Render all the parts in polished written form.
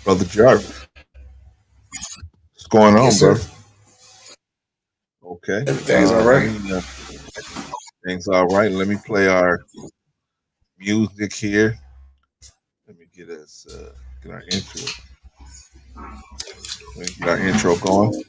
Brother Jarvis. What's going on, Yes, sir. bro? Okay. Everything's all Let right. me things all right. Let me play our music here. Let me get our intro. Let me get our intro going.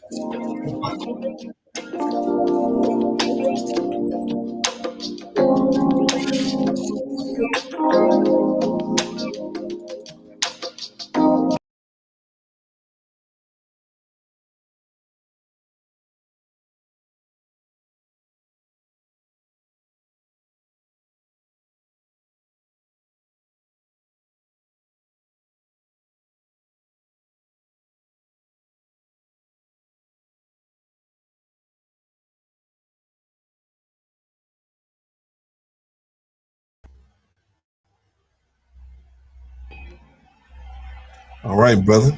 All right, brother.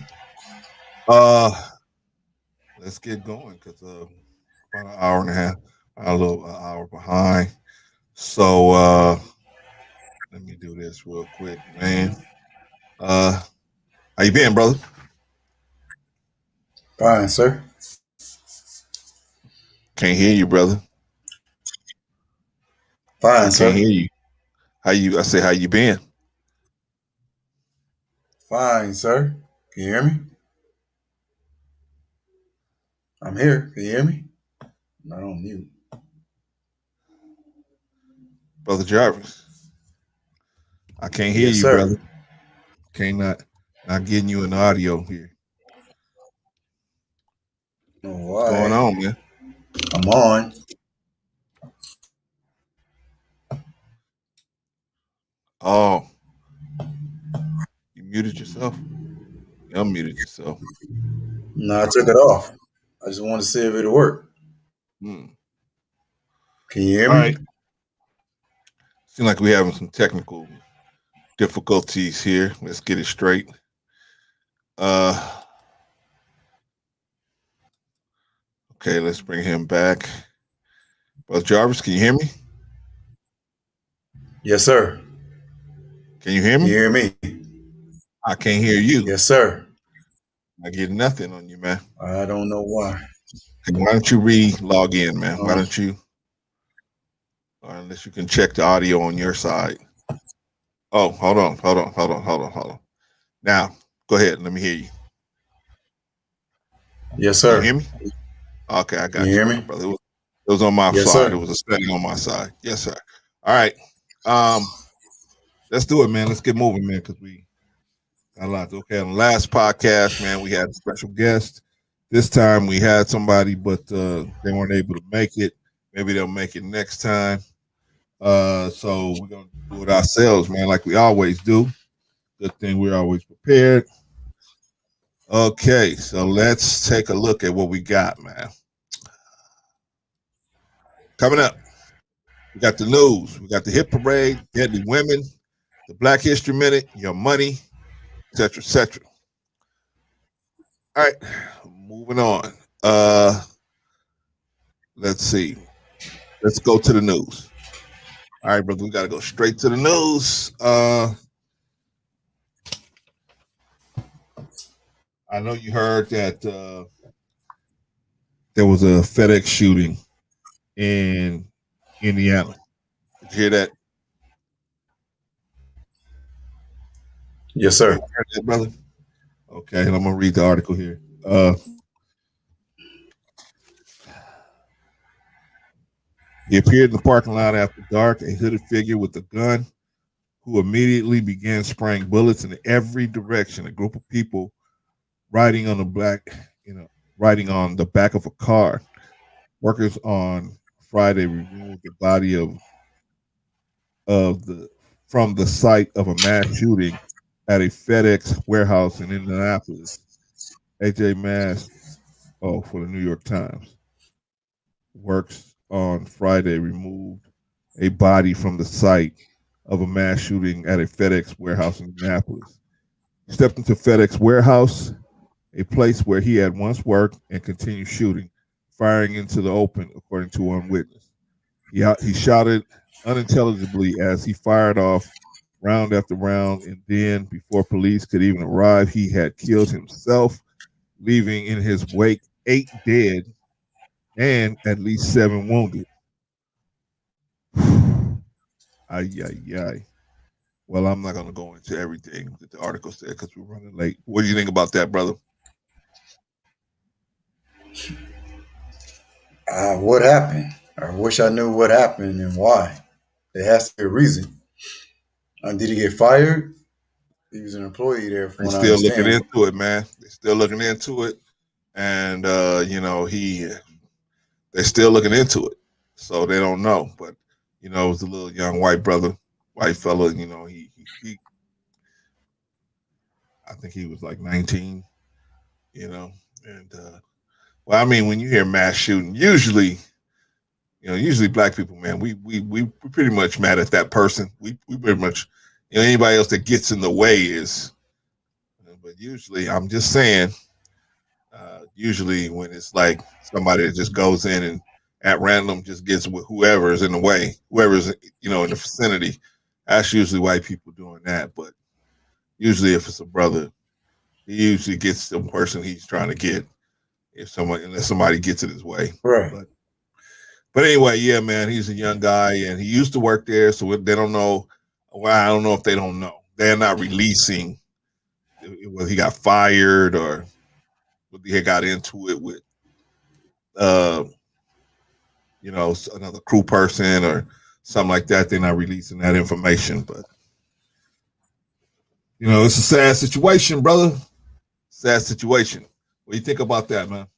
Uh let's get going because about an hour and a half. A little hour behind. So let me do this real quick, man. Uh how you been, brother? Fine, sir. Can't hear you, brother. I Fine, can't sir. hear you. I say how you been? Fine, sir. Can you hear me? I'm here. Can you hear me? I'm not on mute. Brother Jarvis. I can't hear Yes, you, sir. brother. Can't not getting you an audio here. All What's going right. on, man? I'm on. Oh, you muted yourself? You unmuted yourself. No, I took it off. I just want to see if it'll work. Hmm. Can you hear All me? right. Seems like we're having some technical difficulties here. Let's get it straight. Uh okay, let's bring him back. Brother Jarvis, can you hear me? Yes, sir. Can you hear Can me? you hear me? I can't hear you. Yes, sir. I get nothing on you, man. I don't know why. Hey, why don't you re-log in, man? Why Uh, don't you? Or unless you can check the audio on your side. Oh, hold on. Now, go ahead. Let me hear you. yes, Can you sir. hear me? Okay, I Can you got you, hear my me? brother. It was on my Yes, side. It sir. was a setting on my side. Yes, sir. All right. Um, let's do it, man. Let's get moving, man, because we got a lot. Okay, on the last podcast, man, we had a special guest. This time we had somebody, but they weren't able to make it. Maybe they'll make it next time. So we're gonna do it ourselves, man, like we always do. Good thing we're always prepared. Okay, so let's take a look at what we got, man. Coming up, we got the news, we got the hit parade, deadly women, the Black History Minute, your money, etc., etc. All right, moving on. Uh, let's see. Let's go to the news. All right, brother, we got to go straight to the news. I know you heard that there was a FedEx shooting in Indiana. Did you hear that? Yes, You sir. heard that, brother? Okay, and I'm gonna read the article here. He appeared in the parking lot after dark, a hooded figure with a gun, who immediately began spraying bullets in every direction. A group of people riding on the riding on the back of a car. Workers on Friday removed the body of the from the site of a mass shooting at a FedEx warehouse in Indianapolis. AJ Mass, for the New York Times, works on Friday removed a body from the site of a mass shooting at a FedEx warehouse in Indianapolis. He stepped into FedEx warehouse, a place where he had once worked, and continued shooting, firing into the open, according to one witness. He shouted unintelligibly as he fired off round after round, and then before police could even arrive, he had killed himself, leaving in his wake 8 dead and at least 7 wounded. Ay, ay, ay. Well, I'm not going to go into everything that the article said because we're running late. What do you think about that, brother? What happened? I wish I knew what happened and why. There has to be a reason. Did he get fired? He was an employee there, from They're what I still looking understand. into it, man. They're still looking into it, and they're still looking into it, so they don't know. But it was a little young white brother, white fella. He I think he was like 19. You know, and well, I mean, when you hear mass shooting, usually black people, man, we pretty much mad at that person. We pretty much, anybody else that gets in the way is. But usually, I'm just saying, usually when it's like somebody that just goes in and at random just gets with whoever's in the way, whoever's in the vicinity. That's usually white people doing that. But usually, if it's a brother, he usually gets the person he's trying to get. Unless somebody gets in his way. Right. But anyway, yeah, man, he's a young guy and he used to work there, so they don't know. Well, I don't know if they don't know. They're not releasing whether he got fired or whether he got into it with uh another crew person or something like that. They're not releasing that information, but it's a sad situation, brother. Sad situation. What do you think about that, man?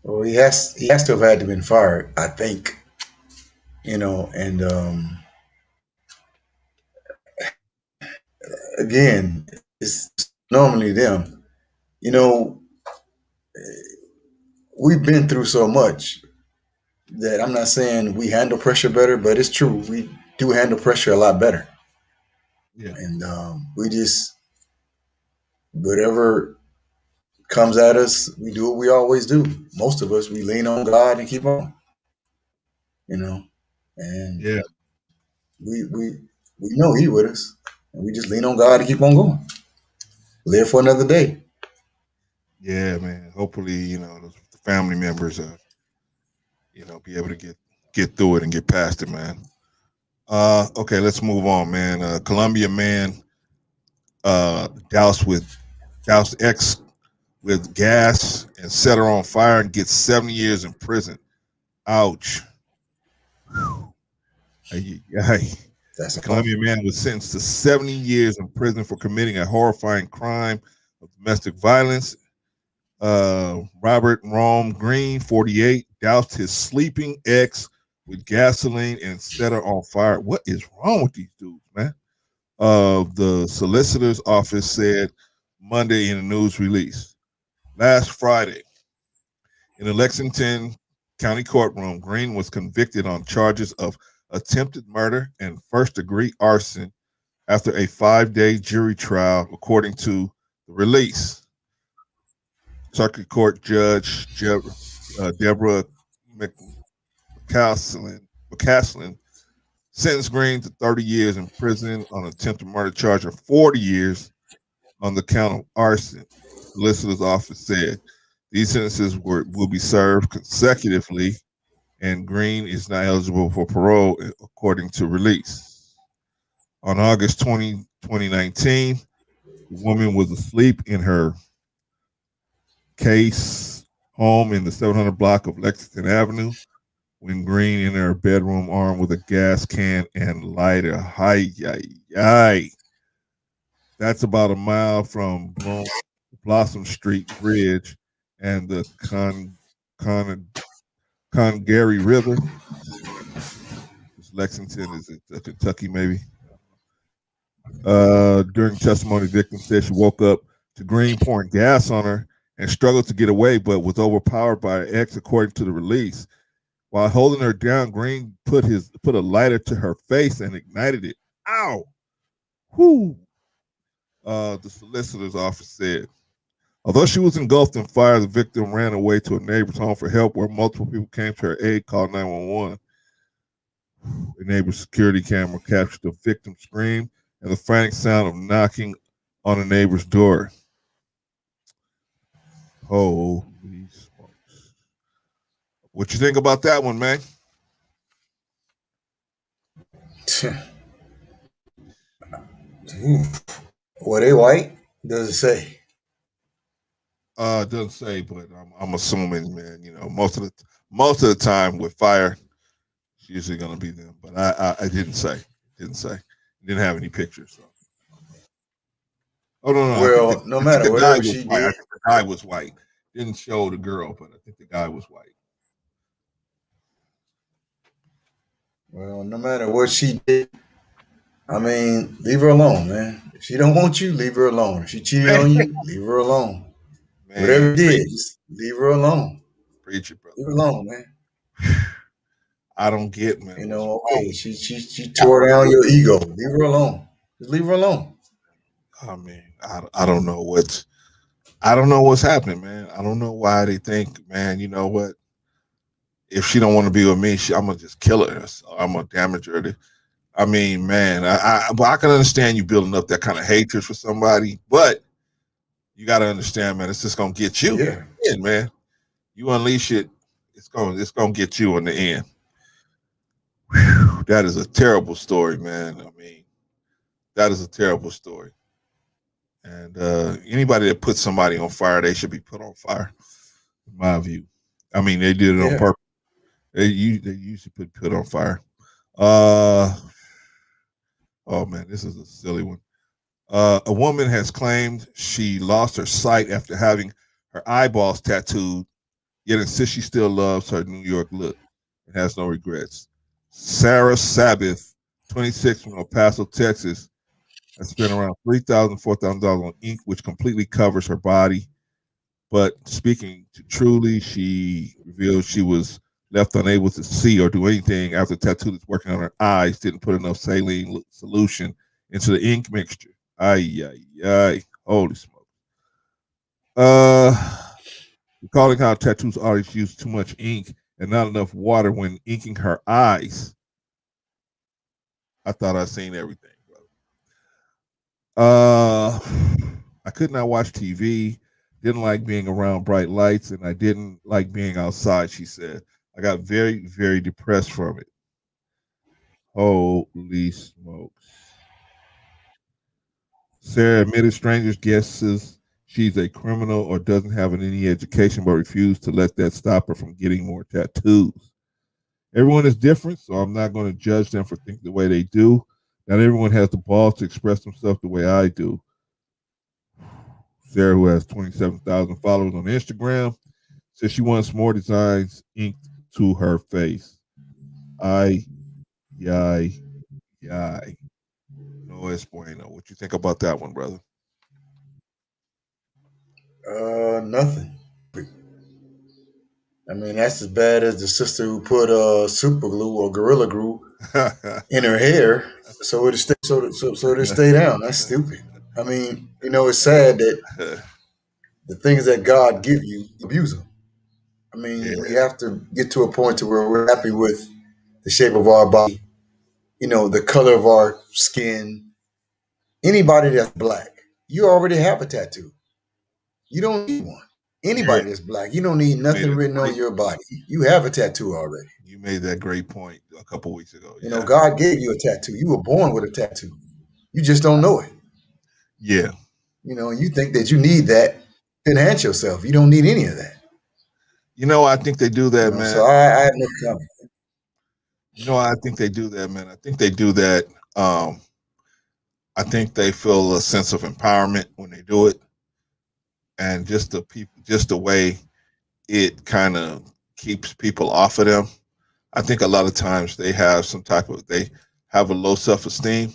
Well, he has to have had to been fired, I think. And again, it's normally them. You know, we've been through so much that I'm not saying we handle pressure better, but it's true. We do handle pressure a lot better. Yeah, And we just, whatever comes at us, we do what we always do. Most of us, we lean on God and keep on, you know. And yeah, we know He with us, and we just lean on God and keep on going. Live for another day. yeah, man. Hopefully, the family members be able to get through it and get past it, man. Okay, let's move on, man. Colombia man doused ex with gas and set her on fire and gets 70 years in prison. Ouch. Ay, ay. That's A awful. Colombian man was sentenced to 70 years in prison for committing a horrifying crime of domestic violence. Robert Rome Green, 48, doused his sleeping ex with gasoline and set her on fire. What is wrong with these dudes, man? The solicitor's office said Monday in a news release. Last Friday, in a Lexington County courtroom, Green was convicted on charges of attempted murder and first degree arson after a 5-day jury trial, according to the release. Circuit Court Judge Deborah McCaslin sentenced Green to 30 years in prison on attempted murder charge of 40 years on the count of arson. Solicitor's office said these sentences will be served consecutively, and Green is not eligible for parole, according to release. On August 2019, the woman was asleep in her case home in the 700 block of Lexington Avenue when Green entered her bedroom armed with a gas can and lighter. Hi, yi, yi. That's about a mile from Blossom Street Bridge and the Con Congaree River. Lexington is it Kentucky, maybe? During testimony, the victim said she woke up to Green pouring gas on her and struggled to get away, but was overpowered by her ex, according to the release. While holding her down, Green put a lighter to her face and ignited it. Ow! Whoo! The solicitor's office said. Although she was engulfed in fire, the victim ran away to a neighbor's home for help, where multiple people came to her aid, called 911. A neighbor's security camera captured the victim's scream and the frantic sound of knocking on a neighbor's door. Holy smokes. What you think about that one, man? Oof. Were they white? Does it say? It doesn't say, but I'm assuming, man. You know, most of the time with fire, it's usually gonna be them. But I didn't say, didn't say, didn't have any pictures. So. Oh no, no, Well, no I think matter the guy whatever was she white. I did, think the guy was white. Didn't show the girl, but I think the guy was white. well, no matter what she did, I mean, leave her alone, man. If she don't want you, leave her alone. If she cheated Man, on you, leave her alone. Whatever man, you did, just leave her alone. preach it, brother. Leave her alone, man. I don't get, man, You what's know, wrong okay, with she tore down your ego. Leave her alone. Just leave her alone. you. I mean, I don't know what's happening, man. I don't know why they think, man. You know what? If she don't want to be with me, I'm gonna just kill her. So I'm gonna damage her. I mean, man, but I can understand you building up that kind of hatred for somebody, but you got to understand, man, it's just gonna get you. Yeah. Yeah, man. You unleash it, it's gonna get you in the end. Whew, that is a terrible story, man. I mean, that is a terrible story. And anybody that puts somebody on fire, they should be put on fire, in my view. I mean, they did it on Yeah. purpose. They usually put on fire. Uh oh man, this is a silly one. A woman has claimed she lost her sight after having her eyeballs tattooed, yet insists she still loves her New York look and has no regrets. Sarah Sabbath, 26, from El Paso, Texas, has spent around $3,000, $4,000 on ink, which completely covers her body. But speaking to Truly, she revealed she was left unable to see or do anything after the tattoo that's working on her eyes didn't put enough saline solution into the ink mixture. Ay, ay, ay. Holy smoke. Uh, recalling how tattoos artists use too much ink and not enough water when inking her eyes. I thought I'd seen everything, brother. Uh, I could not watch TV. Didn't like being around bright lights, and I didn't like being outside. She said, "I got very, very depressed from it." Holy smokes! Sarah admitted strangers guesses she's a criminal or doesn't have any education, but refused to let that stop her from getting more tattoos. Everyone is different, so I'm not going to judge them for thinking the way they do. Not everyone has the balls to express themselves the way I do. Sarah, who has 27,000 followers on Instagram, says she wants more designs inked to her face. I, yai, yai. No es bueno. What you think about that one, brother? Nothing. I mean, that's as bad as the sister who put super glue or gorilla glue in her hair so it'll stay down. That's stupid. I mean, it's sad that the things that God give you, abuse them. I mean, we Yeah, have to get to a point to where we're happy with the shape of our body, the color of our skin. Anybody that's black, you already have a tattoo. You don't need one. yeah. Anybody that's black, you don't need You made nothing a written on great. your body. You have a tattoo already. You made that great point a couple weeks ago. Yeah, God gave you a tattoo. You were born with a tattoo. You just don't know it. yeah. And you think that you need that to enhance yourself. You don't need any of that. I think they do that, man. So I have no comment. I think they do that, man. I think they do that. Um, I think they feel a sense of empowerment when they do it, and just the way it kind of keeps people off of them. I think a lot of times they have a low self esteem,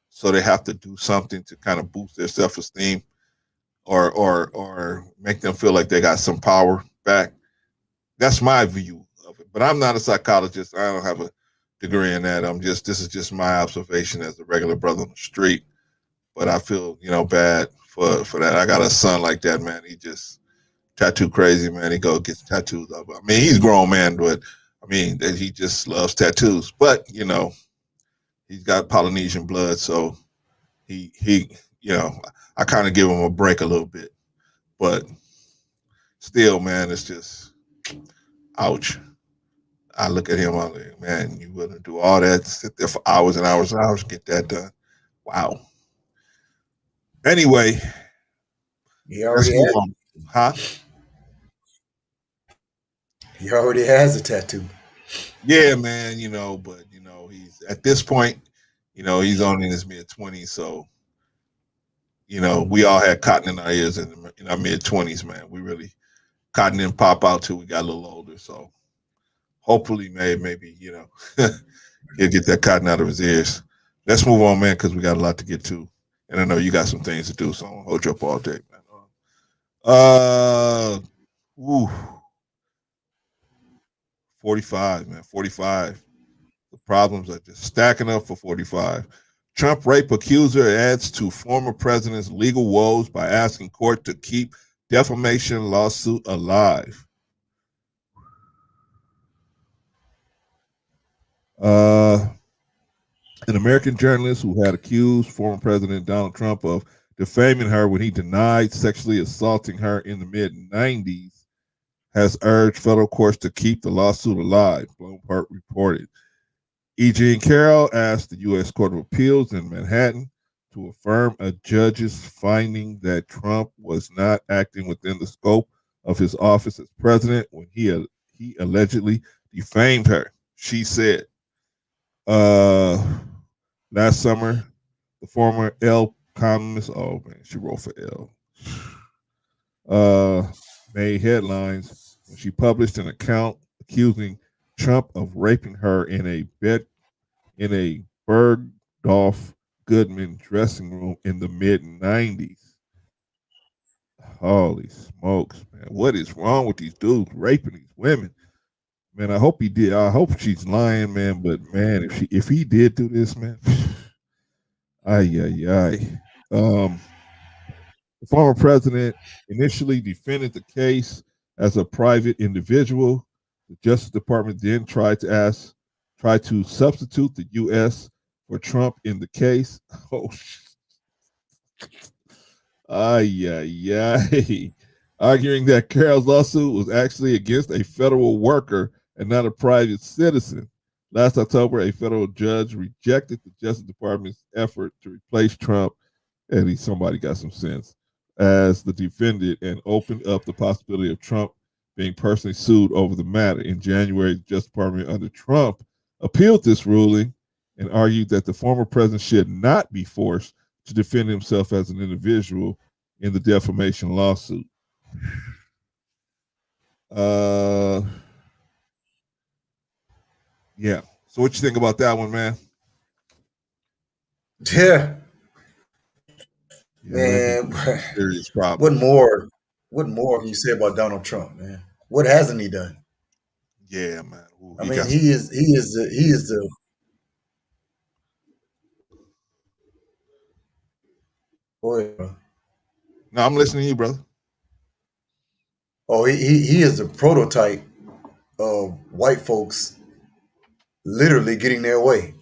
so they have to do something to kind of boost their self esteem or make them feel like they got some power back. That's my view of it. But I'm not a psychologist. I don't have a degree in that. This is just my observation as a regular brother on the street. But I feel, bad for that. I got a son like that, man. He just tattoo crazy, man. He gets tattoos up. I mean, he's a grown man, but I mean, that he just loves tattoos. But he's got Polynesian blood, so he I kind of give him a break a little bit. But still, man, it's just ouch. I look at him, I'm like, man, you wouldn't do all that, sit there for hours and hours and hours to get that done. Wow. Anyway, He let's already move has. on. Huh? He already has a tattoo. Yeah, man, but he's at this point, he's only in his mid 20s, so we all had cotton in our ears in our mid 20s, man. We really cotton didn't pop out till we got a little older. So hopefully, maybe he'll get that cotton out of his ears. Let's move on, man, because we got a lot to get to, and I know you got some things to do, so I'm gonna hold you up all day, man. Uh, ooh, 45, man, 45. The problems are just stacking up for 45. Trump rape accuser adds to former president's legal woes by asking court to keep defamation lawsuit alive. Uh, an American journalist who had accused former President Donald Trump of defaming her when he denied sexually assaulting her in the mid 90s has urged federal courts to keep the lawsuit alive, Bloomberg reported. E. Jean Carroll asked the U.S. Court of Appeals in Manhattan to affirm a judge's finding that Trump was not acting within the scope of his office as president when he allegedly defamed her. She said, uh, last summer, the former Elle columnist, oh man, she wrote for Elle, uh, made headlines when she published an account accusing Trump of raping her in a Bergdorf Goodman dressing room in the mid 90s. Holy smokes, man. What is wrong with these dudes raping these women? Man, I hope he did. I hope she's lying, man. But man, if he did do this, man, ay ay ay. The former president initially defended the case as a private individual. The Justice Department then tried to substitute the U.S. for Trump in the case. Oh, ay, ay, ay. Arguing that Carroll's lawsuit was actually against a federal worker and not a private citizen. Last October, a federal judge rejected the Justice Department's effort to replace Trump, and somebody got some sense, as the defendant and opened up the possibility of Trump being personally sued over the matter. In January, the Justice Department under Trump appealed this ruling and argued that the former president should not be forced to defend himself as an individual in the defamation lawsuit. Uh, yeah. So what you think about that one, man? Yeah, Yeah, that gives man. me some serious What problems. more? What more can you say about Donald Trump, man? What hasn't he done? Yeah, man. Ooh, I he mean, got some. he is the. Boy, No, I'm listening to you, brother. oh, he is the prototype of white folks literally getting their way.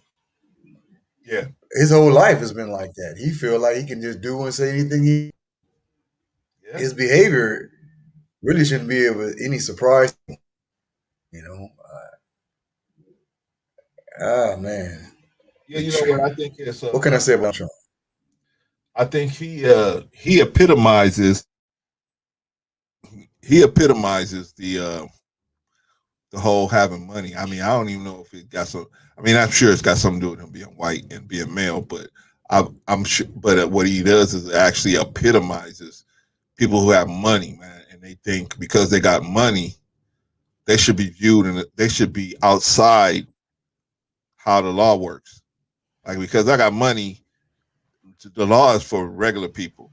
Yeah, His whole life has been like that. He feel like he can just do and say anything. yeah, His behavior really shouldn't be of any surprise. You know, man. yeah. You know what I think is? What can I say about Trump? I think he epitomizes the whole having money. I mean, I don't even know if it got some. I mean, I'm sure it's got something to do with him being white and being male, but I'm sure. But what he does is it actually epitomizes people who have money, man, and they think because they got money, they should be viewed and they should be outside how the law works. Like because I got money, the law is for regular people,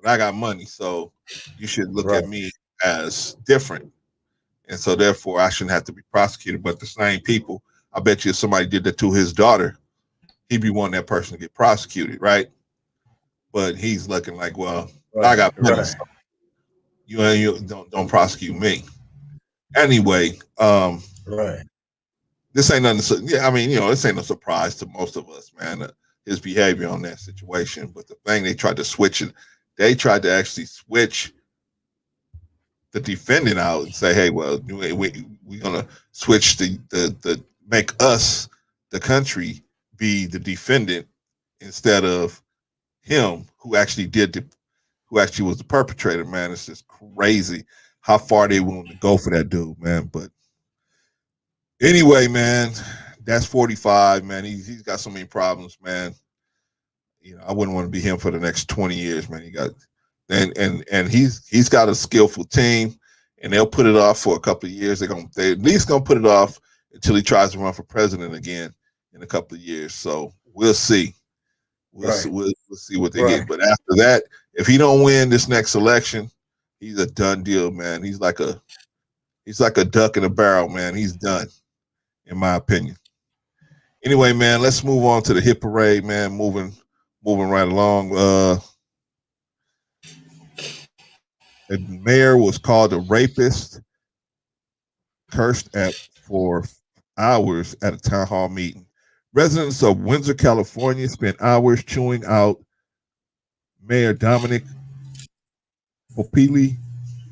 but I got money, so you should look Right, at me as different, and so therefore I shouldn't have to be prosecuted. But the same people, I bet you, if somebody did that to his daughter, he'd be wanting that person to get prosecuted, right? But he's looking like, well, but I right, got money, right, so you don't prosecute me anyway. right. This ain't nothing. Yeah, I mean, this ain't no surprise to most of us, man. His behavior on that situation, but the thing they tried to switch it, they tried to actually switch the defendant out and say, hey, well, we're gonna switch the make us the country be the defendant instead of him who actually was the perpetrator. Man, it's just crazy how far they willing to go for that dude, man. But anyway, man, that's 45, man. He's got so many problems, man. I wouldn't want to be him for the next 20 years, man. He got and he's got a skillful team, and they'll put it off for a couple of years. They at least gonna put it off until he tries to run for president again in a couple of years. So we'll see. We'll see, Right. we'll see what they Right. get. But after that, if he don't win this next election, he's a done deal, man. He's like a duck in a barrel, man. He's done, in my opinion. Anyway, man, let's move on to the hit parade, man. Moving right along. A mayor was called a rapist, cursed at for hours at a town hall meeting. Residents of Windsor, California, spent hours chewing out Mayor Dominic Popili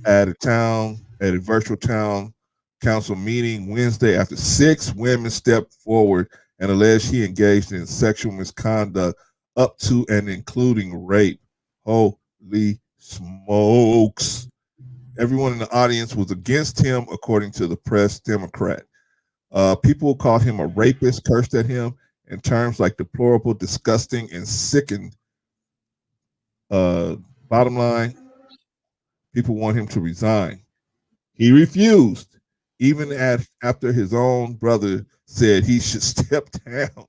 at a virtual town council meeting Wednesday after six women stepped forward and alleged he engaged in sexual misconduct up to and including rape. Holy smokes. Everyone in the audience was against him, according to the press Democrat. People called him a rapist, cursed at him in terms like deplorable, disgusting, and sickened. Uh, Bottom line, people want him to resign. He refused, even after his own brother said he should step down.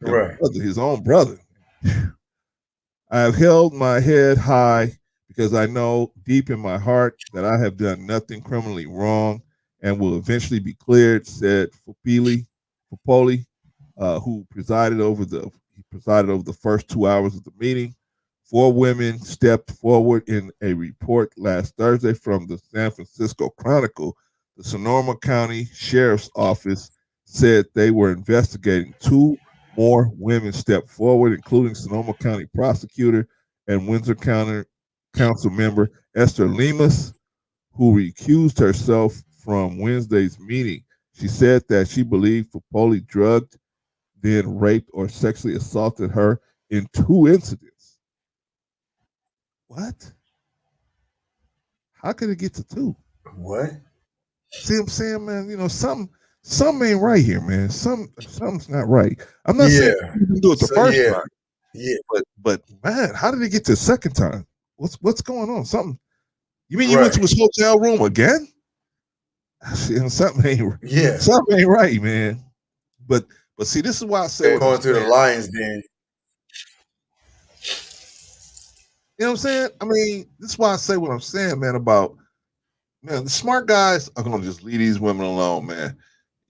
Right. His own brother. I have held my head high because I know deep in my heart that I have done nothing criminally wrong and will eventually be cleared, said Fopoli, who presided over the first 2 hours of the meeting. Four women stepped forward in a report last Thursday from the San Francisco Chronicle. The Sonoma County Sheriff's Office said they were investigating. Two more women stepped forward, including Sonoma County prosecutor and Windsor County Council member Esther Lemus, who recused herself from Wednesday's meeting. She said that she believed Fopoli drugged, then raped or sexually assaulted her in two incidents. What? How could it get to two? What? See what I'm saying, man? Something ain't right here, man. Something's not right. I'm not saying Yeah. you can do it the So first yeah. time, Yeah. but man, how did it get to the second time? What's going on? Something. You mean you went to Right. his hotel room again? Yeah. Something ain't right, man. But but see, this is why I say what I'm Going to the saying. Lions Den. You know what I'm saying? I mean, this is why I say what I'm saying, man. About man, the smart guys are gonna just leave these women alone, man.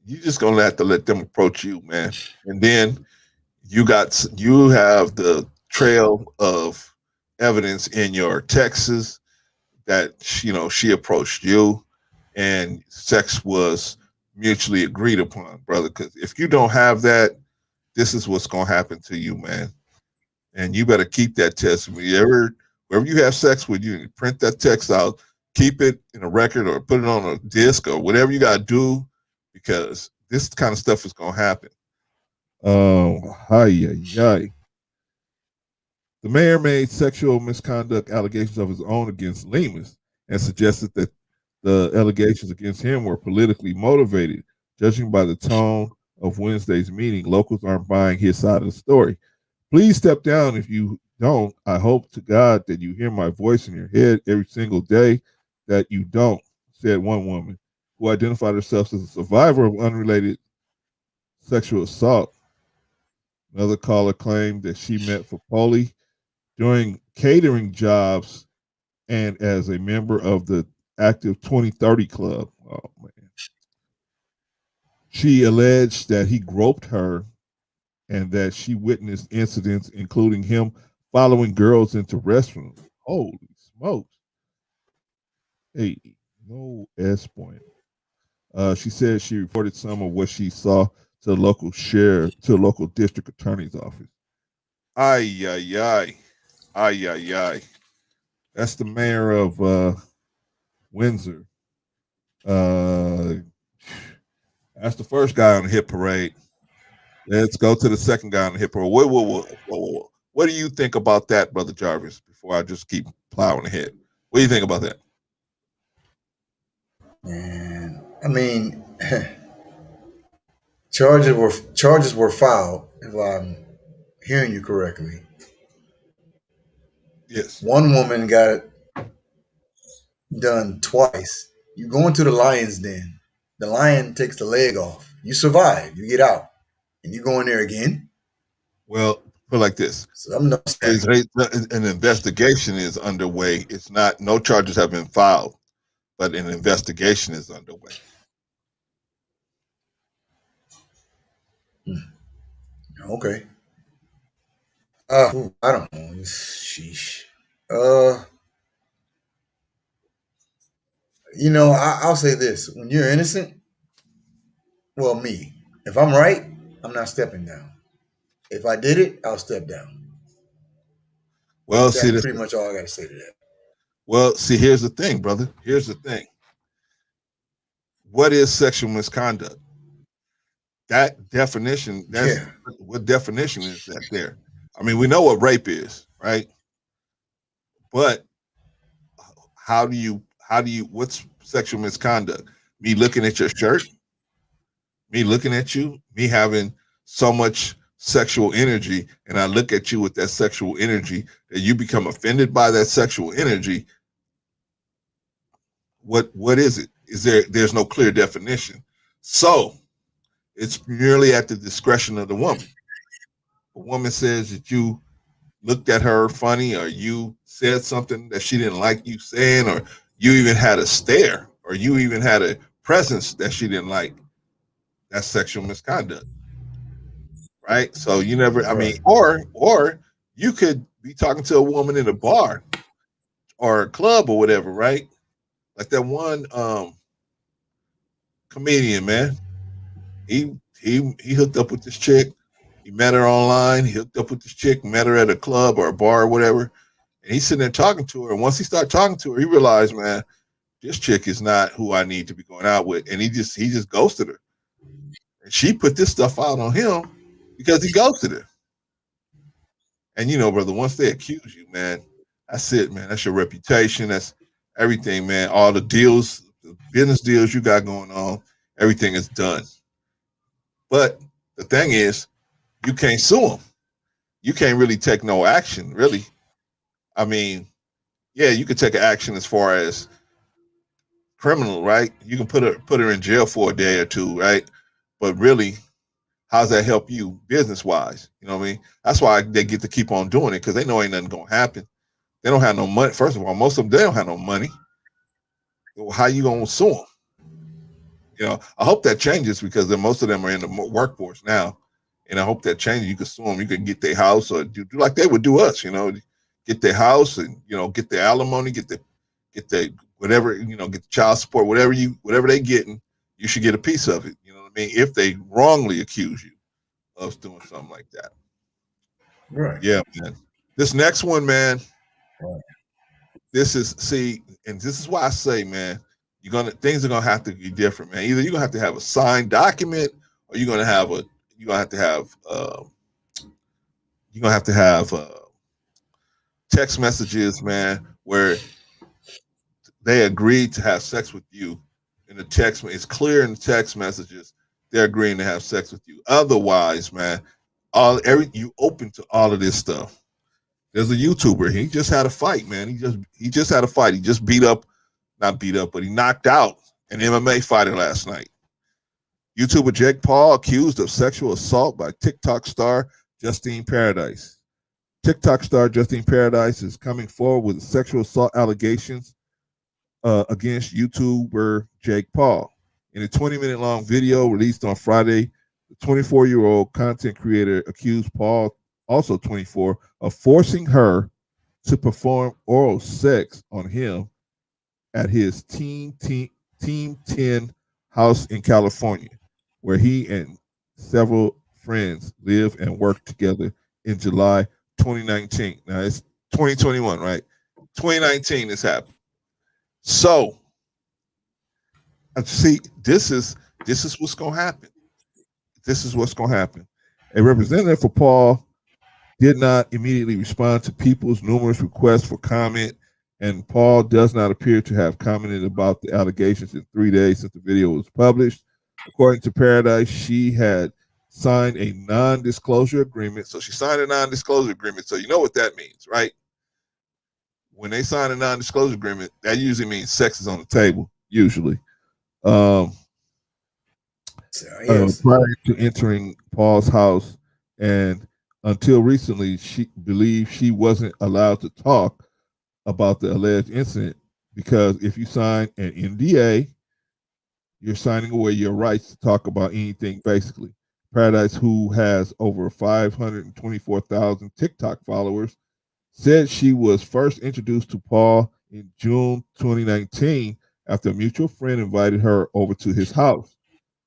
You just gonna have to let them approach you, man. And then you have the trail of evidence in your texts that she approached you, and sex was mutually agreed upon, brother. Because if you don't have that, this is what's gonna happen to you, man. And you better keep that text. Wherever you have sex with, you print that text out, keep it in a record or put it on a disc or whatever you gotta do, because this kind of stuff is gonna happen. Hi, hi. The mayor made sexual misconduct allegations of his own against Lemus and suggested that the allegations against him were politically motivated. Judging by the tone of Wednesday's meeting, locals aren't buying his side of the story. Please step down if you don't. I hope to God that you hear my voice in your head every single day that you don't, said one woman who identified herself as a survivor of unrelated sexual assault. Another caller claimed that she met for Foley doing catering jobs and as a member of the Active 2030 Club. Oh, man. She alleged that he groped her and that she witnessed incidents, including him following girls into restrooms. Holy smokes. Hey, no S point. She said she reported some of what she saw to the local district attorney's office. Ay ay ay, ay ay ay. That's the mayor of Windsor. Uh, that's the first guy on the hit parade. Let's go to the second guy on the hit parade. What do you think about that, Brother Jarvis? Before I just keep plowing ahead, what do you think about that? And I mean, charges were filed. If I'm hearing you correctly, Yes. one woman got it done twice. You go into the lion's den. The lion takes the leg off. You survive. You get out, and you go in there again. Well, put it like this: So I'm not is understanding. an investigation is underway. It's not no charges have been filed, but an investigation is underway. Okay. I don't know. Sheesh. Uh, I'll say this: when you're innocent, well, me, if I'm right, I'm not stepping down. If I did it, I'll step down. Well, see That's this. pretty much all I got to say to that. Well, see, here's the thing, brother. Here's the thing. What is sexual misconduct? That definition. That's Yeah. what definition is that there. I mean, we know what rape is, right? But what's sexual misconduct? Me looking at your shirt, me looking at you, me having so much sexual energy, and I look at you with that sexual energy that you become offended by that sexual energy. What is it? There's no clear definition. So it's merely at the discretion of the woman. A woman says that you looked at her funny, or you said something that she didn't like you saying, or you even had a stare, or you even had a presence that she didn't like. That's sexual misconduct, right? So you never, I mean, Right. or you could be talking to a woman in a bar or a club or whatever, right? Like that one comedian, man. He hooked up with this chick. He met her online. He hooked up with this chick, met her at a club or a bar or whatever. And he's sitting there talking to her. And once he started talking to her, he realized, man, this chick is not who I need to be going out with. And he just ghosted her. And she put this stuff out on him because he ghosted her. And you know, brother, once they accuse you, man, that's it, man. That's your reputation. That's everything, man. All the deals, the business deals you got going on, everything is done. But the thing is, you can't sue them. You can't really take no action, really. I mean, yeah, you could take an action as far as criminal, right? You can put her in jail for a day or two, right? But really, how's that help you business wise? You know what I mean? That's why they get to keep on doing it because they know ain't nothing gonna happen. They don't have no money. First of all, most of them they don't have no money. Well, how you gonna sue them? You know, I hope that changes because most of them are in the workforce now, and I hope that changes. You can sue them. You can get their house or do like they would do us. You know, get their house and get their alimony, get the whatever get the child support, whatever they getting, you should get a piece of it. You know what I mean? If they wrongly accuse you of doing something like that, Right. yeah, man. This next one, man. Right. This is see, and this is why I say, man, things are gonna have to be different, man. Either you're gonna have to have a signed document, or you're gonna have to have text messages, man, where they agreed to have sex with you. In the text, it's clear in the text messages they're agreeing to have sex with you. Otherwise, man, you open to all of this stuff. There's a YouTuber. He just had a fight, man. He just had a fight. He just not beat up, but he knocked out an MMA fighter last night. YouTuber Jake Paul accused of sexual assault by TikTok star Justine Paradise. TikTok star Justine Paradise is coming forward with sexual assault allegations against YouTuber Jake Paul. In a 20-minute long video released on Friday, the 24-year-old content creator accused Paul, also 24, of forcing her to perform oral sex on him at his Team 10 house in California, where he and several friends live and work together in July 2019. Now it's 2021, right? 2019 this happened. So see, this is what's gonna happen. This is what's gonna happen. A representative for Paul did not immediately respond to people's numerous requests for comment, and Paul does not appear to have commented about the allegations in 3 days since the video was published. According to Paradise, she had signed a non disclosure agreement. So she signed a non disclosure agreement. So you know what that means, right? When they sign a non disclosure agreement, that usually means sex is on the table, usually. Um, So, yes. Prior to entering Paul's house, and until recently, she believed she wasn't allowed to talk about the alleged incident because if you sign an NDA, you're signing away your rights to talk about anything, basically. Paradise, who has over 524,000 TikTok followers, said she was first introduced to Paul in June 2019 after a mutual friend invited her over to his house.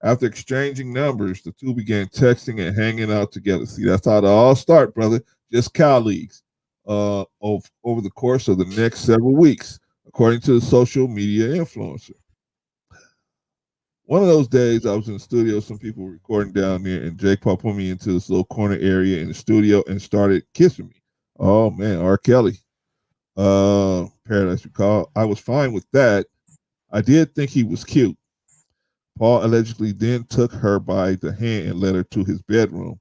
After exchanging numbers, the two began texting and hanging out together. See, that's how they all start, brother. Just colleagues. Over the course of the next several weeks, according to the social media influencer. One of those days, I was in the studio. Some people were recording down there, and Jake Paul put me into this little corner area in the studio and started kissing me. Oh man, R. Kelly, Paradise Recall. I was fine with that. I did think he was cute. Paul allegedly then took her by the hand and led her to his bedroom,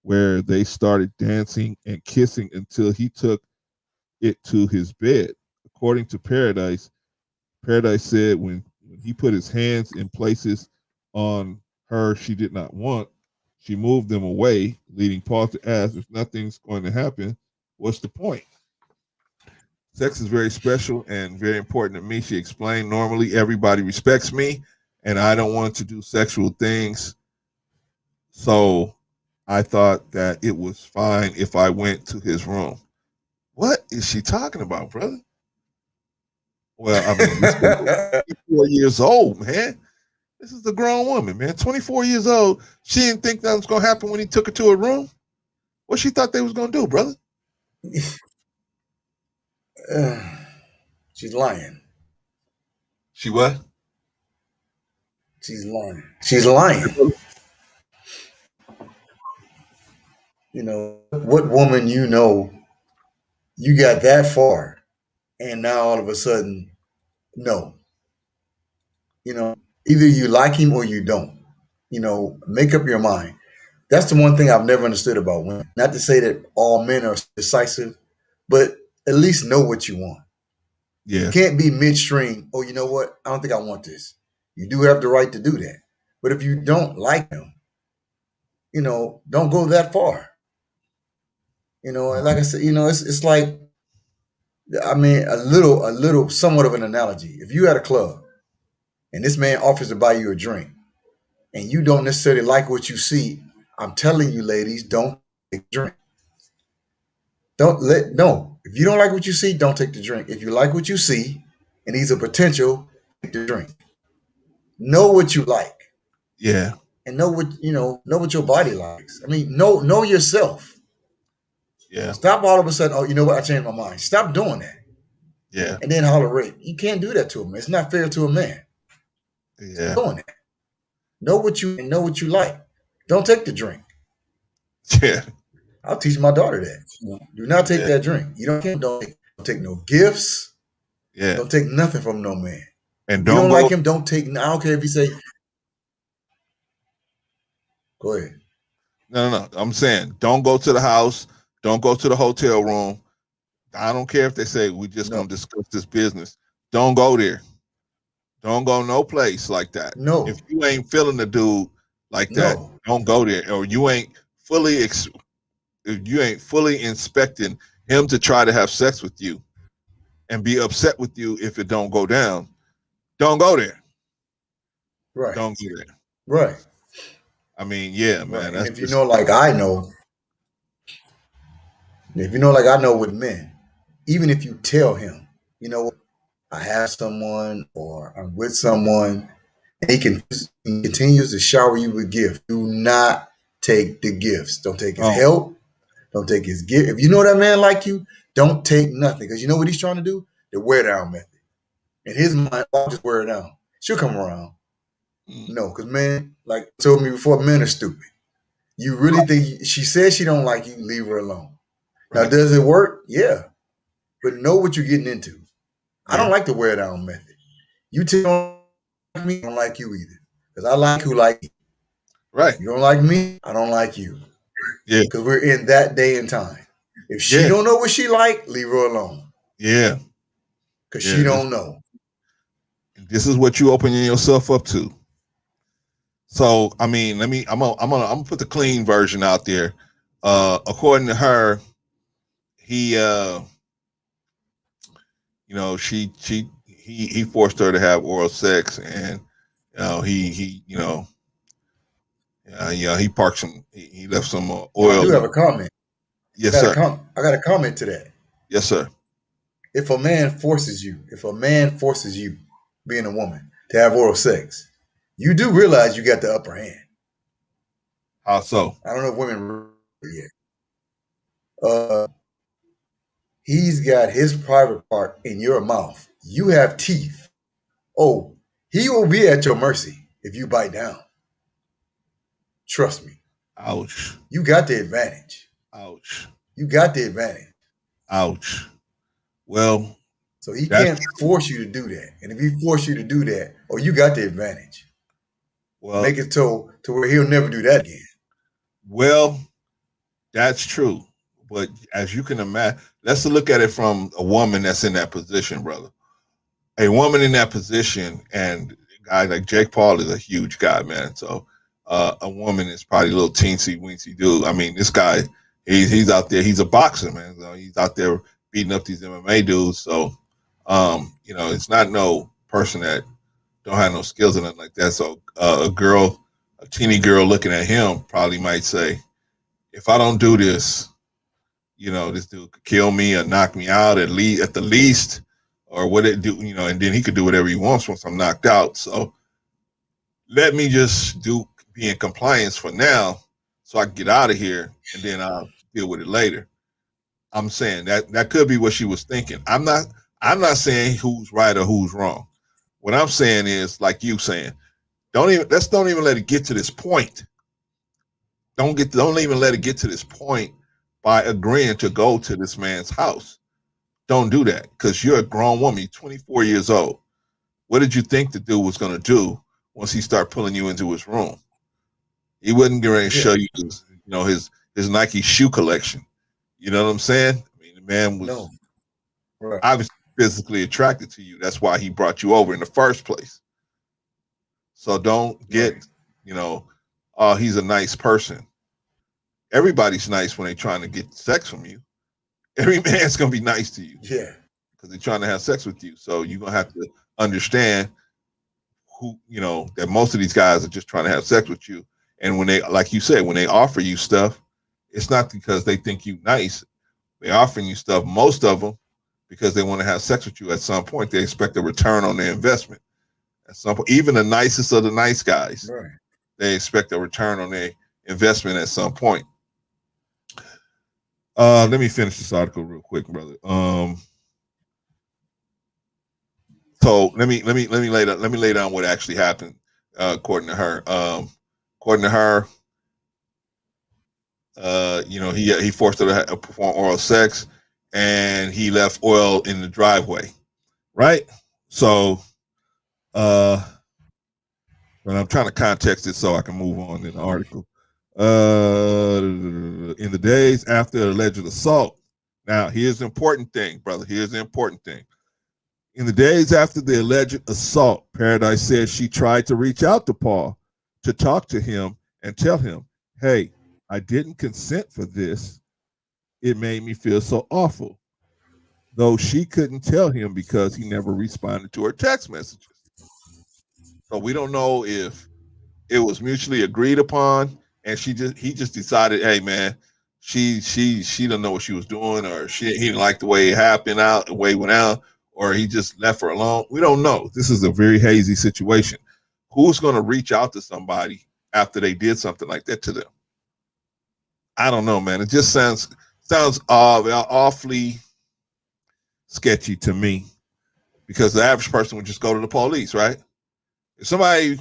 where they started dancing and kissing until he took it to his bed. According to Paradise, Paradise said when he put his hands in places on her she did not want, she moved them away, leading Paul to ask if nothing's going to happen, what's the point? Sex is very special and very important to me. She explained, normally everybody respects me and I don't want to do sexual things. So I thought that it was fine if I went to his room. What is she talking about, brother? Well, I mean, this is 24 years old, man. This is a grown woman, man. 24 years old. She didn't think that was going to happen when he took her to her room. What she thought they was going to do, brother? She's lying. She what? She's lying. She's lying. What woman you got that far, and now all of a sudden, no. Either you like him or you don't. Make up your mind. That's the one thing I've never understood about women. Not to say that all men are decisive, but at least know what you want. You Yeah, can't be midstream. Oh, you know what? I don't think I want this. You do have the right to do that. But if you don't like him, don't go that far. Like I said, it's like, I mean, a little, somewhat of an analogy. If you at a club and this man offers to buy you a drink and you don't necessarily like what you see, I'm telling you, ladies, don't take the drink. Don't let no. If you don't like what you see, don't take the drink. If you like what you see and he's a potential, take the drink. Know what you like yeah, and know what your body likes. I mean, know yourself. yeah, Stop all of a sudden, oh, you know what, I changed my mind. Stop doing that. yeah, And then holler rape. You can't do that to a man. It's not fair to a man. Stop yeah, doing that. Know what you like. Don't take the drink. yeah, I'll teach my daughter that. Do not take yeah, that drink. You don't take no gifts. yeah. Don't take nothing from no man. And If you don't don't like go. him, don't take. I don't care if he say, "Go ahead." No, no, no. I'm saying don't go to the house. Don't go to the hotel room. I don't care if they say we're just No, gonna discuss this business. Don't go there. Don't go no place like that. If no, you ain't feeling the dude like that, no. don't go there. Or you ain't fully if you ain't fully inspecting him to try to have sex with you and be upset with you if it don't go down, don't go there. Right, Don't go there. right, I mean, yeah, right. man, And that's if you just know, like I know, if you know, like I know with men, even if you tell him, you know what, I have someone or I'm with someone, and he continues to shower you with gifts, do not take the gifts. Don't take his Oh, help. Don't take his gift. If you know that man like you, don't take nothing. Because you know what he's trying to do? The wear down method. In his mind, I'll just wear it down. She'll come around. mm, No, because men, like told me before, men are stupid. You really think she says she don't like you, leave her alone. Now, right. does it work? Yeah. But know what you're getting into. I Yeah. don't like the wear down method. You two don't like me, I don't like you either. Because I like who like me. Right. You don't like me, I don't like you. Yeah. Because we're in that day and time. If she Yeah. don't know what she like, leave her alone. Yeah. Because she Yeah. don't know. This is what you opening yourself up to. So I mean, I'm gonna put the clean version out there. According to her, he he forced her to have oral sex, and he parked some he left some Now I oil do have in. a comment. Yes, sir. I got a comment to that. Yes, sir. If a man forces you, being a woman, to have oral sex, you do realize you got the upper hand. How so? I don't know if women realize it yet. He's got his private part in your mouth. You have teeth. Oh, he will be at your mercy if you bite down. Trust me. Ouch. You got the advantage. Ouch. You got the advantage. Ouch. Well, So he that's can't force you to do that. And if he force you to do that, oh, you got the advantage. well, Make it to where he'll never do that again. well, that's true. But as you can imagine, let's look at it from a woman that's in that position, brother. A woman in that position, and a guy like Jake Paul is a huge guy, man. So a woman is probably a little teensy weensy dude. I mean, this guy, he's out there. He's a boxer, man. So he's out there beating up these MMA dudes. So it's not no person that don't have no skills or nothing like that. So a teeny girl looking at him probably might say, if I don't do this, this dude could kill me or knock me out at the least, or what it do, and then he could do whatever he wants once I'm knocked out. So let me just be in compliance for now so I can get out of here and then I'll deal with it later. I'm saying that could be what she was thinking. I'm not saying who's right or who's wrong. What I'm saying is, like you saying, don't even let it get to this point. Don't even let it get to this point by agreeing to go to this man's house. Don't do that because you're a grown woman. You're 24 years old. What did you think the dude was going to do once he started pulling you into his room? He wasn't going to show Yeah. you his Nike shoe collection. You know what I'm saying? I mean, the man was No. Right. obviously physically attracted to you. That's why he brought you over in the first place. So don't Right. get, oh, he's a nice person. Everybody's nice when they're trying to get sex from you. Every man's going to be nice to you Yeah. because they're trying to have sex with you. So you're going to have to understand that most of these guys are just trying to have sex with you. And when they, like you said, when they offer you stuff, it's not because they think you nice. They're offering you stuff, most of them, because they want to have sex with you at some point. They expect a return on their investment. At some point, even the nicest of the nice guys, Right. they expect a return on their investment at some point. Let me finish this article real quick, brother. So let me lay down what actually happened, according to her. According to her, he forced her to perform oral sex, and he left oil in the driveway. Right. So, uh, and I'm trying to context it so I can move on in the article. In the days after the alleged assault. Now, here's the important thing, brother. Here's the important thing. In the days after the alleged assault, Paradise said she tried to reach out to Paul to talk to him and tell him, hey, I didn't consent for this. It made me feel so awful. Though she couldn't tell him because he never responded to her text messages. So we don't know if it was mutually agreed upon and he just decided, hey man, she didn't know what she was doing, or he didn't like the way it happened out, the way it went out, or he just left her alone. We don't know. This is a very hazy situation. Who's going to reach out to somebody after they did something like that to them? I don't know, man. It just sounds awfully sketchy to me because the average person would just go to the police, right? If somebody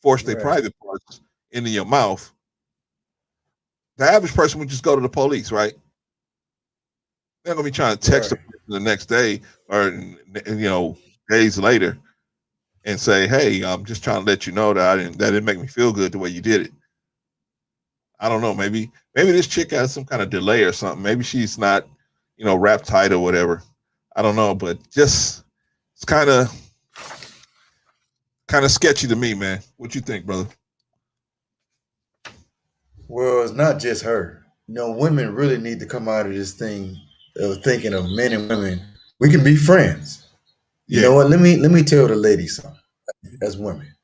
forced their Right. private parts into your mouth, the average person would just go to the police, right? They're gonna be trying to text the Right. person the next day or days later and say, "Hey, I'm just trying to let you know that didn't make me feel good the way you did it." I don't know. Maybe this chick has some kind of delay or something. Maybe she's not, wrapped tight or whatever. I don't know, but just it's kind of sketchy to me, man. What you think, brother? Well, it's not just her. Women really need to come out of this thing of thinking of men and women. We can be friends. You Yeah, know what? Let me tell the ladies something. As women,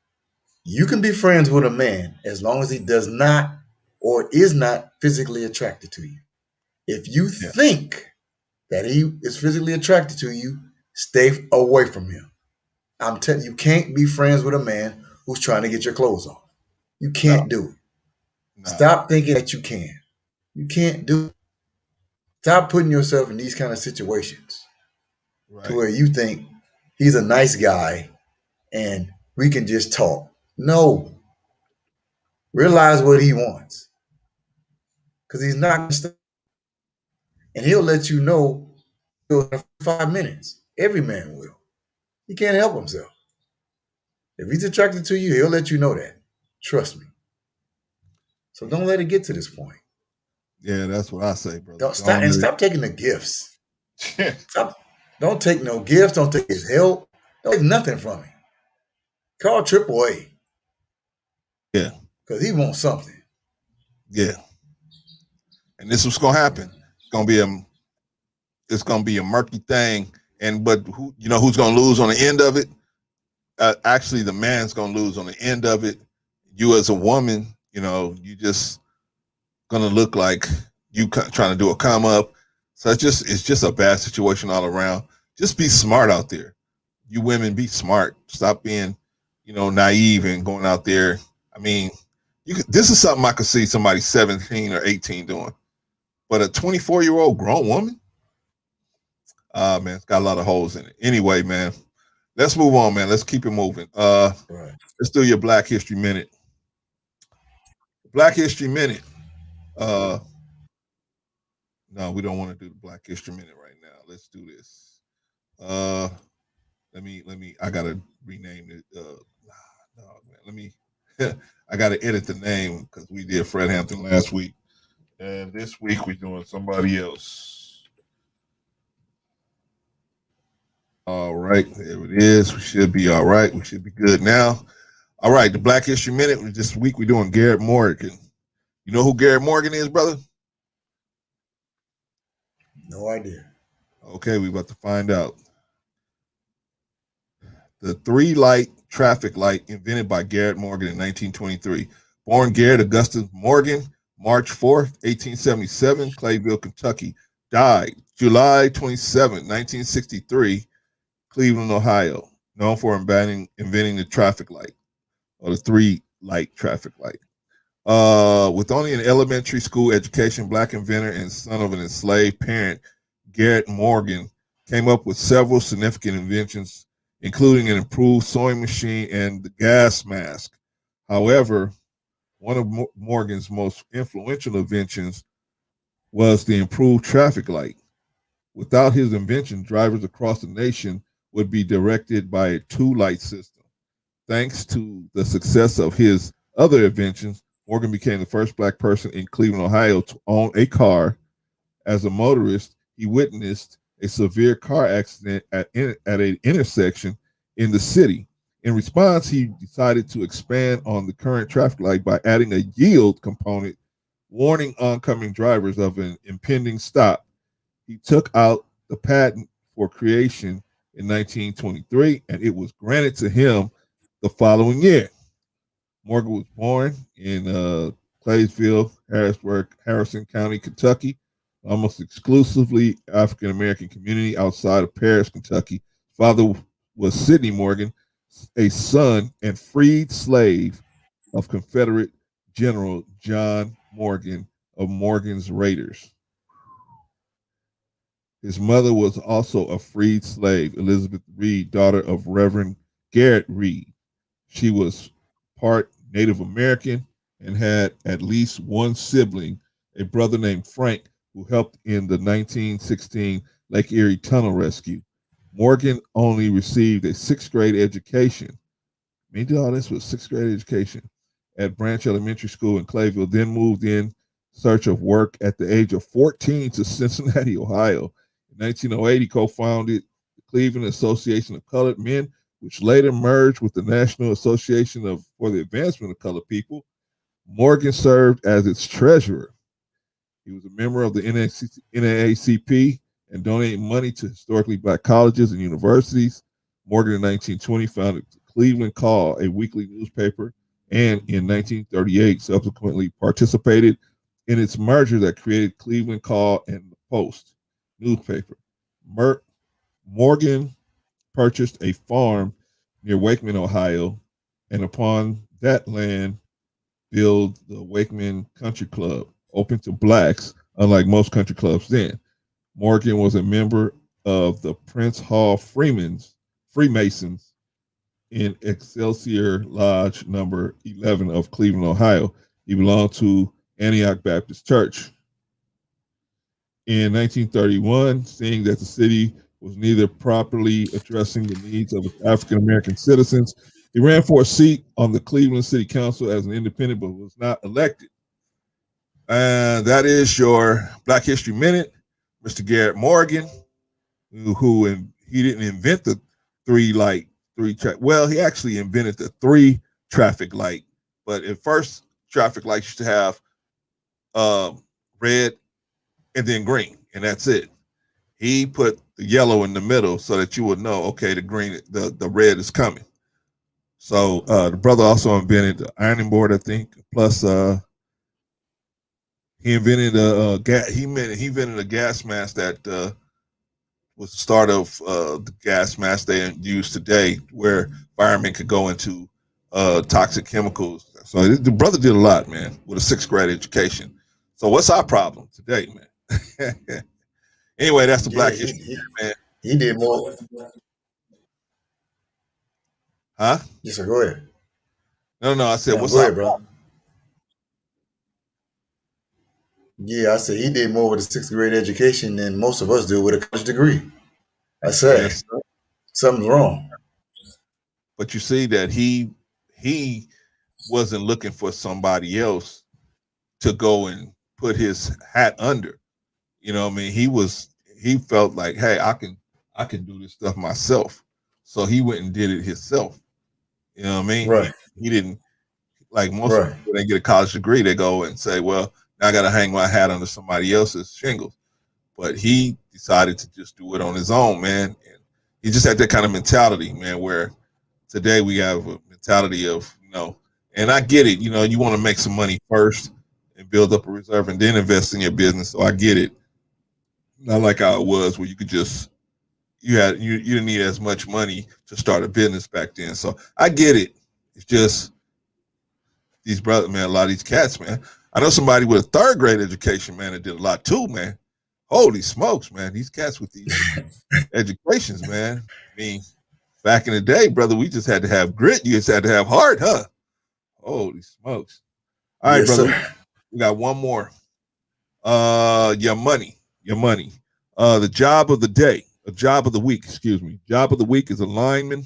you can be friends with a man as long as he does not or is not physically attracted to you. If you yeah, think that he is physically attracted to you, stay away from him. I'm telling you, you can't be friends with a man who's trying to get your clothes off. You no, can't do it. no, Stop thinking that you can. You can't do it. Stop putting yourself in these kind of situations to right. where you think he's a nice guy and we can just talk. No, realize what he wants because he's not going to stop. And he'll let you know in 5 minutes. Every man will. He can't help himself. If he's attracted to you, he'll let you know that. Trust me. So don't let it get to this point. Yeah, that's what I say, brother. Don't stop Don't and let stop taking the gifts. it. Stop. Don't take no gifts. Don't take his help. Don't take nothing from him. Call AAA Yeah, because he wants something. yeah. And this is what's gonna happen. It's gonna be a murky thing. And but who's gonna lose on the end of it? Actually, the man's gonna lose on the end of it. You as a woman, you just gonna look like you trying to do a come up. So it's just a bad situation all around. Just be smart out there. You women, be smart. Stop being, naive and going out there. I mean, this is something I could see somebody 17 or 18 doing, but a 24-year-old grown woman, man, it's got a lot of holes in it. Anyway, man, let's move on, man. Let's keep it moving. Right. Let's do your Black History Minute. Black History Minute. Uh, no, we don't want to do the Black History Minute right now. Let's do this. Uh, let me. I gotta rename it. No, man. Let me. I gotta edit the name because we did Fred Hampton last week, and this week we're doing somebody else. All right, there it is. We should be all right. We should be good now. All right, the Black History Minute. This week we're doing Garrett Morgan. You know who Garrett Morgan is, brother? No idea. Okay, we about to find out. The three light traffic light invented by Garrett Morgan in 1923. Born Garrett Augustus Morgan, March 4th, 1877, Clayville, Kentucky. Died July 27th, 1963, Cleveland, Ohio. Known for inventing the traffic light or the three light traffic light. With only an elementary school education, black inventor and son of an enslaved parent, Garrett Morgan came up with several significant inventions, including an improved sewing machine and the gas mask. However, one of Morgan's most influential inventions was the improved traffic light. Without his invention, drivers across the nation would be directed by a two-light system. Thanks to the success of his other inventions, Morgan became the first black person in Cleveland, Ohio to own a car. As a motorist, he witnessed a severe car accident at an intersection in the city. In response, he decided to expand on the current traffic light by adding a yield component, warning oncoming drivers of an impending stop. He took out the patent for creation in 1923, and it was granted to him the following year. Morgan was born in Claysville, Harrisburg, Harrison County, Kentucky, almost exclusively African American community outside of Paris, Kentucky. Father was Sidney Morgan, a son and freed slave of Confederate General John Morgan of Morgan's Raiders. His mother was also a freed slave, Elizabeth Reed, daughter of Reverend Garrett Reed. She was part Native American and had at least one sibling, a brother named Frank, who helped in the 1916 Lake Erie Tunnel rescue. Morgan only received a sixth grade education. Me did all this with sixth grade education at Branch Elementary School in Clayville, then moved in search of work at the age of 14 to Cincinnati, Ohio. In 1908, he co-founded the Cleveland Association of Colored Men, which later merged with the National Association for the Advancement of Colored People. Morgan served as its treasurer. He was a member of the NAACP and donated money to historically black colleges and universities. Morgan in 1920 founded the Cleveland Call, a weekly newspaper, and in 1938 subsequently participated in its merger that created Cleveland Call and the Post newspaper. Morgan purchased a farm near Wakeman, Ohio, and upon that land built the Wakeman Country Club, open to blacks, unlike most country clubs then. Morgan was a member of the Prince Hall Freemasons in Excelsior Lodge number 11 of Cleveland, Ohio. He belonged to Antioch Baptist Church. In 1931, seeing that the city was neither properly addressing the needs of its African American citizens, he ran for a seat on the Cleveland City Council as an independent, but was not elected. And that is your Black History Minute. Mr. Garrett Morgan, he didn't invent the three track. Well, he actually invented the three traffic light, but at first traffic lights used to have red and then green, and that's it. He put the yellow in the middle so that you would know, okay, the red is coming. So the brother also invented the ironing board, I think. Plus, he invented he invented a gas mask that was the start of the gas mask they use today, where firemen could go into toxic chemicals. So the brother did a lot, man, with a sixth grade education. So what's our problem today, man? Anyway, that's the Yeah, Black History, man. he did more. Huh? Yes, sir. Go ahead. No, no. I said, No, what's go our ahead, bro. Yeah, I said he did more with a sixth grade education than most of us do with a college degree. That's problem? sad. Yes, sir. Something's wrong. But you see that he wasn't looking for somebody else to go and put his hat under. You know what I mean? He felt like, hey, I can do this stuff myself. So he went and did it himself. You know what I mean? He Right, he didn't like most right, people they get a college degree, they go and say, well, now I gotta hang my hat under somebody else's shingles. But he decided to just do it on his own, man. And he just had that kind of mentality, man, where today we have a mentality of, and I get it, you want to make some money first and build up a reserve and then invest in your business. So I get it. Not like how it was where you could just you didn't need as much money to start a business back then. So I get it. It's just these brothers, man, a lot of these cats, man. I know somebody with a third grade education, man, that did a lot too, man. Holy smokes, man. These cats with these educations, man. I mean, back in the day, brother, we just had to have grit. You just had to have heart, huh? Holy smokes. All right, yes, brother. sir. We got one more. Your money. Your money. The job of the day. A job of the week, excuse me. Job of the week is a lineman.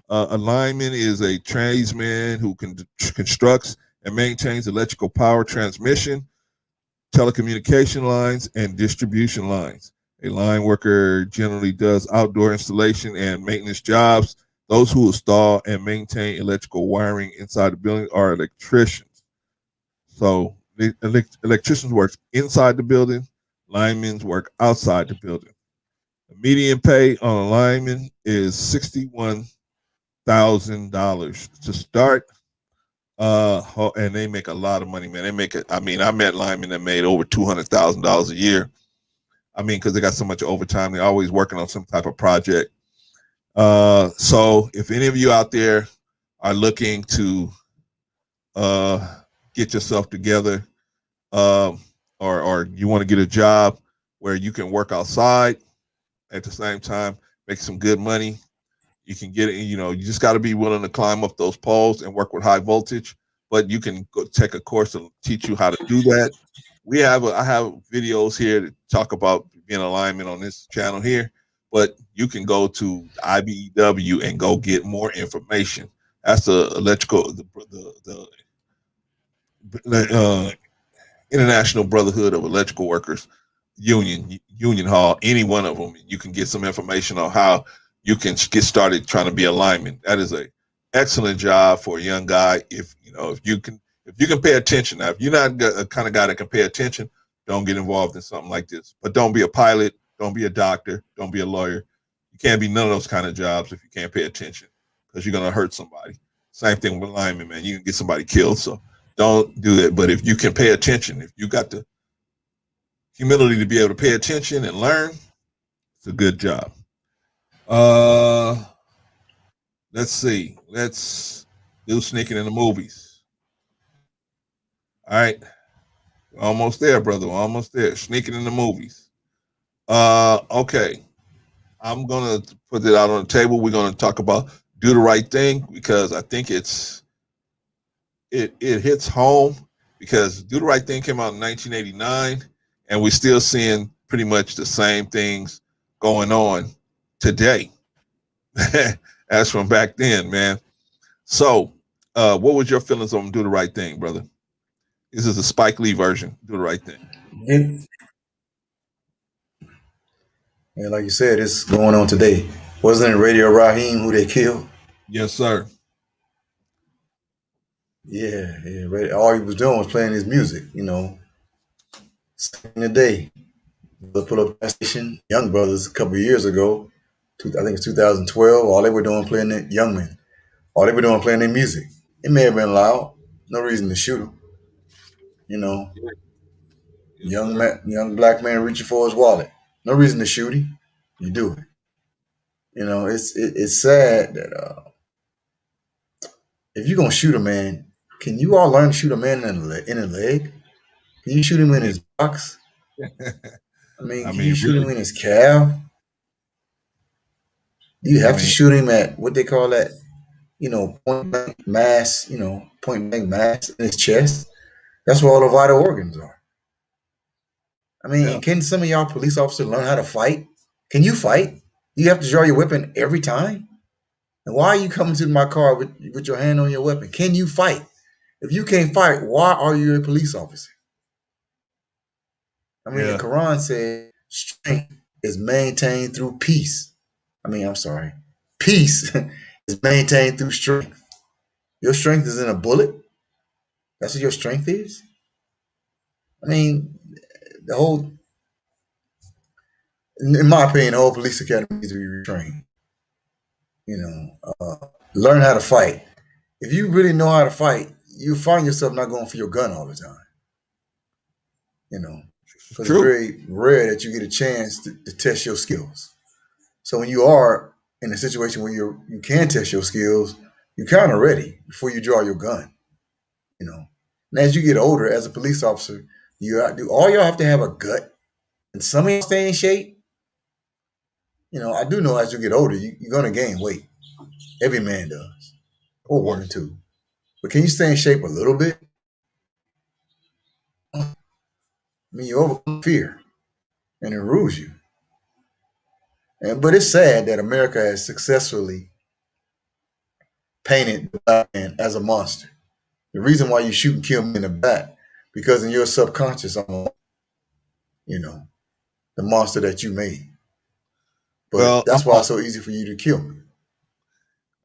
A lineman is a tradesman who constructs and maintains electrical power transmission, telecommunication lines, and distribution lines. A line worker generally does outdoor installation and maintenance jobs. Those who install and maintain electrical wiring inside the building are electricians. So the electricians work inside the building, linemen work outside the building. The median pay on a lineman is $61,000 to start. And they make a lot of money, man. They make it. I mean, I met linemen that made over $200,000 a year. I mean, because they got so much overtime, they're always working on some type of project. So if any of you out there are looking to uh, get yourself together, um, or you want to get a job where you can work outside at the same time, make some good money, you can get it. You just got to be willing to climb up those poles and work with high voltage. But you can go take a course to teach you how to do that. I have videos here to talk about being alignment on this channel here, but you can go to IBEW and go get more information. That's the electrical, the International Brotherhood of Electrical Workers Union Hall, any one of them. You can get some information on how you can get started trying to be a lineman. That is a excellent job for a young guy. If you can pay attention. Now, if you're not a kind of guy that can pay attention, don't get involved in something like this. But don't be a pilot, don't be a doctor, don't be a lawyer. You can't be none of those kind of jobs if you can't pay attention, because you're gonna hurt somebody. Same thing with lineman, man. You can get somebody killed. So don't do it. But if you can pay attention, if you got the humility to be able to pay attention and learn, it's a good job. Uh, let's see. Let's do sneaking in the movies. All right, we're almost there, brother. We're almost there. Sneaking in the movies. Okay. I'm gonna put it out on the table. We're gonna talk about Do the Right Thing, because I think it hits home, because Do the Right Thing came out in 1989, and we're still seeing pretty much the same things going on today as from back then, man. So, what was your feelings on Do the Right Thing, brother? This is a Spike Lee version. Do the Right Thing. And, and like you said, it's going on today. Wasn't it Radio Raheem who they killed? Yes, sir. Yeah, yeah. All he was doing was playing his music, in the day. Let's put up that station, Young Brothers, a couple of years ago. I think it's 2012. All they were doing playing the Young Men. All they were doing playing their music. It may have been loud. No reason to shoot him. You know, Yes, sir. young black man reaching for his wallet. No reason to shoot him. You do it. It's sad that if you're gonna shoot a man, can you all learn to shoot a man in the leg? Can you shoot him in his box? I mean, I can you mean, shoot him really. in his calf? Do you I have to mean, shoot him at what they call that? Point blank mass. Point blank mass in his chest. That's where all the vital organs are. I mean, yeah, and can some of y'all police officers learn how to fight? Can you fight? You have to draw your weapon every time. And why are you coming to my car with your hand on your weapon? Can you fight? If you can't fight, why are you a police officer? I mean, the yeah, Quran said strength is maintained through peace. I'm sorry. Peace is maintained through strength. Your strength is in a bullet? That's what your strength is? I mean, the whole, in my opinion, the whole police academy needs to be retrained. You learn how to fight. If you really know how to fight, you find yourself not going for your gun all the time. You know, it's because it's true. very rare that you get a chance to test your skills. So when you are in a situation where you can test your skills, you're kind of ready before you draw your gun. You know, and as you get older, as a police officer, do all y'all have to have a gut, and some of y'all stay in shape. I do know as you get older, you're gonna gain weight. Every man does, Of or woman course. too. But can you stay in shape a little bit? I mean, you overcome fear, and it rules you. But it's sad that America has successfully painted the black man as a monster. The reason why you shoot and kill me in the back, because in your subconscious, you know, the monster that you made. But Well, that's why it's so easy for you to kill me.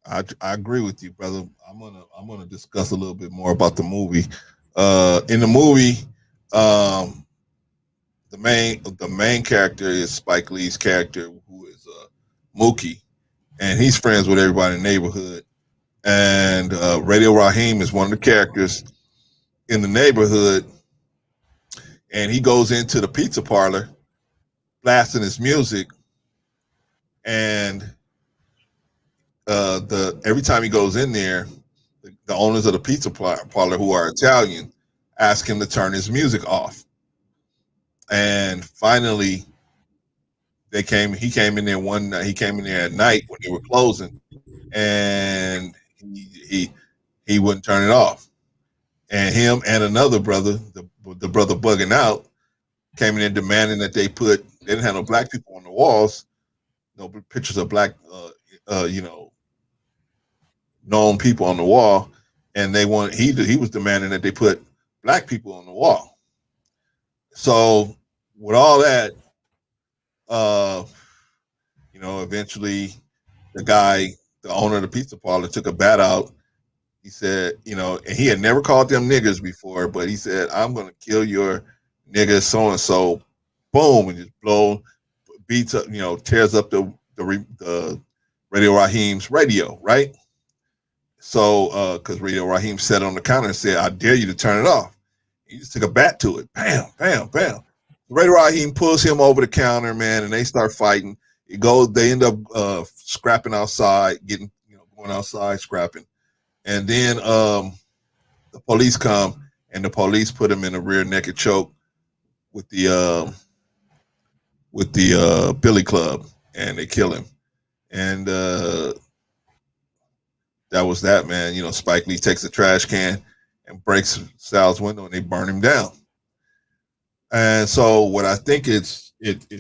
I agree with you, brother. I'm gonna discuss a little bit more about the movie. In the movie, um, the main character is Spike Lee's character, who is Mookie, and he's friends with everybody in the neighborhood. And Radio Raheem is one of the characters in the neighborhood, and he goes into the pizza parlor, blasting his music, and the every time he goes in there, the owners of the pizza parlor who are Italian ask him to turn his music off. And finally, they came. He came in there one night. He came in there at night when they were closing, and he wouldn't turn it off. And him and another brother, the brother bugging out, came in there demanding that they didn't have no black people on the walls, no pictures of black, you know, known people on the wall, and he was demanding that they put black people on the wall. So with all that, uh, eventually the guy, the owner of the pizza parlor, took a bat out. He said, and he had never called them niggers before, but he said, "I'm gonna kill your nigga so and so." Boom, and just beats up, tears up the Radio Raheem's radio, right? So, because Radio Raheem sat on the counter and said, "I dare you to turn it off." He just took a bat to it, bam, bam, bam. Radio Raheem pulls him over the counter, man, and they start fighting. They end up scrapping outside, going outside scrapping, and then the police come, and the police put him in a rear naked choke with the billy club, and they kill him. And that was that, man. Spike Lee takes a trash can and breaks Sal's window, and they burn him down. And so, what I think it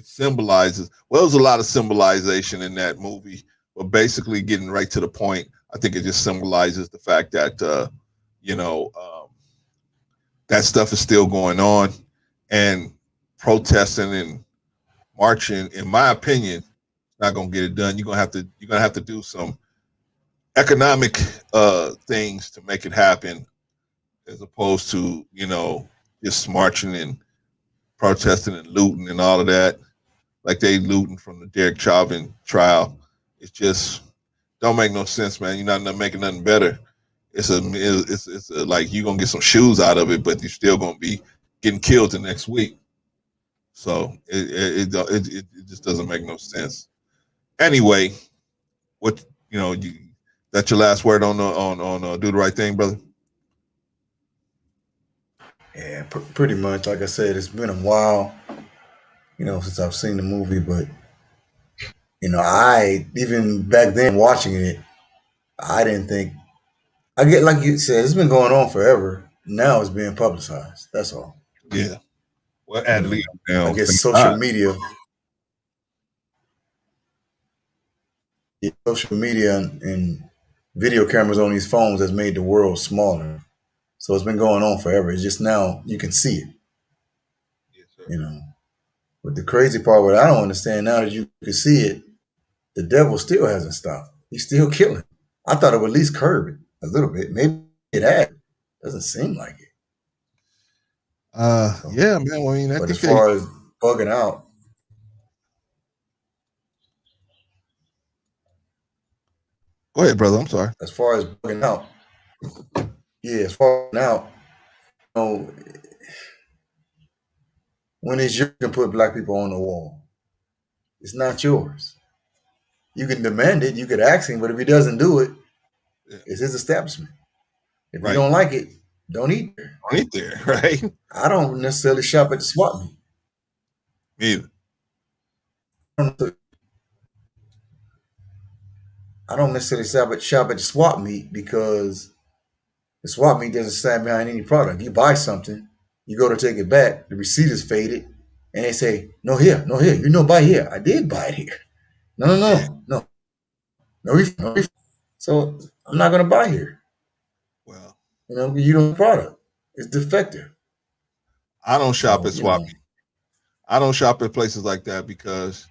symbolizes, well, there's a lot of symbolization in that movie, but basically, getting right to the point, I think it just symbolizes the fact that that stuff is still going on, and protesting and marching, in my opinion, not gonna get it done. You're gonna have to do some economic things to make it happen, as opposed to just marching and protesting and looting and all of that, like they looting from the Derek Chauvin trial. It just don't make no sense, man. You're not making nothing better. It's like you're gonna get some shoes out of it, but you're still gonna be getting killed the next week. So it just doesn't make no sense. Anyway, what that's your last word on do the right thing, brother. Yeah, pretty much. Like I said, it's been a while, since I've seen the movie. But I even back then watching it, I didn't think. I get like you said, it's been going on forever. Now it's being publicized. That's all. Yeah. Well, You at know, least I now, guess thank social God. media, social media, and video cameras on these phones has made the world smaller. So it's been going on forever. It's just now you can see it. Yes, sir. You know, but the crazy part, what I don't understand now that you can see it, the devil still hasn't stopped. He's still killing. I thought it would at least curb it a little bit. Maybe it had. Doesn't seem like it. So, Yeah, man. Well, I mean, I but as think they. far as bugging out, Go ahead, brother. I'm sorry. as far as bugging out, yeah, as far as now, you know, when it's yours, you can put black people on the wall. It's not yours. You can demand it, you could ask him, but if he doesn't do it, Yeah, it's his establishment. If you right. don't like it, don't eat there. Right there, right? I don't necessarily shop at the swap meet. Me either. I don't, I don't necessarily shop at the swap meet because the swap meet doesn't stand behind any product. You buy something, you go to take it back, the receipt is faded, and they say, no here, no here. You know, buy here. I did buy it here. No, no, Yeah. no, no, no refund, no refund. So I'm not gonna buy here. Well, You don't have product. It's defective. I don't shop So, at swap meet. I don't shop at places like that because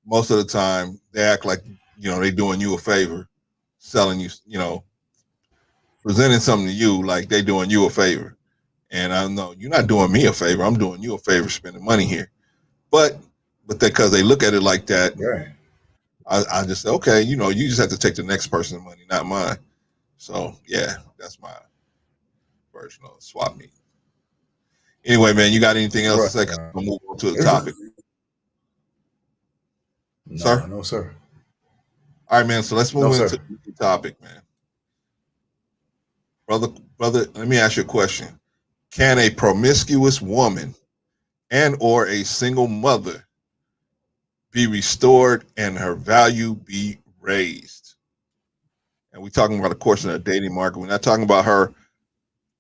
most of the time they act like they doing you a favor, selling you, presenting something to you like they doing you a favor. And I know you're not doing me a favor. I'm doing you a favor spending money here. But because they look at it like that, right. I just say, okay, you just have to take the next person's money, not mine. So yeah, that's my version of swap meet. Anyway, man, you got anything else to Right, say? 'Cause right. we'll move on to the It's topic, just, sir. no, no, sir. All right, man. So let's No, move sir. into the topic, man. Brother, brother, let me ask you a question. Can a promiscuous woman and or a single mother be restored and her value be raised? And we're talking about, of course, in the dating market. We're not talking about her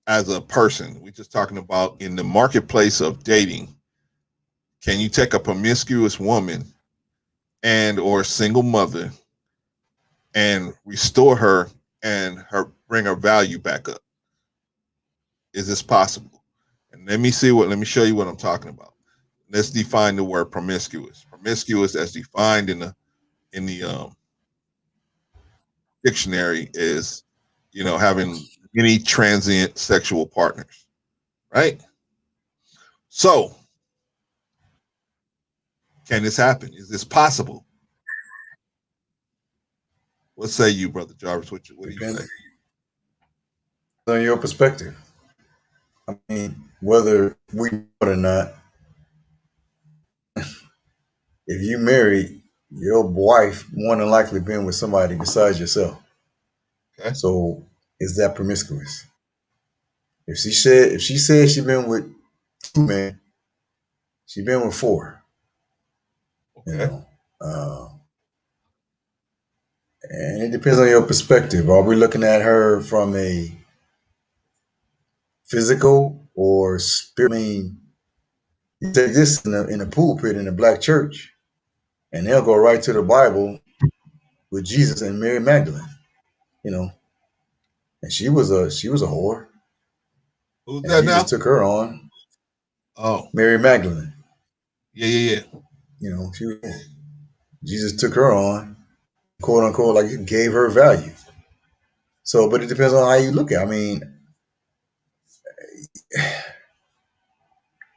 as a person. We're just talking about in the marketplace of dating. Can you take a promiscuous woman and or single mother and restore her and her bring her value back up? Is this possible? And let me show you what I'm talking about. Let's define the word promiscuous. Promiscuous, as defined in the dictionary, is having many transient sexual partners, right? So, can this happen? Is this possible? What say you, brother Jarvis? What do you say? Depends on your perspective. I mean, whether we know it or not, if you married, your wife more than likely been with somebody besides yourself. Okay, So is that promiscuous? If she said she been with two men, she been with four. You okay, know, uh, and it depends on your perspective. Are we looking at her from a physical or spirit? I mean, you take this in a pulpit in a black church, and they'll go right to the Bible with Jesus and Mary Magdalene. You know, and she was a whore, who's and that Jesus now? took her on. Oh, Mary Magdalene. yeah, yeah, yeah. Jesus took her on, quote unquote, like he gave her value. So, but it depends on how you look at it. I mean,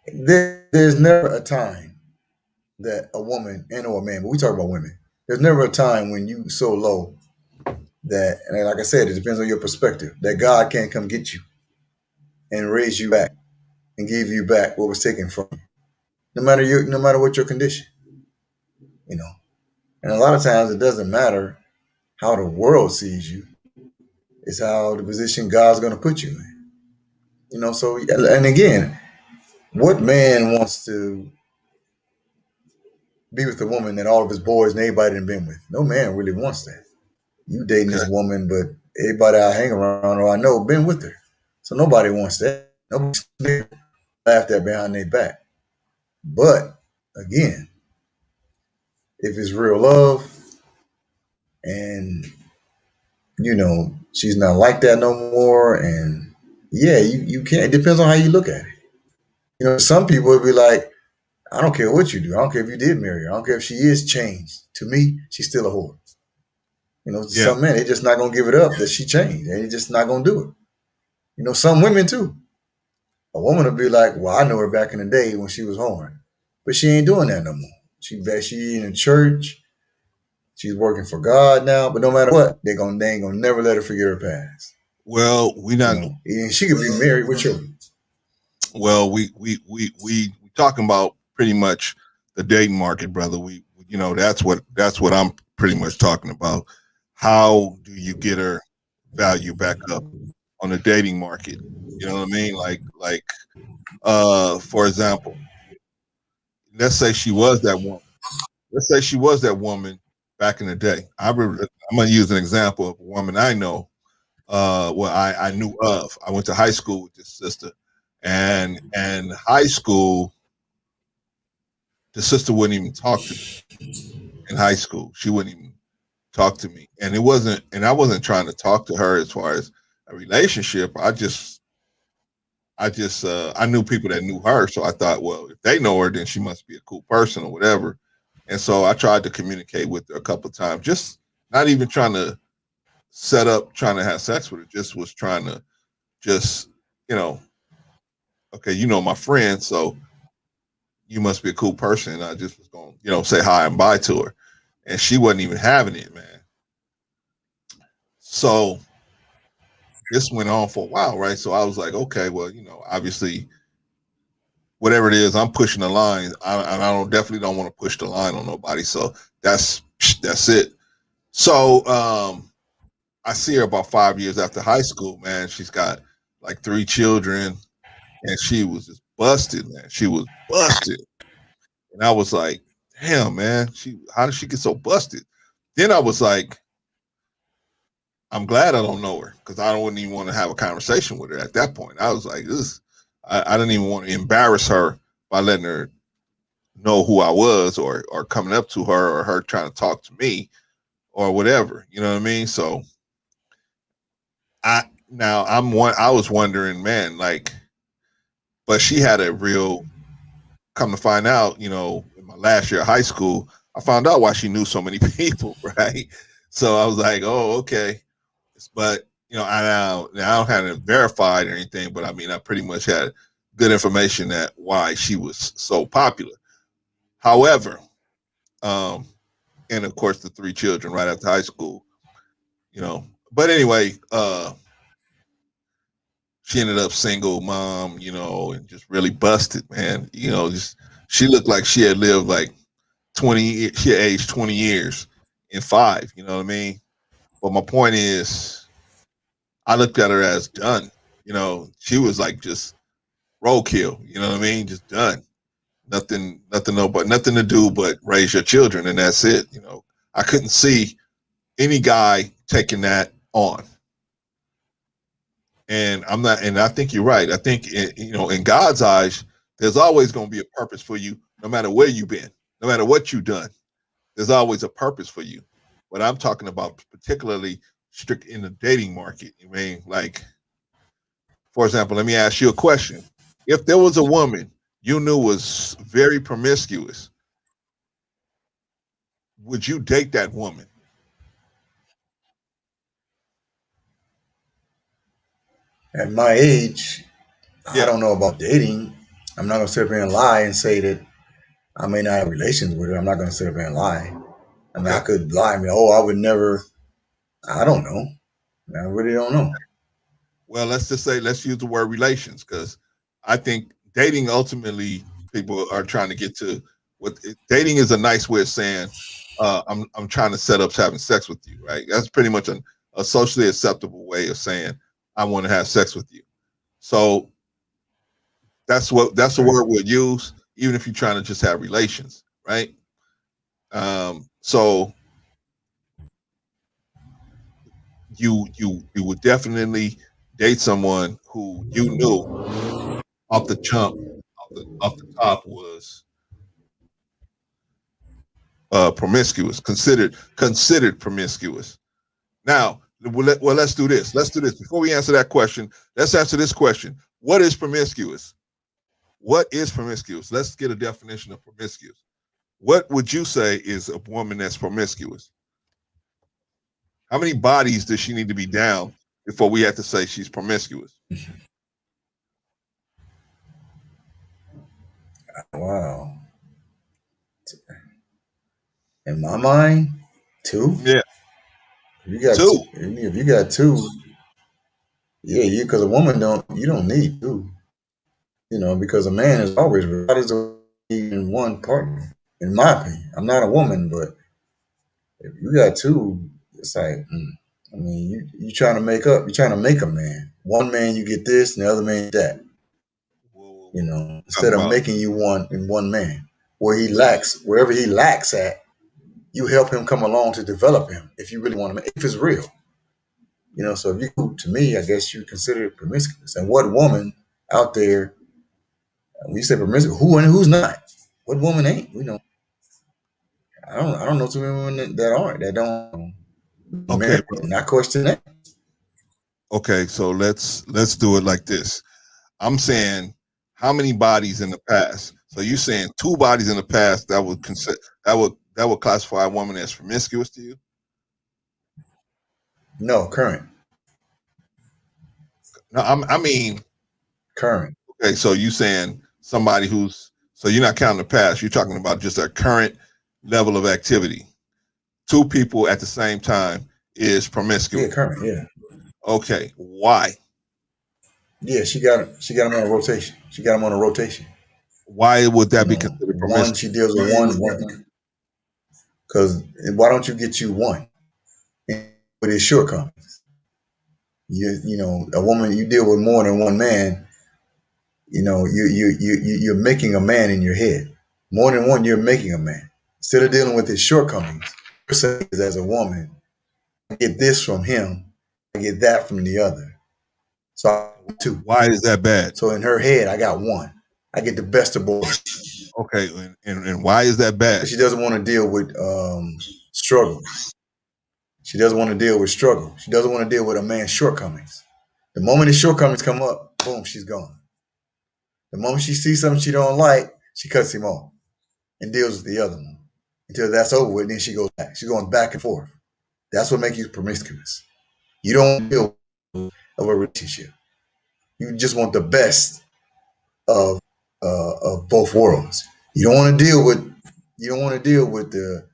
there's never a time that a woman and or a man, but we talk about women. There's never a time when you so low that, and like I said, it depends on your perspective, that God can't come get you and raise you back and give you back what was taken from you, no matter what your condition, you know. And a lot of times it doesn't matter how the world sees you; it's how the position God's going to put you in. So and again, what man wants to be with a woman that all of his boys and everybody done been with? No man really wants that. You dating Okay. this woman, but everybody I hang around or I know been with her. So nobody wants that. Nobody laughed at behind their back. But again, if it's real love and she's not like that no more, and yeah, you can't. It depends on how you look at it. Some people would be like, I don't care what you do. I don't care if you did marry her. I don't care if she is changed. To me, she's still a whore. Yeah. Some men, they just not gonna give it up that she changed. They just not gonna do it. Some women too. A woman will be like, well, I know her back in the day when she was whoring, but she ain't doing that no more. She in church. She's working for God now. But no matter what, they ain't gonna never let her forget her past. Well, we not. And she could be married with children. Well, we talking about pretty much the dating market, brother. That's what I'm pretty much talking about. How do you get her value back up on the dating market? You know what I mean? For example, let's say she was that woman. Let's say she was that woman back in the day. I'm gonna use an example of a woman I know. I knew of. I went to high school with this sister, and high school, the sister wouldn't even talk to me in high school. She wouldn't even talk to me, and I wasn't trying to talk to her as far as a relationship. I knew people that knew her, so I thought, well, if they know her, then she must be a cool person or whatever. And so I tried to communicate with her a couple of times, just not even trying to set up, trying to have sex with her. Just was trying to just, you know, okay, my friend, so you must be a cool person. And I just was going, say hi and bye to her, and she wasn't even having it, man. So this went on for a while, right? So I was like, okay, well, obviously, whatever it is, I'm pushing the line. I definitely don't want to push the line on nobody. So that's it. So I see her about 5 years after high school, man. She's got like three children, and she was just busted, man. She was busted. And I was like, damn, man, how did she get so busted? Then I was like, I'm glad I don't know her because I wouldn't even want to have a conversation with her at that point. I was like, this, I didn't even want to embarrass her by letting her know who I was or coming up to her or her trying to talk to me or whatever. You know what I mean? So I now I'm one I was wondering, man, like, but she had a real come to find out, in my last year of high school, I found out why she knew so many people, right? So I was like, oh, okay. But I don't have it verified or anything, but I mean, I pretty much had good information that why she was so popular. However, um, and of course the three children right after high school, you know. But anyway, she ended up single mom, and just really busted, man. Just she looked like she had lived like 20, she had aged 20 years in five, you know what I mean? But my point is, I looked at her as done. She was like just roadkill, you know what I mean? Just done. Nothing to do but raise your children, and that's it. I couldn't see any guy taking that on. And I'm not, and I think you're right. I think, in God's eyes, there's always going to be a purpose for you, no matter where you've been, no matter what you've done. There's always a purpose for you. But I'm talking about particularly strict in the dating market. I mean, like, for example, let me ask you a question. If there was a woman you knew was very promiscuous, would you date that woman? At my age, I Yeah. don't know about dating. I'm not gonna sit up here and lie and say that I may not have relations with her. I'm not gonna sit up here and lie. I mean, I Okay. could lie and be, oh, I would never. I don't know. I really don't know. Well, let's just say let's use the word relations because I think dating ultimately people are trying to get to what dating is a nice way of saying I'm trying to set up having sex with you, right? That's pretty much a socially acceptable way of saying I want to have sex with you. So that's the Right. word we'll use, even if you're trying to just have relations, right? So you would definitely date someone who you knew off the jump, off the top was promiscuous, considered promiscuous. Now, let's do this. Let's do this before we answer that question. Let's answer this question: what is promiscuous? What is promiscuous? Let's get a definition of promiscuous. What would you say is a woman that's promiscuous? How many bodies does she need to be down before we have to say she's promiscuous? Wow. In my mind, two. Yeah, If you got two. two, if you got two, yeah, you because a woman don't need two. Because a man is always bodies in one partner. In my opinion, I'm not a woman, but if you got two, it's like, I mean, you trying to make up, you trying to make a man. One man you get this, and the other man that. What you Instead talking of about? making you one in one man, wherever he lacks at, you help him come along to develop him. If you really want to, if it's real, So if you, to me, I guess you consider it promiscuous. And what woman out there, when you say promiscuous, who and who's not? What woman ain't? I don't know too many women that aren't that don't Okay, marry bro. and not question that. Okay, so let's do it like this. I'm saying how many bodies in the past? So you saying two bodies in the past that would consider that would classify a woman as promiscuous to you? No, current, No, I mean, current. okay, so you saying somebody who's so you're not counting the past. You're talking about just a current level of activity. Two people at the same time is Yeah, promiscuous. current. Yeah, Okay, why? yeah. She got them on a rotation. She got them on a rotation. Why would that be considered One promiscuous? she deals with one. Because why don't you get you one? with his shortcomings. A woman, you deal with more than one man. You're making a man in your head. More than one, you're making a man. Instead of dealing with his shortcomings, you're saying as a woman, I get this from him, I get that from the other. So I get two. Why is that bad? So in her head, I got one. I get the best of both. Okay, and why is that bad? She doesn't want to deal with struggle. She doesn't want to deal with struggle. She doesn't want to deal with a man's shortcomings. The moment his shortcomings come up, boom, she's gone. The moment she sees something she don't like, she cuts him off and deals with the other one until that's over with. Then she goes back. She's going back and forth. That's what makes you promiscuous. You don't deal of a relationship. You just want the best of both worlds. You don't want to deal with. You don't want to deal with the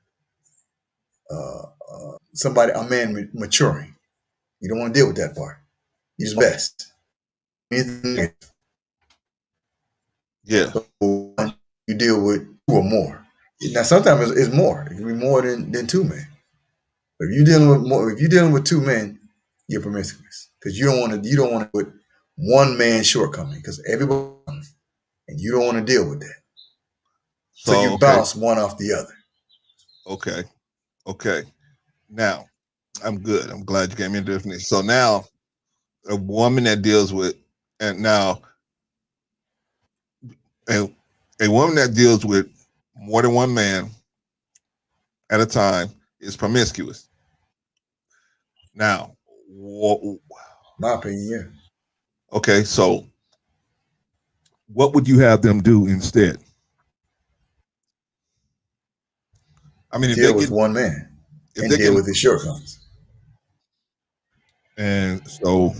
somebody a man maturing. You don't want to deal with that part. You just best. Yeah. So you deal with two or more. Now sometimes it's more. It can be more than two men. But if you're dealing with more, if you're dealing with two men, you're promiscuous because you don't want to put one man's shortcoming because everybody and you don't want to deal with that. So So you bounce one off the other. okay, okay. Now, I'm good. I'm glad you gave me a definition. So now, a woman that deals with, and now, a, a woman that deals with more than one man at a time is promiscuous. Now, My opinion, yeah. okay, so what would you have them do instead? I mean, if they Deal with get, one man if and they deal get, with his shortcomings. and so,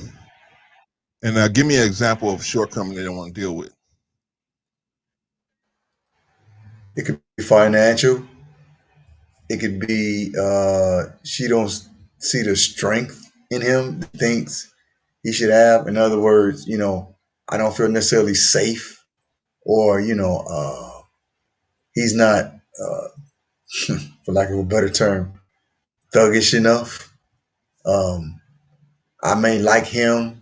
and now give me an example of shortcoming they don't want to deal with. It could be financial. It could be she don't see the strength in him. Thinks he should have. In other words, I don't feel necessarily safe, or he's not, for lack of a better term, thuggish enough. Um, I may like him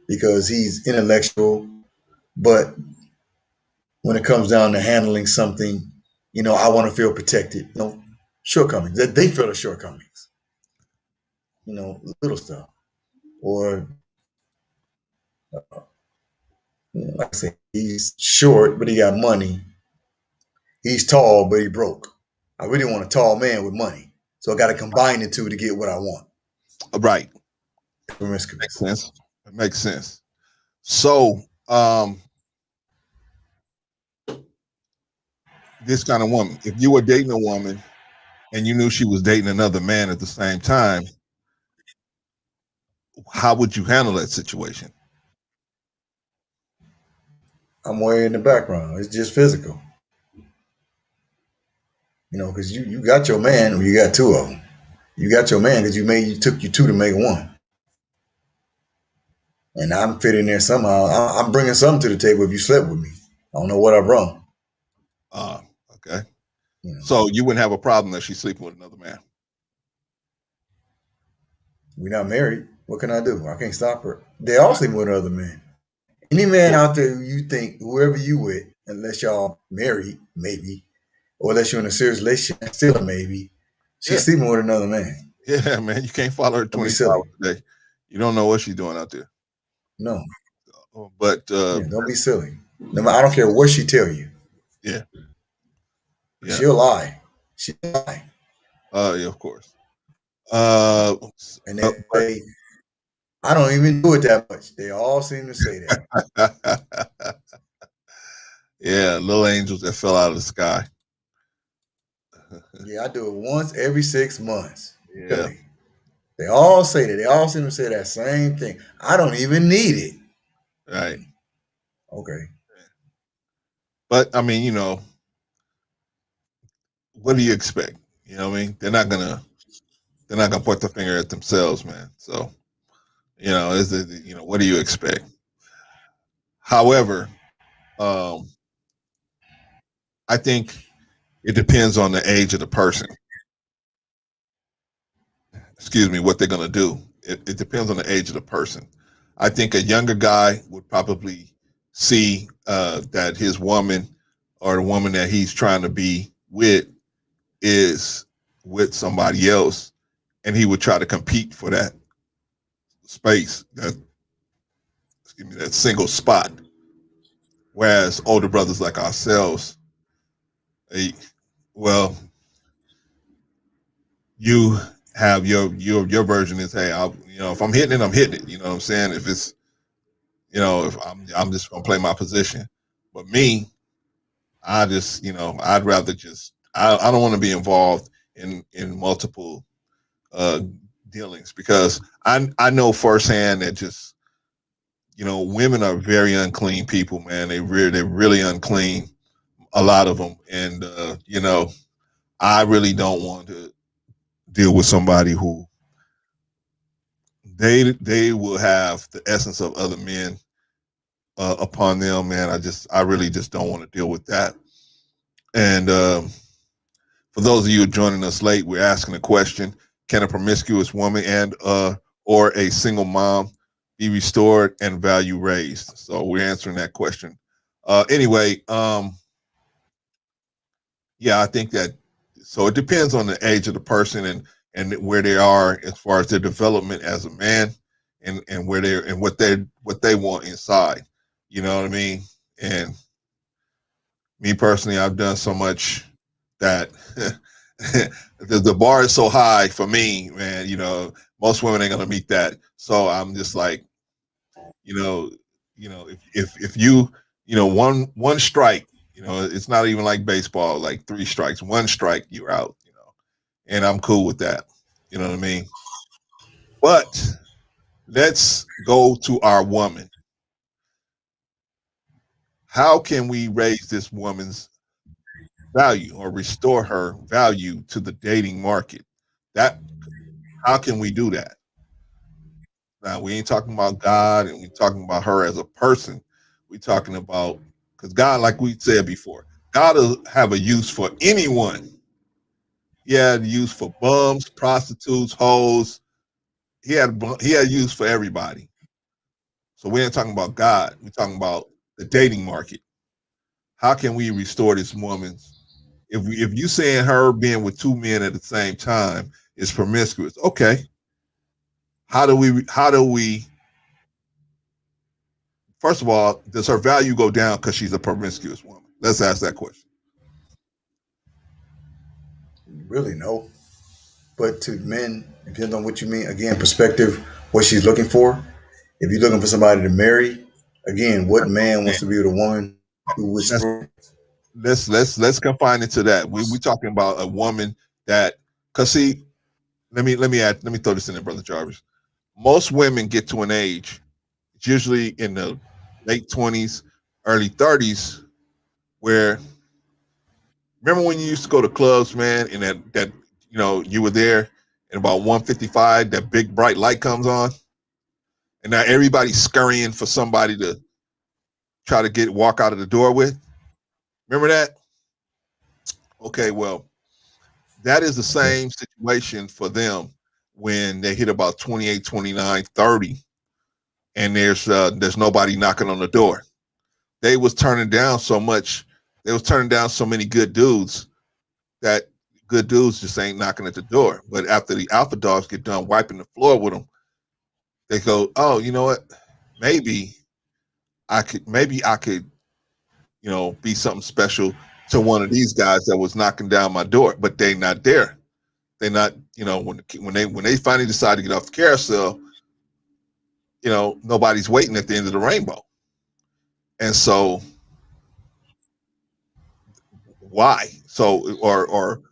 because he's intellectual, but when it comes down to handling something, I want to feel protected. Shortcomings that they feel are shortcomings. Little stuff, or like I say, he's short but he got money. He's tall but he broke. I really want a tall man with money, so I got to combine the two to get what I want. Right. Makes Promiscuous. sense. It makes sense. So, this kind of woman, if you were dating a woman and you knew she was dating another man at the same time, how would you handle that situation? I'm way in the background. It's just physical, because you got your man, or you got two of them. You got your man because you took you two to make one, and I'm fitting there somehow. I'm bringing something to the table if you slept with me. I don't know what I brought. Uh, okay. You know, So you wouldn't have a problem that she's sleeping with another man. we're not married. What can I do? I can't stop her. They all sleeping with other men. Any man Well, out there who you think, whoever you with, unless y'all married, maybe, or unless you're in a serious relationship, still a maybe, yeah, she's sleeping with another man. yeah, man. You can't follow her Don't be 24 silly. hours a day. You don't know what she's doing out there. No, But yeah, don't be silly. No, I don't care what she tell you. yeah, yeah, She'll lie. She'll lie. yeah, of course. Uh, And they say, I don't even do it that much. They all seem to say that. yeah, little angels that fell out of the sky. Yeah, I do it once every 6 months. Yeah, Really. They all say that. They all seem to say that same thing. I don't even need it. right. Okay. But I mean, what do you expect? You know what I mean? They're not gonna point the finger at themselves, man. So is it what do you expect? However, um, I think it depends on the age of the person. excuse me, what they're going to do. It depends on the age of the person. I think a younger guy would probably see that his woman or the woman that he's trying to be with is with somebody else, and he would try to compete for that space, that excuse me, that single spot. Whereas older brothers like ourselves, they, well, you have your version is, hey, if I'm hitting it, I'm hitting it. You know what I'm saying? If it's, if I'm just gonna play my position. But me, I just, I'd rather just, I don't want to be involved in multiple uh dealings, because I know firsthand that just, women are very unclean people, man. They're really unclean, a lot of them, and I really don't want to deal with somebody who they will have the essence of other men upon them, man. I really just don't want to deal with that. And for those of you joining us late, we're asking a question: can a promiscuous woman and or a single mom be restored and value raised? So we're answering that question. Anyway, yeah, I think that, so it depends on the age of the person, and where they are as far as their development as a man, and where they're and what they want inside. You know what I mean? And me personally, I've done so much that the bar is so high for me, man. Most women ain't gonna meet that. So I'm just like, you know, if you, one strike, it's not even like baseball, like three strikes, one strike, you're out. And I'm cool with that. You know what I mean? But let's go to our woman. How can we raise this woman's value or restore her value to the dating market? That How can we do that? Now, we ain't talking about God, and we talking about her as a person. We talking about, because God, like we said before, God will have a use for anyone. He had use for bums, prostitutes, hoes. He had use for everybody. So we ain't talking about God. We're talking about the dating market. How can we restore this woman's? If you saying her being with two men at the same time is promiscuous, okay. How do we first of all, does her value go down because she's a promiscuous woman? Let's ask that question. Really, no. But to men, depends on what you mean. Again, perspective, what she's looking for. If you're looking for somebody to marry, again, what man Okay. wants to be with a woman who was Let's let's confine it to that. We talking about a woman that, cause see, let me throw this in there, brother Jarvis. Most women get to an age, it's usually in the late 20s, early 30s, where, remember when you used to go to clubs, man, and that you were there, and about 1:55, that big bright light comes on, and now everybody's scurrying for somebody to try to walk out of the door with. Remember that? Okay, well, that is the same situation for them when they hit about 28, 29, 30, and there's nobody knocking on the door. They was turning down so much, they was turning down so many good dudes, that good dudes just ain't knocking at the door. But after the alpha dogs get done wiping the floor with them, they go, "Oh, you know what? Maybe maybe I could, be something special to one of these guys that was knocking down my door." But they not there. They not, when they finally decide to get off the carousel, nobody's waiting at the end of the rainbow. And so why? So or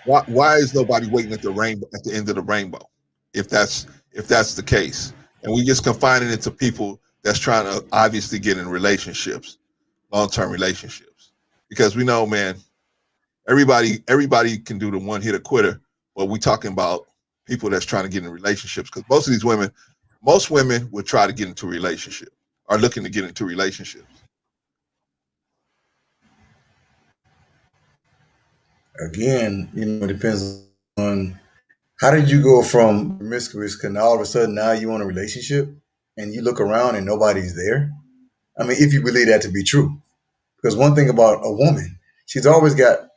why is nobody waiting at the rainbow at the end of the rainbow? If that's the case, and we just confining it to people that's trying to obviously get in relationships, long-term relationships, because we know, man, everybody can do the one hit a quitter, but we talking about people that's trying to get in relationships, because most women would try to get into a relationship, are looking to get into relationships. again, it depends on how did you go from promiscuous and all of a sudden now you in a relationship and you look around and nobody's there. I mean, if you believe that to be true, because one thing about a woman, she's always got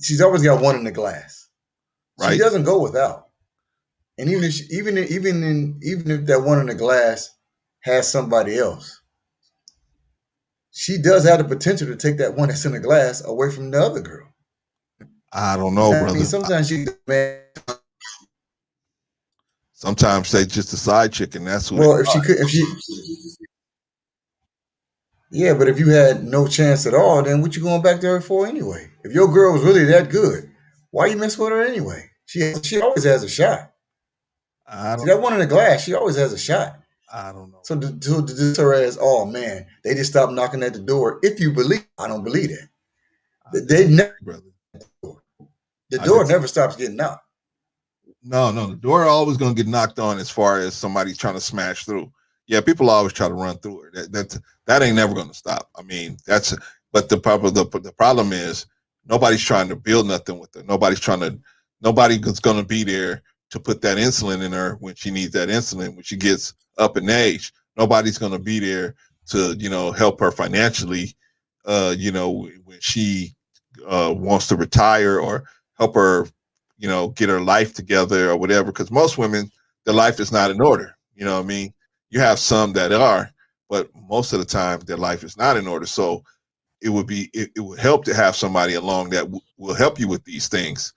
she's always got one in the glass. She right? doesn't go without. And even if that one in the glass has somebody else, she does have the potential to take that one that's in the glass away from the other girl. I don't know, I mean, brother. sometimes she, man. Sometimes they just a side chick, and that's who they. Well, if she, yeah, but if you had no chance at all, then what you going back to her for anyway? If your girl was really that good, why you mess with her anyway? She always has a shot. I See don't. that one in the glass, she always has a shot. I don't know. So to diss her as, oh man, they just stopped knocking at the door. If you believe, I don't believe I that. They disagree, never, brother. the I door dis. never stops getting knocked. No, no, the door always gonna get knocked on as far as somebody's trying to smash through. Yeah, people always try to run through it. That ain't never gonna stop. I mean, that's. But the problem is nobody's trying to build nothing with her. Nobody's trying to. Nobody's gonna be there to put that insulin in her when she needs that insulin when she gets up in age. Nobody's gonna be there to help her financially. When she wants to retire or help her get her life together or whatever. Because most women, their life is not in order. You know what I mean? You have some that are, but most of the time their life is not in order. So it would help to have somebody along that will help you with these things.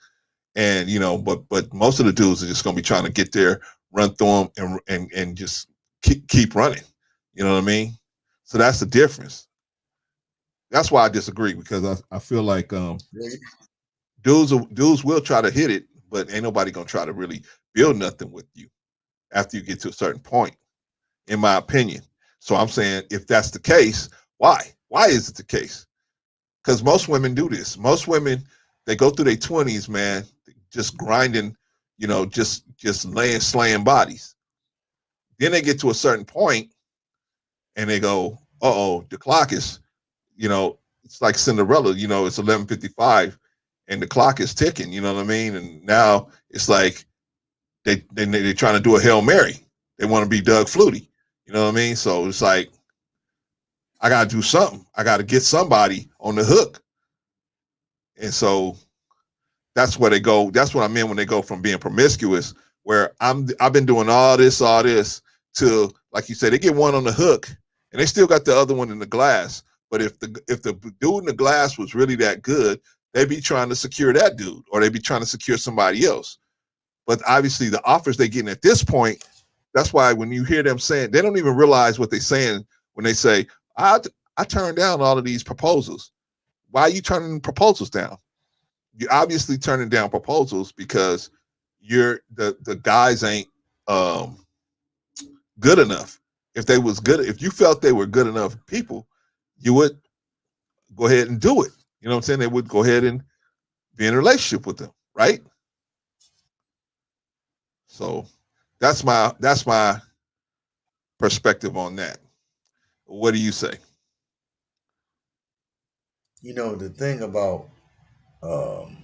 And but most of the dudes are just gonna be trying to get there, run through them, and just keep running. You know what I mean? So that's the difference. That's why I disagree because I feel like dudes will try to hit it, but ain't nobody gonna try to really build nothing with you after you get to a certain point, in my opinion. So I'm saying if that's the case, why? Why is it the case? Because most women do this. Most women they go through their 20s, man, just grinding, just laying slaying bodies. Then they get to a certain point and they go, oh, the clock is, it's like Cinderella, it's 11:55 and the clock is ticking, you know what I mean? And now it's like they're trying to do a Hail Mary. They want to be Doug Flutie. You know what I mean? So it's like I gotta do something. I gotta get somebody on the hook. And so that's where they go. That's what I meant when they go from being promiscuous, where I've been doing all this to, like you said, they get one on the hook and they still got the other one in the glass. But if the dude in the glass was really that good, they'd be trying to secure that dude or they'd be trying to secure somebody else. But obviously the offers they're getting at this point, that's why when you hear them saying, they don't even realize what they're saying when they say, I turned down all of these proposals. Why are you turning proposals down? You're obviously turning down proposals because the guys ain't um, good enough. If you felt they were good enough people, you would go ahead and do it. You know what I'm saying? They would go ahead and be in a relationship with them, right? So that's my perspective on that. What do you say? The thing about um,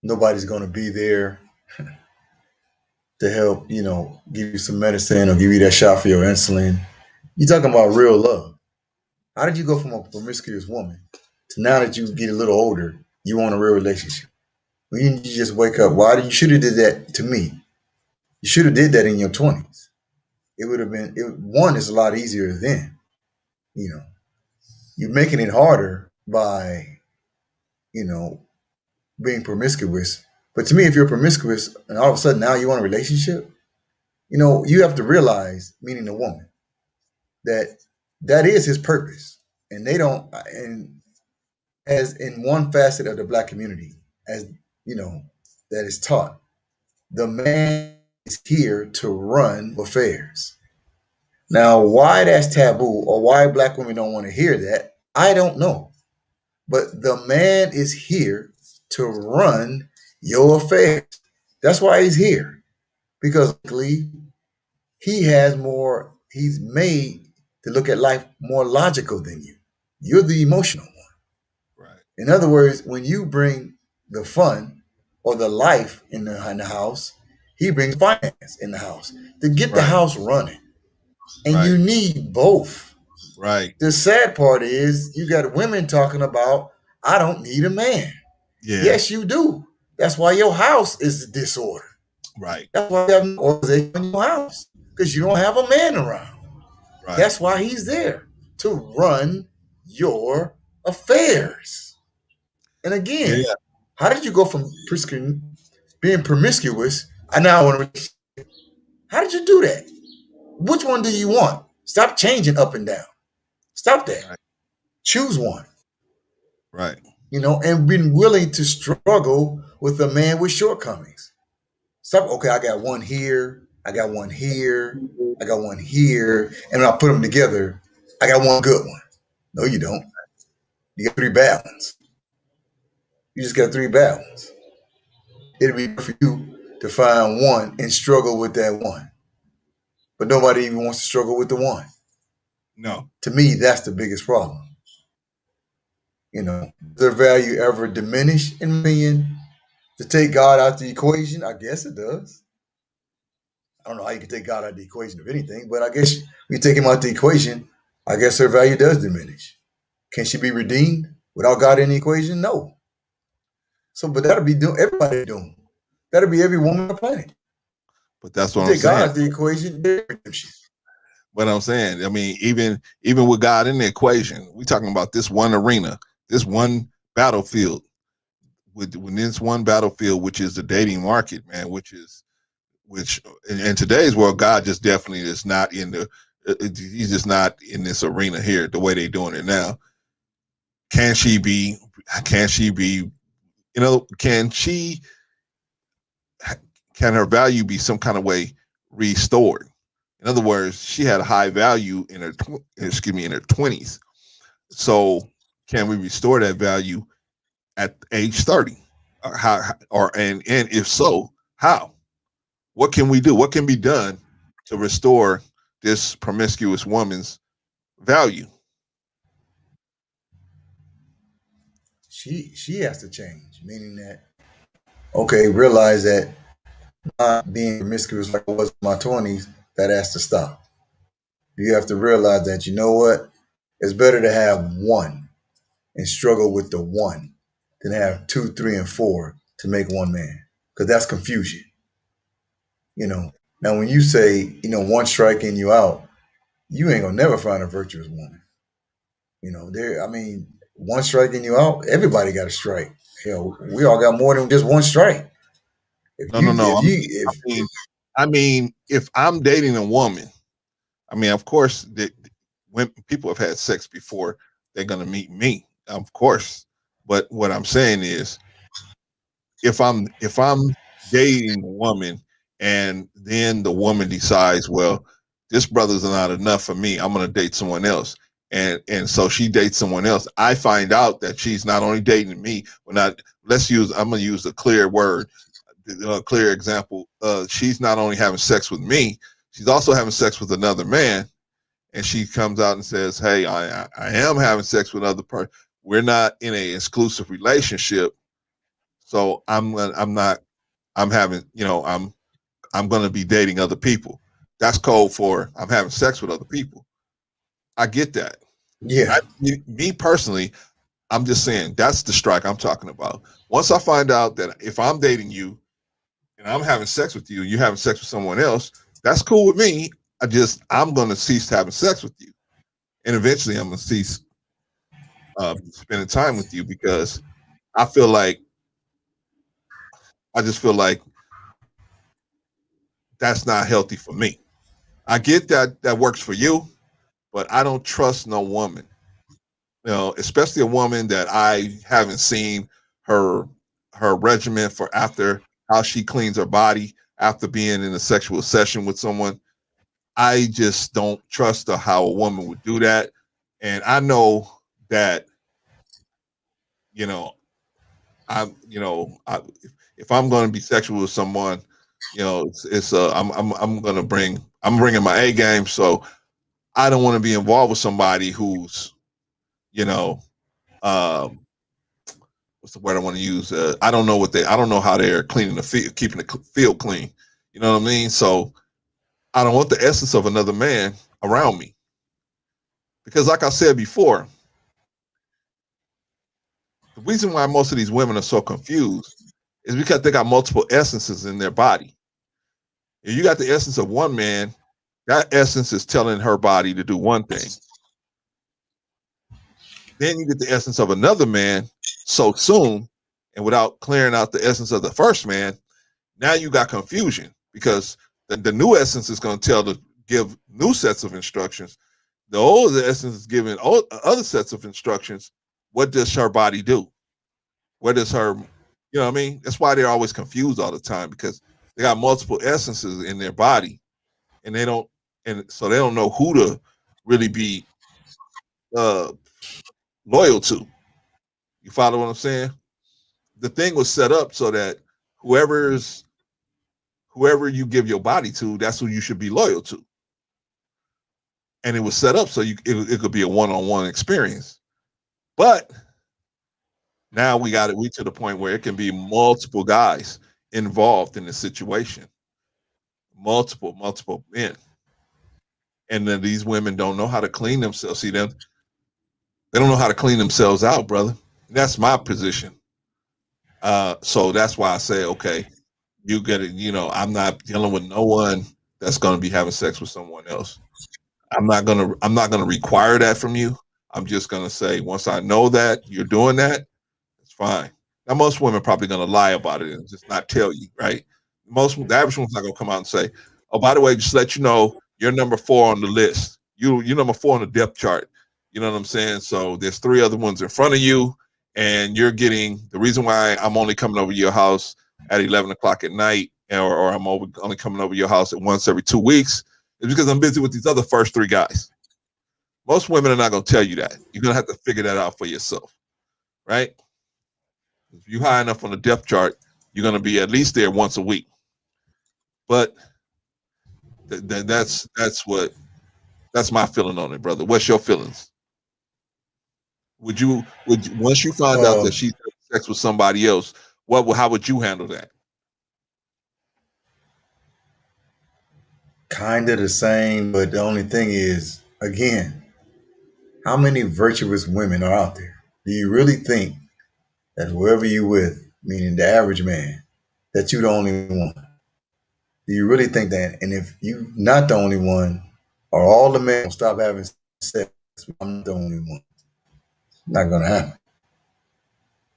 nobody's going to be there to help, give you some medicine or give you that shot for your insulin. You're talking about real love. How did you go from a promiscuous woman to now that you get a little older, you want a real relationship? When you just wake up, why did you should have did that to me? You should have did that in your 20s. It would have been one is a lot easier then. You know, you're making it harder by, you know, being promiscuous. But to me, if you're promiscuous and all of a sudden now you want a relationship, you have to realize, meaning the woman, that that is his purpose. And they don't, and as in one facet of the black community, as you know, that is taught, the man is here to run affairs. Now, why that's taboo or why black women don't want to hear that, I don't know. But the man is here to run your affairs. That's why he's here. Because he's made to look at life more logical than you. You're the emotional one. Right. In other words, when you bring the fun or the life in the house, he brings finance in the house to get the Right. house running. And Right. you need both. Right. The sad part is you got women talking about, I don't need a man. Yeah. Yes, you do. That's why your house is a disorder. Right. That's why you have no organization in your house because you don't have a man around. Right. That's why he's there to run your affairs. And again, Yeah. how did you go from being promiscuous? I now want to. How did you do that? Which one do you want? Stop changing up and down. Stop that. Right. Choose one. Right. And been willing to struggle with a man with shortcomings. Stop. Okay, I got one here. I got one here. I got one here. And when I put them together, I got one good one. No, you don't. You got three bad ones. You just got three bad ones. It'd be for you to find one and struggle with that one. But nobody even wants to struggle with the one. No. To me, that's the biggest problem. Does their value ever diminish in my opinion? To take God out the equation, I guess it does. I don't know how you can take God out of the equation of anything, but I guess when you take him out the equation, I guess her value does diminish. Can she be redeemed without God in the equation? No. So, but that'll be doing everybody doing. That'll be every woman on the planet. But that's You what I'm take God saying. out the equation, there's redemption. What I'm saying. I mean, even with God in the equation, we talking about this one arena, this one battlefield. With this one battlefield, which is the dating market, man, which in today's world, God just definitely is not in the. He's just not in this arena here the way they're doing it now. Can she be? Can she be? Can she? Can her value be some kind of way restored? In other words, she had a high value in her in her 20s. So can we restore that value at age 30? And if so, how? What can we do? What can be done to restore this promiscuous woman's value? She has to change, meaning that okay, realize that not being promiscuous like I was in my 20s, that has to stop. You have to realize that you know what? It's better to have one and struggle with the one than have two, three, and four to make one man. Because that's confusion. You know. Now when you say, one striking you out, you ain't gonna never find a virtuous woman. There I mean, one striking you out, everybody got a strike. Hell, we all got more than just one strike. If No, no, you no. if you I if mean, I mean, if I'm dating a woman, I mean, of course, when people have had sex before, they're gonna meet me, of course. But what I'm saying is, if I'm dating a woman and then the woman decides, well, this brother's not enough for me, I'm gonna date someone else. And so she dates someone else. I find out that she's not only dating me, but not I'm gonna use a clear word, a clear example. She's not only having sex with me, she's also having sex with another man. And she comes out and says, hey, I am having sex with another person. We're not in a exclusive relationship. So I'm not I'm having, I'm going to be dating other people. That's code for I'm having sex with other people. I get that. yeah, Me personally, I'm just saying that's the strike I'm talking about. Once I find out that if I'm dating you and I'm having sex with you and you're having sex with someone else, that's cool with me. I'm going to cease having sex with you, and eventually I'm going to cease spending time with you because I feel like I just feel like that's not healthy for me. I get that that works for you, but I don't trust no woman. Especially a woman that I haven't seen her her regimen for after how she cleans her body after being in a sexual session with someone. I just don't trust how a woman would do that. And I know that, you know, if I'm going to be sexual with someone, I'm bringing my A game. So I don't want to be involved with somebody who's, you know, um, what's the word I want to use? I don't know how they're cleaning the field, keeping the field clean. You know what I mean? So I don't want the essence of another man around me because, like I said before, the reason why most of these women are so confused is because they got multiple essences in their body. If you got the essence of one man, that essence is telling her body to do one thing. Then you get the essence of another man so soon, and without clearing out the essence of the first man, now you got confusion because the new essence is going to give new sets of instructions. The old essence is giving other sets of instructions. What does her body do? What does her, you know what I mean? That's why they're always confused all the time because they got multiple essences in their body, and so they don't know who to really be uh, loyal to. You follow what I'm saying? The thing was set up so that whoever's whoever you give your body to, that's who you should be loyal to. And it was set up so it could be a one-on-one experience. But now we to the point where it can be multiple guys involved in the situation, multiple men, and then these women don't know how to clean themselves. See them, they don't know how to clean themselves out, brother. That's my position. So that's why I say, okay, you get it. You know, I'm not dealing with no one that's going to be having sex with someone else. I'm not gonna require that from you. I'm just gonna say once I know that you're doing that, it's fine. Now most women probably gonna lie about it and just not tell you, right? The average one's not gonna come out and say, "Oh, by the way, just let you know, you're number 4 on the list. You're number 4 on the depth chart." You know what I'm saying? So there's 3 other ones in front of you, and you're getting the reason why I'm only coming over to your house at 11 o'clock at night, or only coming over to your house at once every 2 weeks is because I'm busy with these other first 3 guys. Most women are not going to tell you that. You're going to have to figure that out for yourself, right? If you're high enough on the depth chart, you're going to be at least there once a week. But that's my feeling on it, brother. What's your feelings? Once you find out that she's having sex with somebody else, how would you handle that? Kind of the same, but the only thing is, again, how many virtuous women are out there? Do you really think that whoever you with, meaning the average man, that you the only one? Do you really think that? And if you not the only one, or all the men stop having sex, I'm the only one. Not gonna happen.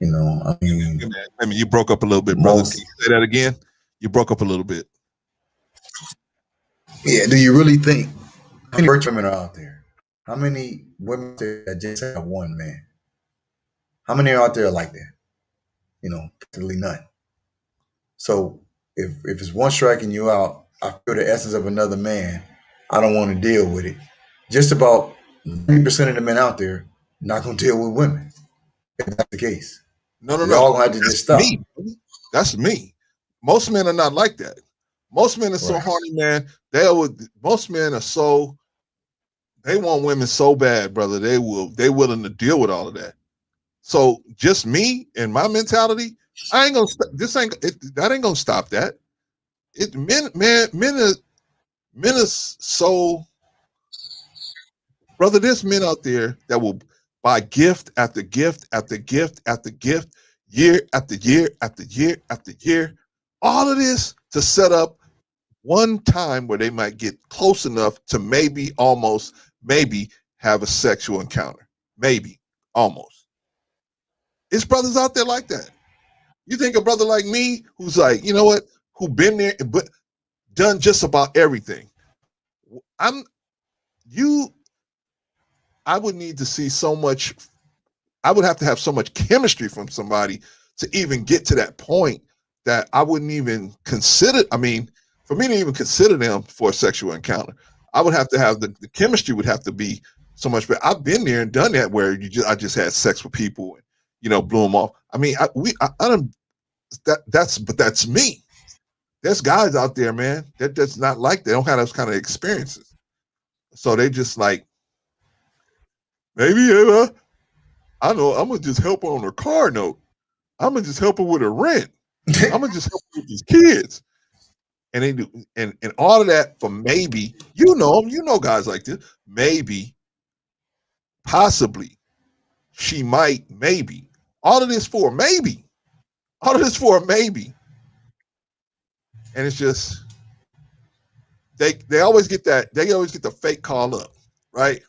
I mean, I mean, you broke up a little bit, brother. Can most. you say that again? You broke up a little bit. Yeah. Do you really think how many virtuous women are out there? How many women that just have one man? How many are out there like that? Practically none. So if it's one striking you out, I feel the essence of another man. I don't want to deal with it. Just about 90% of the men out there not gonna deal with women. If that's the case, No, no, we no. all gonna have to That's just stop. me. That's me. Most men are not like that. Most men are so Right. horny, man. Most men are so they want women so bad, brother. They willing to deal with all of that. So just me and my mentality, I ain't gonna that ain't gonna stop that. It men is so brother. There's men out there that will buy gift after gift after gift after gift, year after year after year after year. All of this to set up one time where they might get close enough to maybe have a sexual encounter. Maybe, almost. It's brothers out there like that. You think a brother like me who's like, you know what, who been there but done just about everything. I'm you I would need to see so much I would have to have so much chemistry from somebody to even get to that point that I wouldn't even consider. I mean, for me to even consider them for a sexual encounter, I would have to have the chemistry would have to be so much better. I've been there and done that where I just had sex with people and blew them off. I mean, I don't but that's me. There's guys out there, man, that's not like they don't have those kind of experiences. So they just like maybe I know I'm gonna just help on her car note. I'm gonna just help her with her rent. I'm gonna just help her with these kids. And they do, and all of that for maybe, you know guys like this. Maybe, possibly, she might, maybe. All of this for maybe. All of this for maybe. And it's just they always get that, they always get the fake call up, right?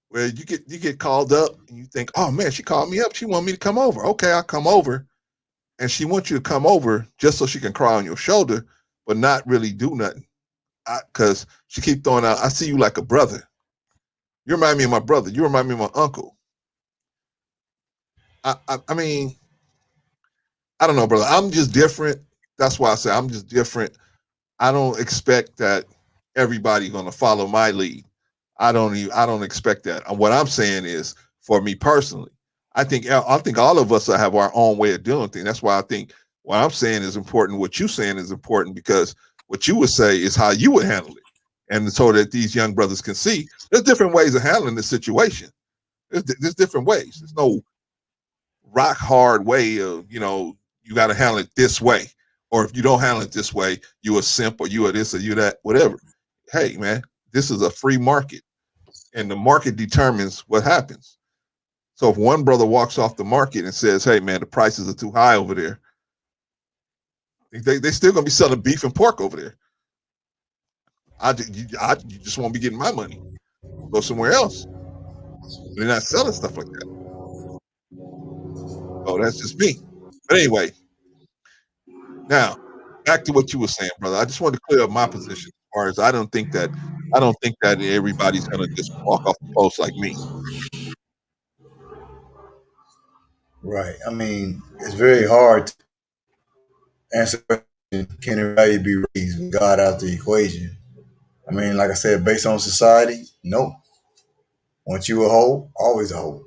Where you get called up and you think, oh man, she called me up. She want me to come over. Okay, I'll come over. And she wants you to come over just so she can cry on your shoulder, but not really do nothing. Because she keep throwing out, I see you like a brother. You remind me of my brother. You remind me of my uncle. I mean, I don't know, brother. I'm just different. That's why I say I'm just different. I don't expect that everybody gonna follow my lead. I don't expect that. What I'm saying is, for me personally, I think all of us have our own way of doing things. That's why I think what I'm saying is important. What you saying is important because what you would say is how you would handle it, and so that these young brothers can see there's different ways of handling this situation. There's different ways. There's no rock hard way of, you got to handle it this way, or if you don't handle it this way, you a simp or you are this or you that, whatever. Hey man, this is a free market, and the market determines what happens. So if one brother walks off the market and says, hey man, the prices are too high over there, they still gonna be selling beef and pork over there. You just won't be getting my money. Go somewhere else. They're not selling stuff like that. Oh, that's just me. But anyway, now back to what you were saying, brother. I just wanted to clear up my position as far as I don't think that everybody's gonna just walk off the post like me. Right. I mean, it's very hard to answer the question, can a value be raised with God out the equation? I mean, like I said, based on society, no. Once you a hoe, always a hoe.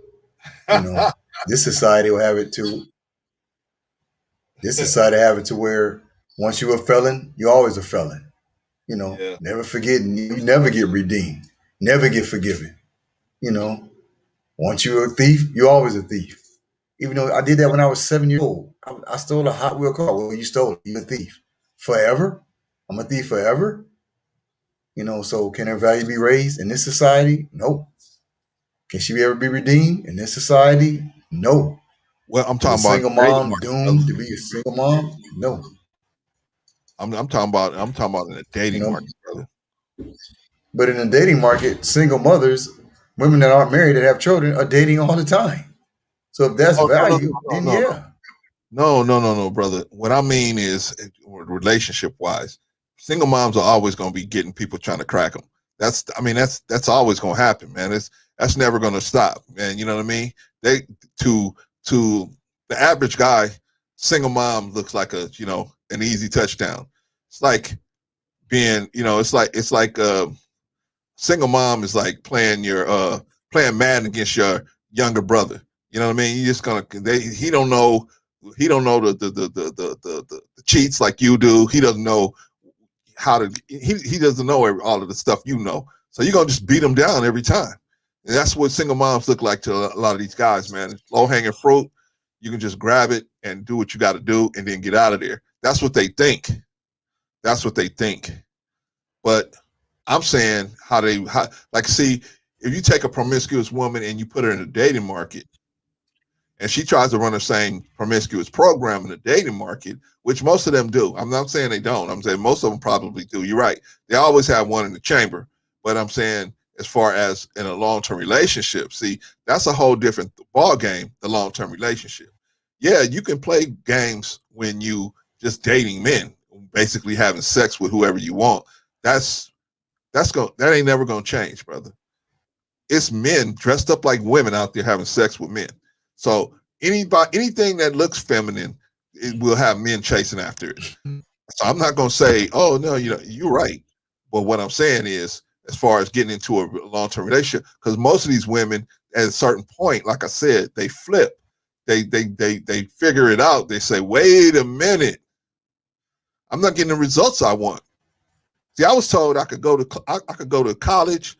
You know, this society will have it to this society have it to where once you a felon, you always a felon. You know, Yeah. never forget, you never get redeemed, never get forgiven. You know, once you're a thief, you're always a thief. Even though I did that when I was 7 years old, I stole a Hot Wheel car. Well, you stole it. You're a thief forever. I'm a thief forever. You know, so can her value be raised in this society? No. Can she ever be redeemed in this society? No. Well, I'm Is a talking about single the dating mom market, brother. doomed to be a single mom? No. I'm talking about in the You dating know, market, brother. but in the dating market, single mothers, women that aren't married that have children, are dating all the time. So if that's Oh no no value, no then no no yeah. no, brother. What I mean is, relationship wise, single moms are always going to be getting people trying to crack them. That's always going to happen, man. That's never going to stop, man. You know what I mean? They to to the average guy, single mom looks like an easy touchdown. It's like it's like single mom is like playing Madden against your younger brother. You know what I mean? You just gonna he don't know the cheats like you do. He doesn't know he doesn't know all of the stuff you know. So you're gonna just beat him down every time. And that's what single moms look like to a lot of these guys, man. It's low hanging fruit. You can just grab it and do what you got to do, and then get out of there. That's what they think. That's what they think. But I'm saying like, see, if you take a promiscuous woman and you put her in a dating market, and she tries to run the same promiscuous program in the dating market, which most of them do. I'm not saying they don't. I'm saying most of them probably do. You're right. They always have one in the chamber. But I'm saying, as far as in a long-term relationship, see, that's a whole different ball game, the long-term relationship. Yeah, you can play games when you just dating men, basically having sex with whoever you want. That's that ain't never gonna change, brother. It's men dressed up like women out there having sex with men. So anything that looks feminine, it will have men chasing after it. So I'm not gonna say, oh no, you're right. But what I'm saying is, as far as getting into a long-term relationship, because most of these women at a certain point, like I said, they flip. They figure it out. They say, wait a minute, I'm not getting the results I want. See, I was told I could go to college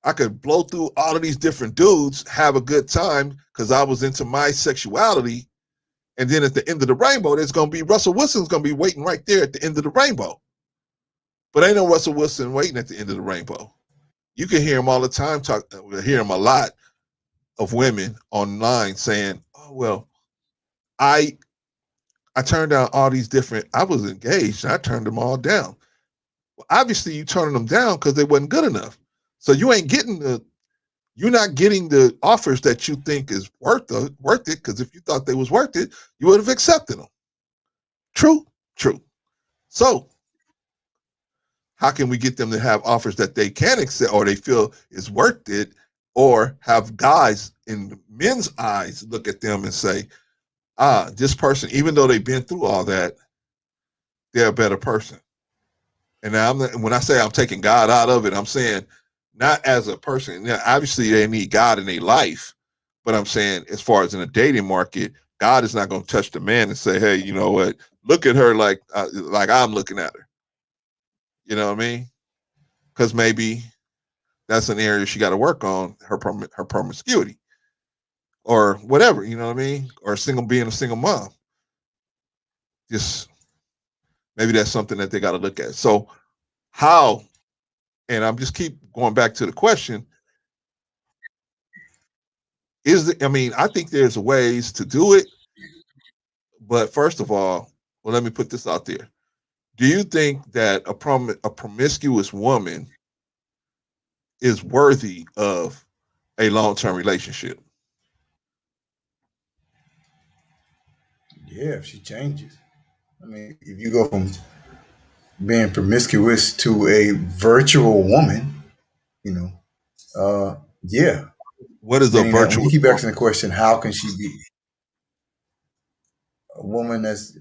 I could blow through all of these different dudes, have a good time because I was into my sexuality. And then at the end of the rainbow, there's going to be Russell Wilson's going to be waiting right there at the end of the rainbow. But ain't no Russell Wilson waiting at the end of the rainbow. You can hear him all the time, hear him a lot of women online saying, oh, well, I turned down all these different, I was engaged, and I turned them all down. Well, obviously, you turning them down because they wasn't good enough. So you're not getting the offers that you think is worth it. Because if you thought they was worth it, you would have accepted them. True, true. So how can we get them to have offers that they can accept or they feel is worth it, or have guys in men's eyes look at them and say, this person, even though they've been through all that, they're a better person. And now when I say I'm taking God out of it, I'm saying not as a person. Now, obviously, they need God in their life, but I'm saying as far as in a dating market, God is not going to touch the man and say, "Hey, you know what? Look at her like I'm looking at her." You know what I mean? Because maybe that's an area she got to work on, her promiscuity or whatever. You know what I mean? Or being a single mom. Just maybe that's something that they got to look at. So how? And I'm just keep going back to the question: I think there's ways to do it, but first of all, well, let me put this out there. Do you think that a promiscuous woman is worthy of a long-term relationship? Yeah, if she changes. I mean, if you go from being promiscuous to a virtual woman, you know, yeah. What is a Meaning that when you virtuous keep woman? asking the question, how can she be a woman that's,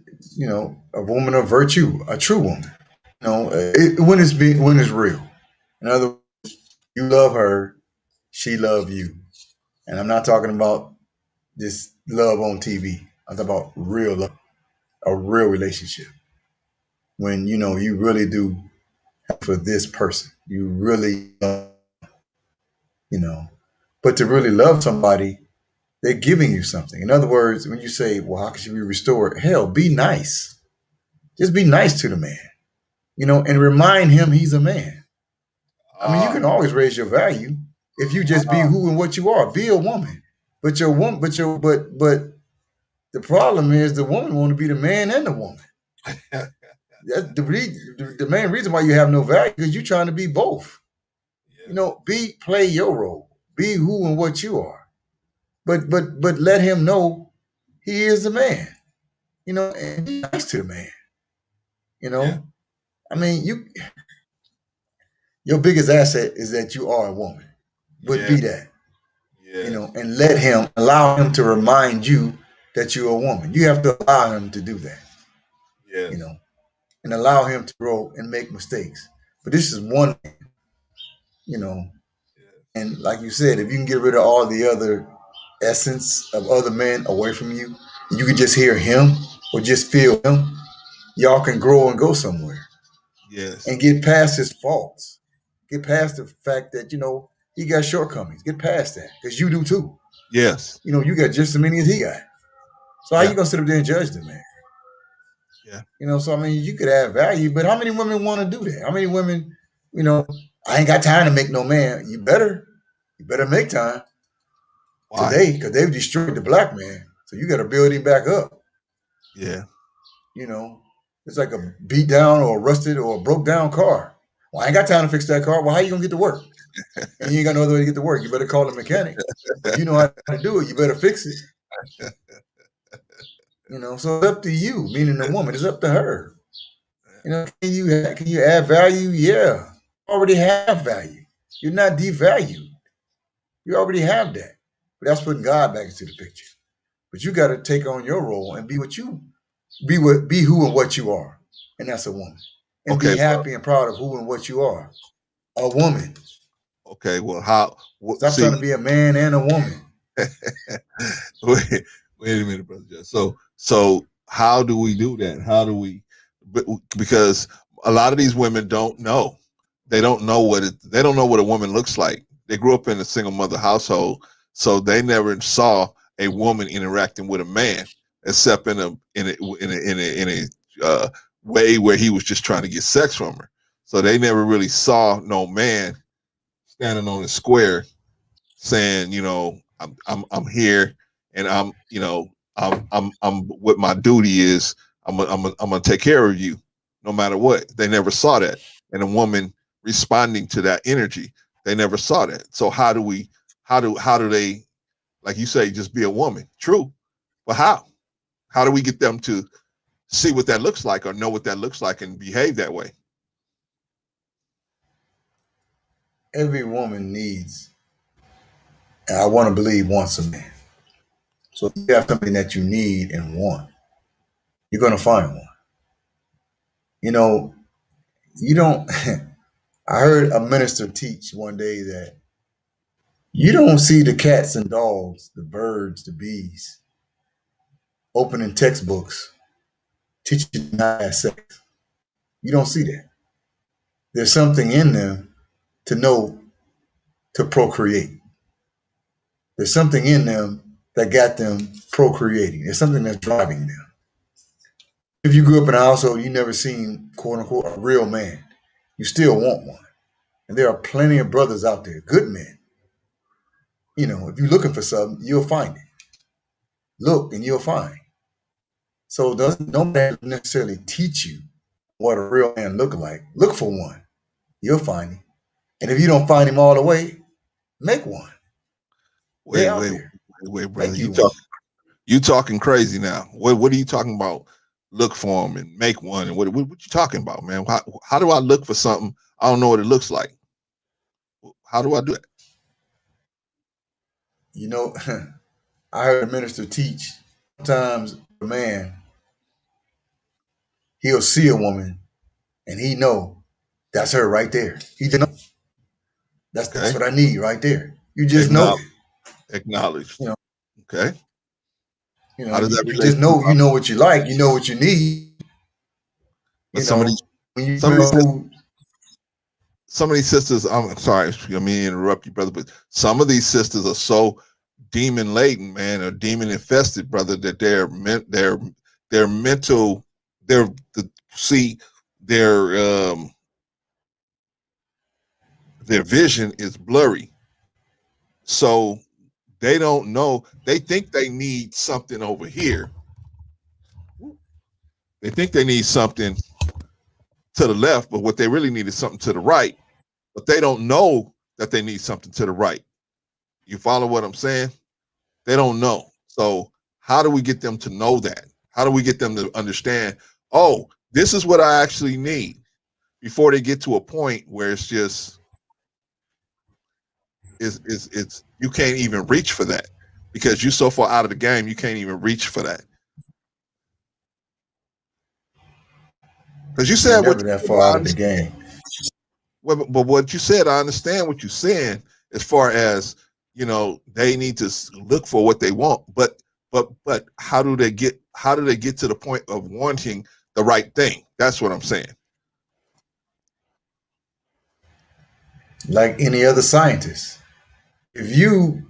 a woman of virtue, a true woman? When it's real. In other words, you love her, she love you, and I'm not talking about this love on TV. I'm talking about real love, a real relationship. When you really do for this person, you really, you know. But to really love somebody, they're giving you something. In other words, when you say, "Well, how can she be restored?" Hell, be nice. Just be nice to the man, and remind him he's a man. I mean, you Ah, can always raise your value if you just be ah, who and what you are. Be a woman, but your woman, but the problem is the woman want to be the man and the woman. That's the main reason why you have no value because you're trying to be both. yeah, Play your role. Be who and what you are. But let him know he is a man. And be nice to the man. You yeah, know, I mean, your biggest asset is that you are a woman. But yeah, be that. yes, And allow him to remind you that you're a woman. You have to allow him to do that. You yes, know, and allow him to grow and make mistakes. But this is one, you know, yes, and like you said, if you can get rid of all the other essence of other men away from you, you can just hear him or just feel him, y'all can grow and go somewhere yes, and get past his faults. Get past the fact that, he got shortcomings. Get past that because you do too. yes, You got just as many as he got. So how yeah, you going to sit up there and judge the man? yeah. So I mean, you could add value, but how many women want to do that? How many women, you know, I ain't got time to make no man. You better make time Why? today because they've destroyed the black man. So you got to build him back up. Yeah, You know, it's like a beat down or a rusted or a broke down car. Well, I ain't got time to fix that car. Well, how you gonna get to work? And you ain't got no other way to get to work. You better call a mechanic. But you know how to do it. You better fix it. So it's up to you, meaning the woman. It's up to her. Can you add value? Yeah, you already have value. You're not devalued. You already have that. But that's putting God back into the picture. But you got to take on your role and be who and what you are, and that's a woman. And be okay, happy and proud of who and what you are, a woman. okay. Well, how? Stop trying See, to be a man and a woman. wait, wait a minute, brother. So how do we do that? How do we? Because a lot of these women don't know. They don't know what a woman looks like. They grew up in a single mother household, so they never saw a woman interacting with a man except in a way where he was just trying to get sex from her. So they never really saw no man standing on the square saying, I'm here, and I'm what my duty is. I'm gonna take care of you, no matter what. They never saw that, and a woman responding to that energy, they never saw that. So how do they, like you say, just be a woman? True, but how? How do we get them to see what that looks like or know what that looks like and behave that way? Every woman needs, and I want to believe, wants a man. So if you have something that you need and want, you're going to find one. You know, you don't. I heard a minister teach one day that you don't see the cats and dogs, the birds, the bees opening textbooks teaching you not to have sex. You don't see that. There's something in them to know to procreate. There's something in them that got them procreating. There's something that's driving them. If you grew up in a household you never seen quote unquote a real man, you still want one. And there are plenty of brothers out there, good men. If you're looking for something, you'll find it. Look and you'll find. So doesn't nobody necessarily teach you what a real man look like. Look for one. You'll find him. And if you don't find him all the way, make one. They Wait, out wait, there. wait, brother. Make you one. You talking crazy now? What are you talking about? Look for them and make one. And what you talking about, man? How do I look for something? I don't know what it looks like. How do I do it? You know, I heard a minister teach. Sometimes a man, he'll see a woman and he know that's her right there. He just know that's Okay, what I need right there. You just know acknowledge, it. acknowledged. You know, Okay, how does that you relate just to? know you know what you like, you know what you need. But You know, when you some of these know some of these sisters. I'm sorry, I mean to interrupt you, brother, but some of these sisters are so demon laden, man, or demon infested, brother, that their mental, their the see their their vision is blurry. So they don't know. They think they need something over here. They think they need something to the left, but what they really need is something to the right. But they don't know that they need something to the right. You follow what I'm saying? They don't know. So how do we get them to know that? How do we get them to understand, oh, this is what I actually need before they get to a point where it's just it's you can't even reach for that because you're so far out of the game you can't even reach for that. Because you you're said what never you that said, far I out of the understand. game. But what you said, I understand what you're saying as far as they need to look for what they want. But how do they get to the point of wanting the right thing? That's what I'm saying. Like any other scientist. If you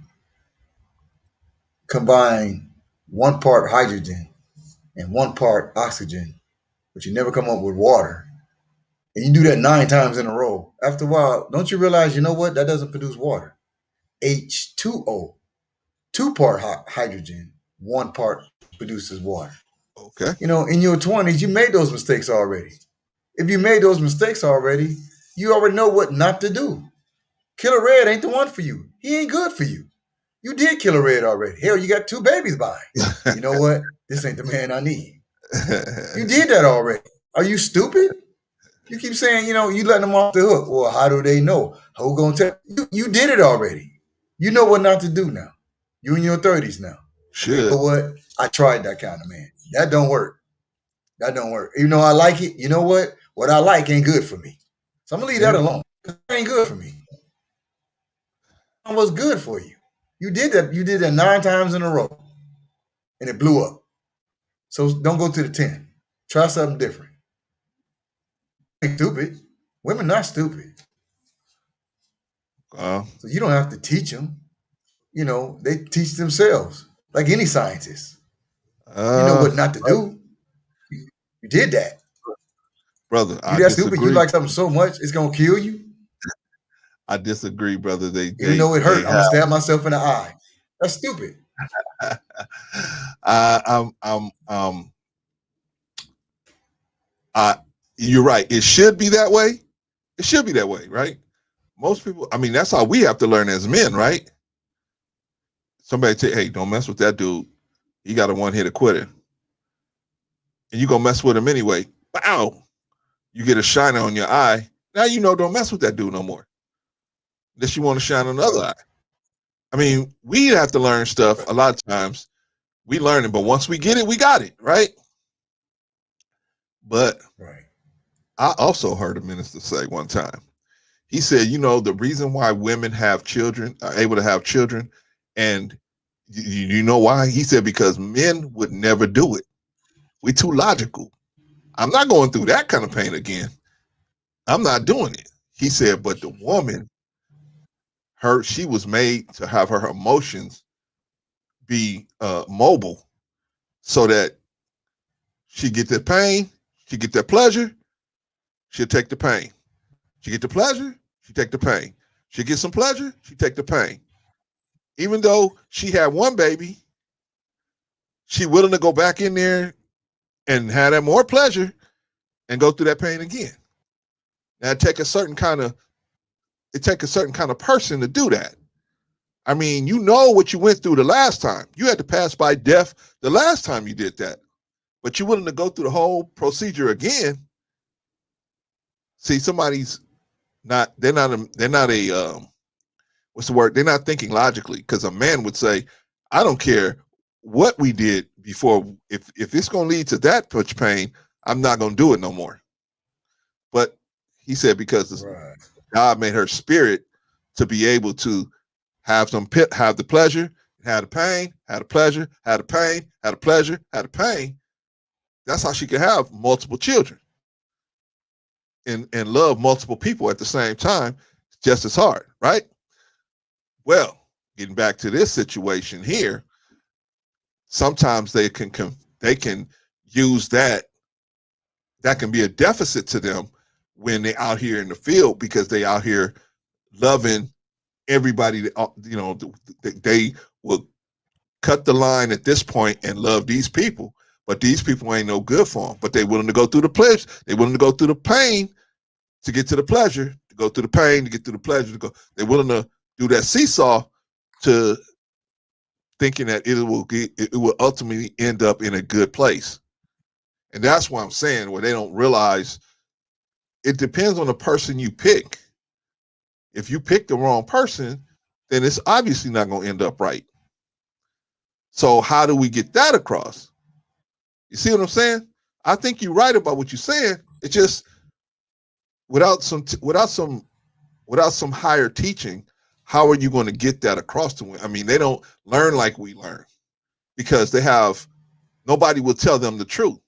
combine one part hydrogen and one part oxygen, but you never come up with water, and you do that 9 times in a row, after a while, don't you realize, you know what? That doesn't produce water. H2O, two-part hydrogen, one part produces water. Okay. In your 20s, you made those mistakes already. If you made those mistakes already, you already know what not to do. Killer Red ain't the one for you. He ain't good for you. You did Killer Red already. Hell, you got two babies by. You know what? This ain't the man I need. You did that already. Are you stupid? You keep saying, you letting them off the hook. Well, how do they know? Who gonna tell you? You did it already. You know what not to do now. You in your 30s now. Okay, Should. but what? I tried that kind of man. That don't work. That don't work. I like it. You know what? What I like ain't good for me. So I'm gonna leave that Yeah. alone. It ain't good for me. What's good for you? You did that. You did that 9 times in a row, and it blew up. So don't go to the 10. Try something different. Ain't stupid. Women not stupid. Uh, So you don't have to teach them. They teach themselves, like any scientist. You know uh, what not to do. You did that. brother, You I that stupid. You disagree. like something so much, it's gonna kill you. I disagree, brother. Even though it They hurt, I'm gonna have. stab myself in the eye. That's stupid. I'm I. You're right. It should be that way. It should be that way, right? Most people. I mean, that's how we have to learn as men, right? Somebody say, "Hey, don't mess with that dude. He got a one hit quitter," and you gonna mess with him anyway. Wow, you get a shiner on your eye. Now you know don't mess with that dude no more. Unless you want to shine on the other Right. eye. I mean, we have to learn stuff a lot of times. We learn it, but once we get it, we got it, right? But Right. I also heard a minister say one time, he said, you know, the reason why women have children, are able to have children, and you know why? He said, because men would never do it. We too logical. I'm not going through that kind of pain again. I'm not doing it. He said, but the woman, she was made to have her emotions be mobile so that she get that pain, she get that pleasure, she'll take the pain. She get the pleasure, she take the pain. She get some pleasure, she take the pain. Even though she had one baby, she willing to go back in there and have that more pleasure and go through that pain again. Now it take a certain kind of person to do that. I mean, you know what you went through the last time. You had to pass by death the last time you did that. But you're willing to go through the whole procedure again. See, somebody's not they're not a what's the word? They're not thinking logically because a man would say, I don't care what we did before. If it's gonna lead to that much pain, I'm not gonna do it no more. But he said because Right. God made her spirit to be able to have the pleasure, have the pain, have the pleasure, have the pain, have the pleasure, have the pain. That's how she could have multiple children and love multiple people at the same time just as hard, right? Well, getting back to this situation here, sometimes they can use that can be a deficit to them when they're out here in the field because they out here loving everybody that they will cut the line at this point and love these people, but these people ain't no good for them, but they willing to go through the pleasure, they willing to go through the pain to get to the pleasure, to go through the pain to get through the pleasure, to go they're willing to do that seesaw to thinking that it will ultimately end up in a good place. And that's what I'm saying, where they don't realize it depends on the person you pick. If you pick the wrong person, then it's obviously not going to end up right. So how do we get that across? You see what I'm saying? I think you're right about what you're saying. It's just without some higher teaching, how are you going to get that across to them? I mean, they don't learn like we learn because they have nobody will tell them the truth.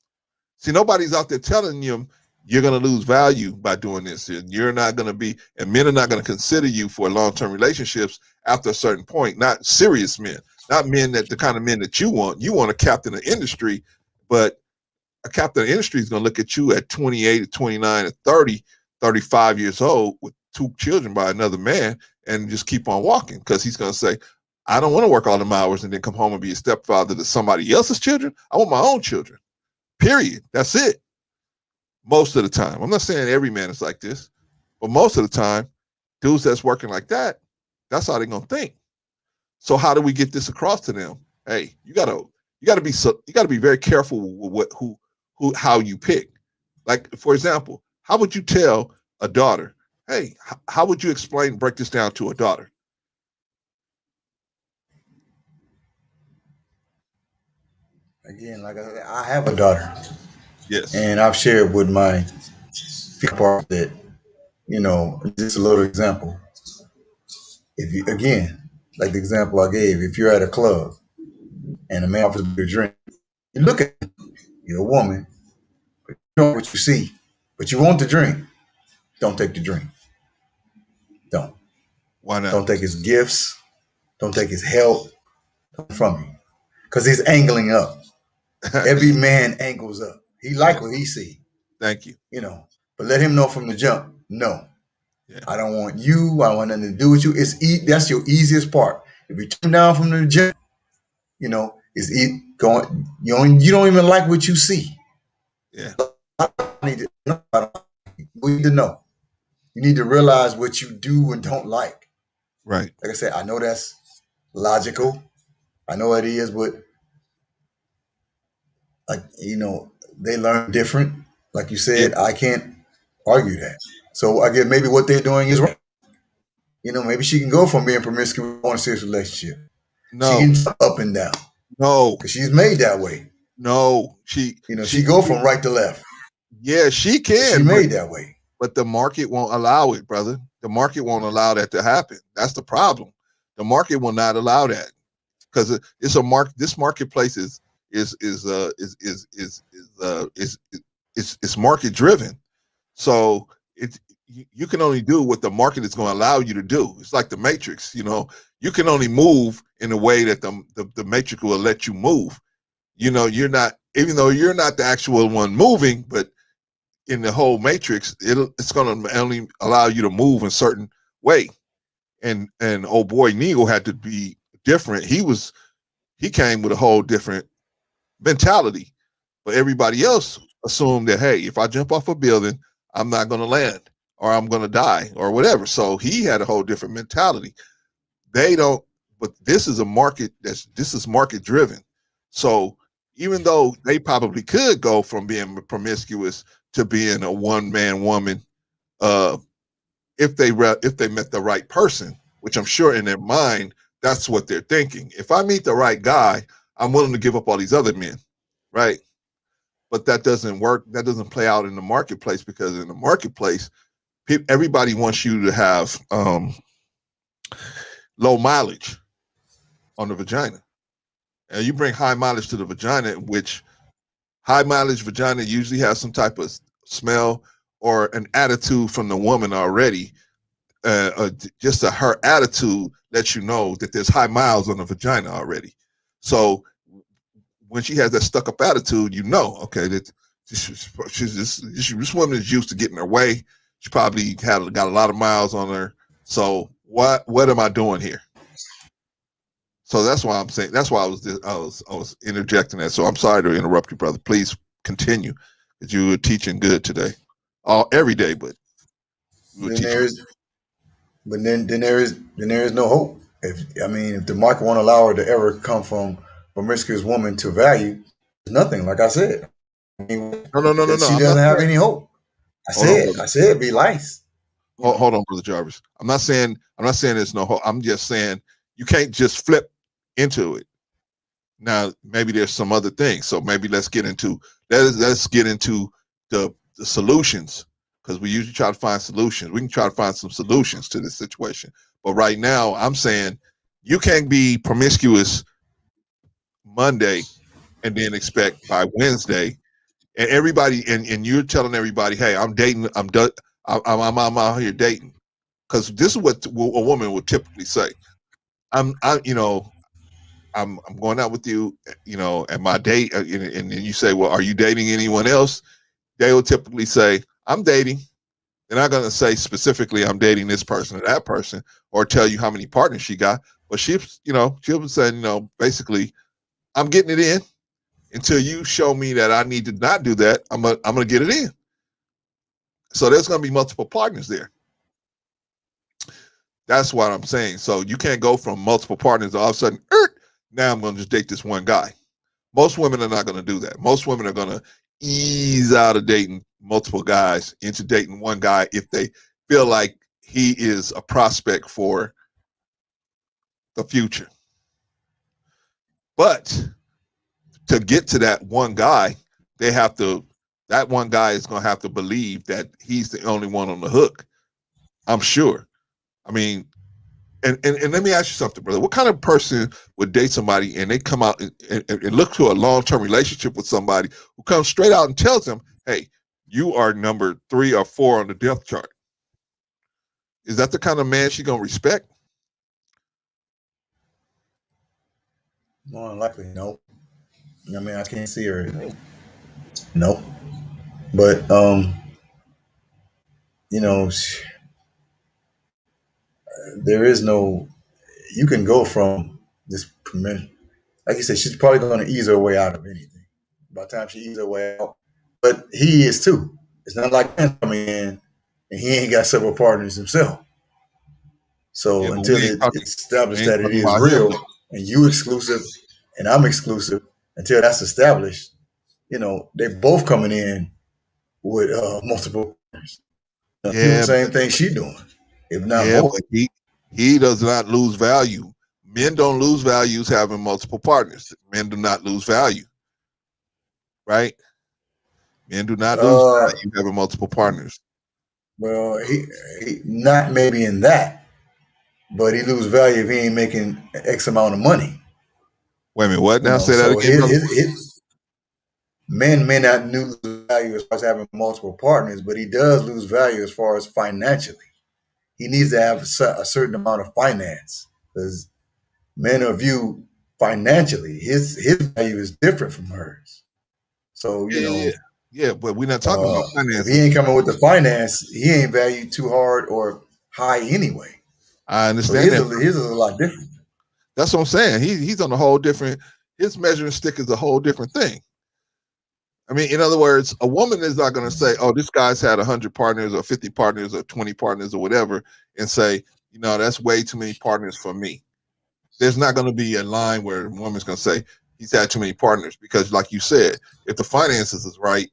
See, nobody's out there telling you you're going to lose value by doing this. And you're not going to be, and men are not going to consider you for long-term relationships after a certain point. Not serious men, not men that the kind of men that you want. You want a captain of industry, but a captain of industry is going to look at you at 28, 29, and 30, 35 years old with two children by another man and just keep on walking because he's going to say, I don't want to work all them hours and then come home and be a stepfather to somebody else's children. I want my own children. Period. That's it. Most of the time. I'm not saying every man is like this, but most of the time, dudes that's working like that, that's how they're gonna think. So how do we get this across to them? Hey, you gotta be very careful with who how you pick. Like for example, how would you tell a daughter, hey, how would you break this down to a daughter? Again, like I have a daughter, Yes. and I've shared with my part that just a little example. If you again, like the example I gave, if you're at a club and a man offers you a drink, you look at him, you're a woman, you know what you see, but you want the drink. Don't take the drink. Don't. Why not? Don't take his gifts. Don't take his help from you. Because he's angling up. Every man angles up. He Yeah. like what he see, Thank you. you know. But let him know from the jump, no, Yeah. I don't want you. I don't want nothing to do with you. That's your easiest part. If you turn down from the jump, it's going. You don't even like what you see. Yeah. I need to know. We need to know. You need to realize what you do and don't like. Right. Like I said, I know that's logical. I know it is, but like they learn different. Like you Yeah. said, I can't argue that. So I guess maybe what they're doing is right. Maybe she can go from being promiscuous to a serious relationship. She No. can jump up and down No. because she's made that way. No. She. She She. go from right to left. Yeah. She She can, made that way. but the market won't allow it, brother. The market won't allow that to happen. That's the problem. The market will not allow that because it's a market. This marketplace is market driven. So you can only do what the market is going to allow you to do. It's like the matrix. You can only move in a way that the matrix will let you move. You're not, even though you're not the actual one moving, but in the whole matrix, it's going to only allow you to move in a certain way. And oh boy, Neil had to be different. He came with a whole different mentality. But everybody else assumed that, hey, if I jump off a building, I'm not going to land or I'm going to die or whatever. So he had a whole different mentality. They don't, but this is market driven. So even though they probably could go from being promiscuous to being a one man woman, uh, if they met the right person, which I'm sure in their mind that's what they're thinking. If I meet the right guy, I'm willing to give up all these other men, right? But that doesn't work. That doesn't play out in the marketplace because in the marketplace, everybody wants you to have low mileage on the vagina, and you bring high mileage to the vagina, which high mileage vagina usually has some type of smell or an attitude from the woman already. Her attitude lets you know that there's high miles on the vagina already. So when she has that stuck up attitude, okay, that this woman is used to getting her way. She probably got a lot of miles on her. So what am I doing here? So that's why I'm saying. That's why I was interjecting that. So I'm sorry to interrupt you, brother. Please continue, because you were teaching good today, all every day, but you were Then teaching. there's, but then there is no hope. If the market won't allow her to ever come from promiscuous woman to value, there's nothing. Like I said, No, no, no, no, that no. she I'm not doesn't have saying. any hope. I Hold on, said, brother. I said, be lice. Hold on, brother Jarvis. I'm not saying there's no hope. I'm just saying you can't just flip into it. Now, maybe there's some other things. So maybe let's get into the solutions, because we usually try to find solutions. We can try to find some solutions to this situation. But right now, I'm saying you can't be promiscuous Monday and then expect by Wednesday, and and you're telling everybody, hey, I'm dating, I'm done, I'm out here dating, because this is what a woman would typically say. I'm you know I'm going out with you, at my date, and then you say, well, are you dating anyone else? They will typically say, I'm dating. They're not going to say specifically, I'm dating this person or that person, or tell you how many partners she got. But she'll be saying, basically, I'm getting it in until you show me that I need to not do that. I'm gonna get it in. So there's going to be multiple partners there. That's what I'm saying. So you can't go from multiple partners all of a sudden, now I'm going to just date this one guy. Most women are not going to do that. Most women are going to ease out of dating multiple guys into dating one guy if they feel like he is a prospect for the future. But to get to that one guy, that one guy is going to have to believe that he's the only one on the hook. I'm sure. I mean, and let me ask you something, brother. What kind of person would date somebody and they come out and look to a long-term relationship with somebody who comes straight out and tells them, hey, you are number 3 or 4 on the death chart? Is that the kind of man she's going to respect? More than likely, no. I mean, I can't see her. No, but you know, there is no. You can go from this permission. Like you said, she's probably going to ease her way out of anything. By the time she eases her way out, but he is too. It's not like him coming in and he ain't got several partners himself. Yeah, So but until it's we established ain't that it talking is about him real though. and you exclusive and I'm exclusive, until that's established, they both coming in with multiple partners. Doing the Yeah, same thing she doing, if not yeah, more. but he does not lose value. Men don't lose values having multiple partners. Men do not lose value, right? Men do not lose Uh, value having multiple partners. well, he not maybe in that, but he lose value if he ain't making X amount of money. Wait a minute, what? Now say that So again, brother. his men may not lose value as far as having multiple partners, but he does lose value as far as financially. He needs to have a certain amount of finance because men are viewed financially. His value is different from hers. So Yeah, yeah, yeah. But we're not talking about if he finances. ain't coming with the finance, he ain't valued too hard or high anyway. I So understand that. his is a lot different. That's what I'm saying. He's on a whole different. His measuring stick is a whole different thing. I mean, in other words, a woman is not going to say, "Oh, this guy's had 100 partners or 50 partners or 20 partners or whatever," and say, that's way too many partners for me. There's not going to be a line where a woman's going to say he's had too many partners because, like you said, if the finances is right,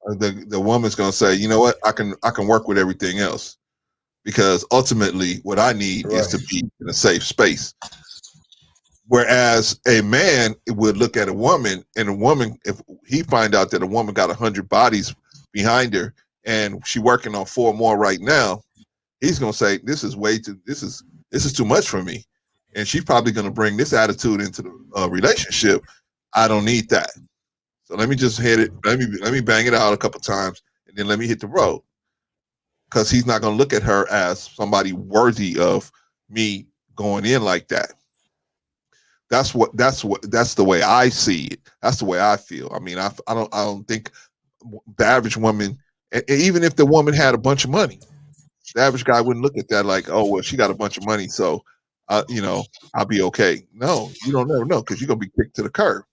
the woman's going to say, you know what, I can work with everything else because ultimately, what I need is Right. to be in a safe space. Whereas a man would look at a woman, and a woman, if he find out that a woman got 100 bodies behind her, and she working on 4 more right now, he's gonna say, "This is way too. This is too much for me," and she's probably gonna bring this attitude into the relationship. I don't need that. So let me just hit it. Let me bang it out a couple times, and then let me hit the road because he's not gonna look at her as somebody worthy of me going in like that. That's the way I see it. That's the way I feel. I mean, I don't think the average woman, even if the woman had a bunch of money, the average guy wouldn't look at that like, oh well, she got a bunch of money, so I'll be okay. No, you don't never know because you're gonna be kicked to the curb,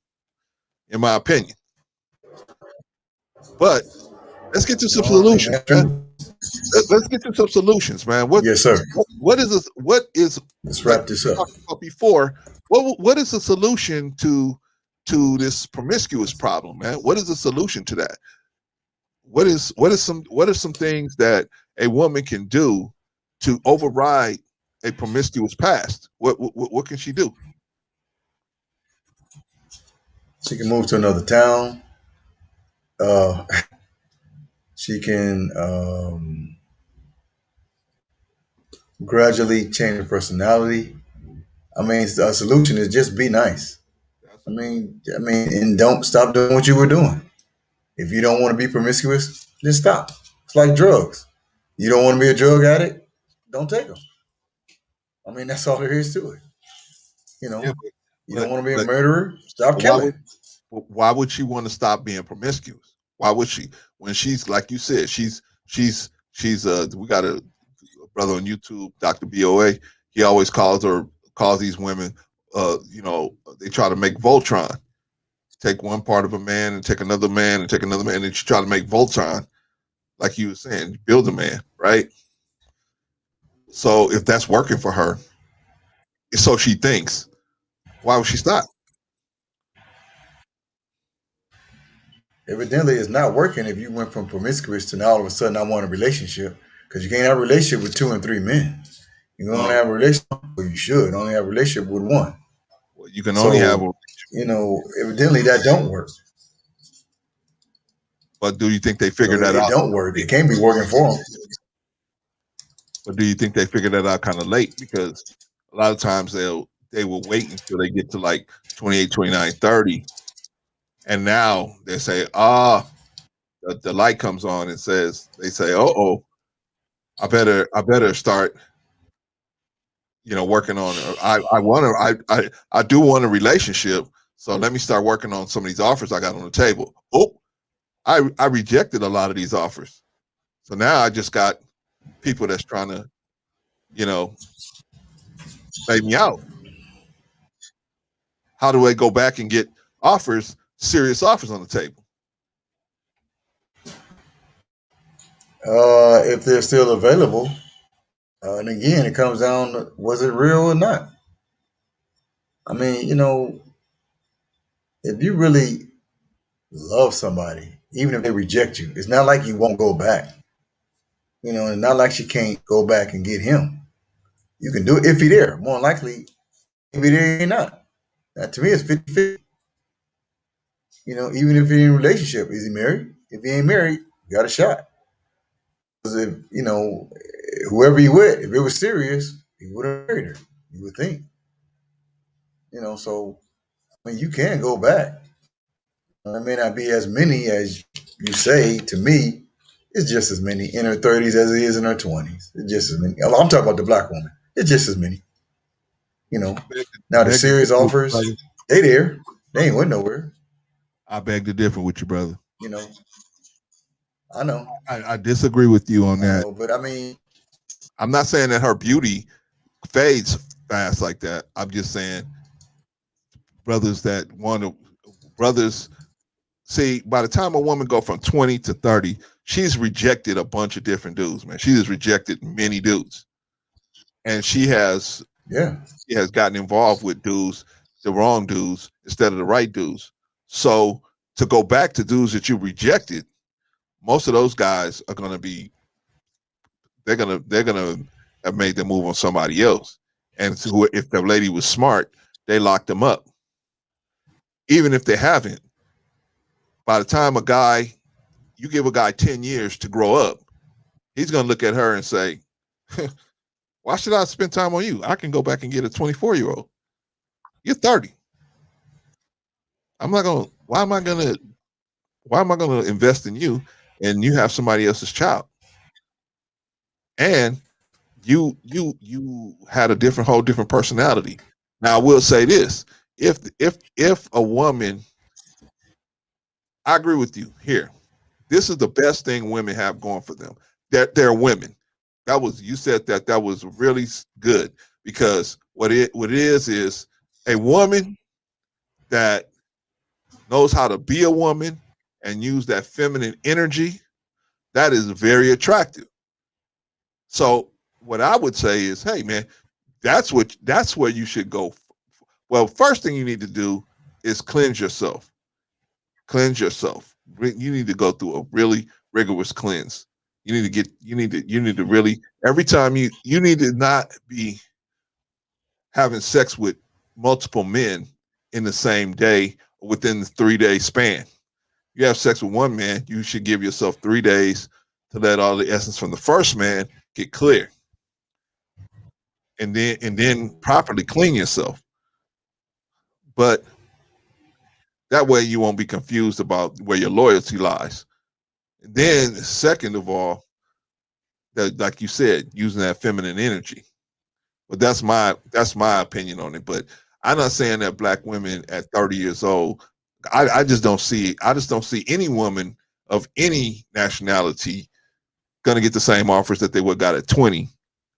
in my opinion. But let's get to some No, I mean solutions, that's man. true. Let's get to some solutions, man. What Yes, sir. what is this? What is Let's like wrap this we up. talked about before? What is the solution to this promiscuous problem, man? What is the solution to that? What are some things that a woman can do to override a promiscuous past? What can she do? She can move to another town. Uh, she can gradually change her personality. I mean, a solution is just be nice. That's And don't stop doing what you were doing. If you don't want to be promiscuous, then stop. It's like drugs. You don't want to be a drug addict, don't take them. I mean, that's all there is to it. You yeah, know, you don't but want to be a but, murderer, stop but why killing. would why would she want to stop being promiscuous? Why would she when she's like you said she's we got a brother on YouTube, Dr. BOA. He always calls these women they try to make Voltron. Take one part of a man and take another man and take another man and you try to make Voltron, like you were saying, build a man, right? So if that's working for her, so she thinks, why would she stop? Evidently, it's not working if you went from promiscuous to now all of a sudden I want a relationship because you can't have a relationship with two and three men. You only Well, have a relationship, well, you should only have a relationship with one. you can only have So, a, evidently that don't work. but do you think they So figured that it out don't kind of work. late? It can't be working for them. But do you think they figured that out kind of late? Because a lot of times they will wait until they get to like 28, 29, 30, and now they say, the light comes on and says they say, oh, I better start, working on. I want to. I do want a relationship. So let me start working on some of these offers I got on the table. Oh, I rejected a lot of these offers. So now I just got people that's trying to, you know, pay me out. How do I go back and get offers, serious offers on the table? If they're still available, and again, it comes down to was it real or not? I mean, if you really love somebody, even if they reject you, it's not like you won't go back. It's not like she can't go back and get him. You can do it if he's there. More likely, if he there, he not. Now, to me, it's 50-50. Even if he's in a relationship, is he married? If he ain't married, you got a shot. Because if, whoever he with, if it was serious, he would have married her. You would think. So, I mean, you can go back. There may not be as many as you say. To me, it's just as many in her 30s as it is in her 20s. It's just as many. I'm talking about the black woman. It's just as many. You know. I beg, I Now the beg to serious differ with you, offers, brother. they there. They ain't went nowhere. I beg to differ with you, brother. You know. I know. I disagree with you on I that. know. But I mean, I'm not saying that her beauty fades fast like that. I'm just saying brothers that want to brothers see by the time a woman go from 20 to 30, she's rejected a bunch of different dudes, man. She has rejected many dudes. And yeah. she has gotten involved with dudes, the wrong dudes instead of the right dudes. So to go back to dudes that you rejected, most of those guys are gonna be they're gonna have made the move on somebody else. And so if the lady was smart, they locked them up. Even if they haven't, by the time you give a guy 10 years to grow up, he's gonna look at her and say, why should I spend time on you? I can go back and get a 24-year-old. You're 30. I'm not gonna why am I gonna invest in you and you have somebody else's child? And you had a whole different personality. Now I will say this: if a woman, I agree with you here. This is the best thing women have going for them. They're women. That was you said that was really good because what it is a woman that knows how to be a woman and use that feminine energy. That is very attractive. So what I would say is, hey man, that's where you should go. Well, first thing you need to do is cleanse yourself. Cleanse yourself. You need to go through a really rigorous cleanse. You need to really every time you need to not be having sex with multiple men in the same day within the 3 day span. You have sex with one man, you should give yourself 3 days to let all the essence from the first man get clear. And then properly clean yourself. But that way you won't be confused about where your loyalty lies. And then second of all, that like you said, using that feminine energy. But that's my opinion on it. But I'm not saying that black women at 30 years old, I just don't see any woman of any nationality gonna get the same offers that they would got at 20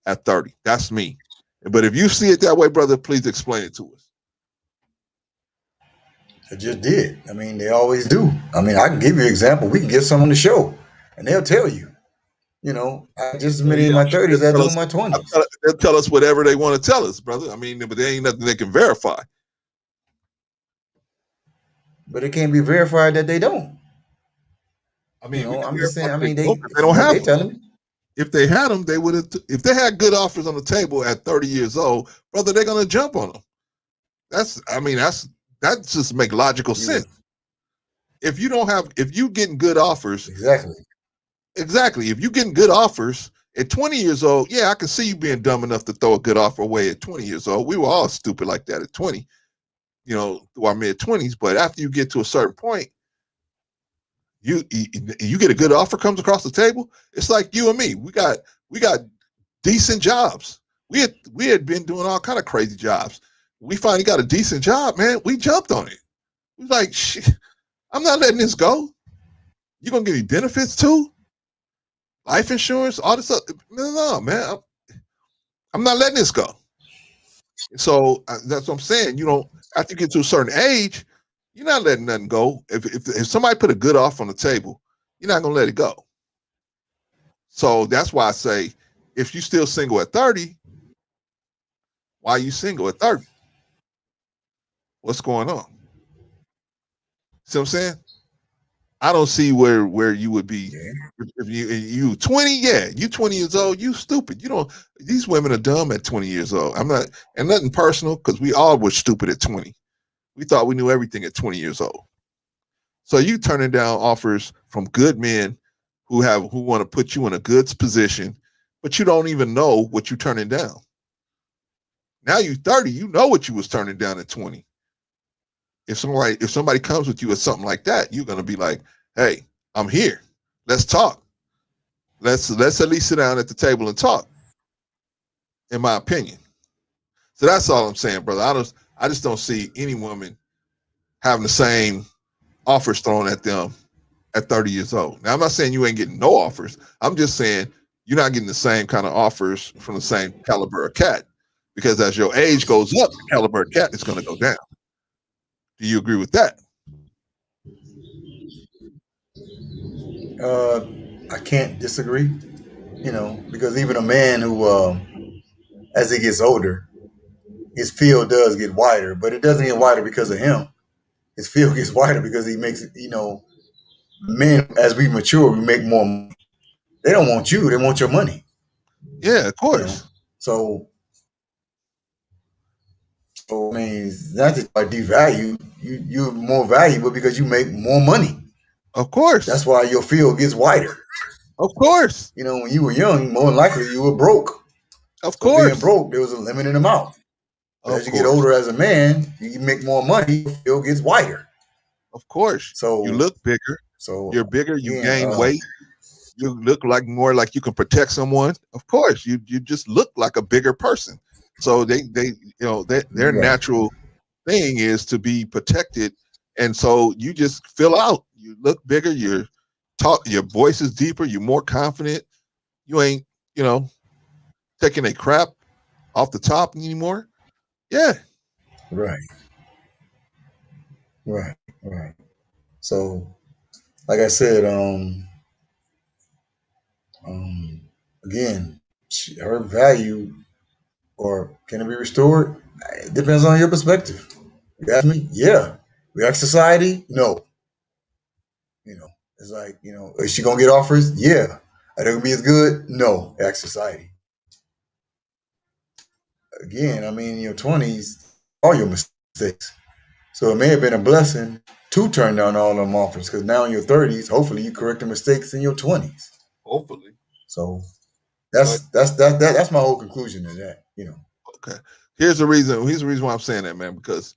at 30. That's me. But if you see it that way, brother, please explain it to us. They just did. I mean, they always do. I mean, I can give you an example. We can get some on the show, and they'll tell you. I just as Well, many in yeah, my I'm sure 30s as I do in my 20s. they'll tell us whatever they want to tell us, brother. I mean, but there ain't nothing they can verify. But it can't be verified that they don't. I mean, we can I'm just verify saying. I that they mean, don't they if they don't have they them. telling me. If they had them, they would have. If they had good offers on the table at 30 years old, brother, they're gonna jump on them. I mean, that just make logical You would sense. If you getting good offers, exactly. exactly. If you getting good offers at 20 years old, yeah, I can see you being dumb enough to throw a good offer away at 20 years old. We were all stupid like that at 20, through our mid 20s. But after you get to a certain point, you get a good offer comes across the table. It's like you and me. We got decent jobs. We had been doing all kind of crazy jobs. We finally got a decent job, man. We jumped on it. We was like, shit, I'm not letting this go. You gonna give me benefits too? Life insurance, all this stuff. No, man. I'm not letting this go. So that's what I'm saying. You don't after you get to a certain age, you're not letting nothing go. If somebody put a good offer on the table, you're not gonna let it go. So that's why I say, if you still single at 30, why are you single at 30? What's going on? See what I'm saying? I don't see where you would be Yeah. if you 20. Yeah, you 20 years old. You stupid. You don't. These women are dumb at 20 years old. I'm not, and nothing personal because we all were stupid at 20. We thought we knew everything at 20 years old. So you turning down offers from good men who want to put you in a good position, but you don't even know what you're turning down. Now you 30, you know what you was turning down at 20. If somebody comes with you with something like that, you're gonna be like, hey, I'm here. Let's talk. Let's at least sit down at the table and talk, in my opinion. So that's all I'm saying, brother. I just don't see any woman having the same offers thrown at them at 30 years old. Now I'm not saying you ain't getting no offers. I'm just saying you're not getting the same kind of offers from the same caliber of cat. Because as your age goes up, the caliber of cat is gonna go down. Do you agree with that? Uh, I can't disagree. Because even a man who, as he gets older, his field does get wider, but it doesn't get wider because of him. His field gets wider because he makes it. Men, as we mature, we make more money. They don't want you; they want your money. Yeah, of You know, course. so I mean, it's not that I devalue you. You're more valuable because you make more money. Of That's course. why your field gets wider. Of course. When you were young, more than likely you were broke. Of So being course. broke, there was a limited amount. But Of as you get course. older as a man, you make more money, your field gets wider. Of course. You So, look bigger. so You're bigger. You again, gain weight. You look like more like you can protect someone. Of course, you just look like a bigger person. So their right, natural thing is to be protected, and so you just fill out. You look bigger. Your voice is deeper. You're more confident. You ain't you know taking a crap off the top anymore. Yeah, right, right, right. So, like I said, um, again, her value or can it be restored? It depends on your perspective. You ask me, yeah. We ask society, no. You know, it's like, is she gonna get offers? Yeah. Are they gonna be as good? No. Ask society. Again, I mean, in your 20s, all your mistakes. So it may have been a blessing to turn down all them offers because now in your 30s, hopefully you correct the mistakes in your 20s. hopefully. So But that's my whole conclusion to that. okay, Here's the reason why I'm saying that, man. Because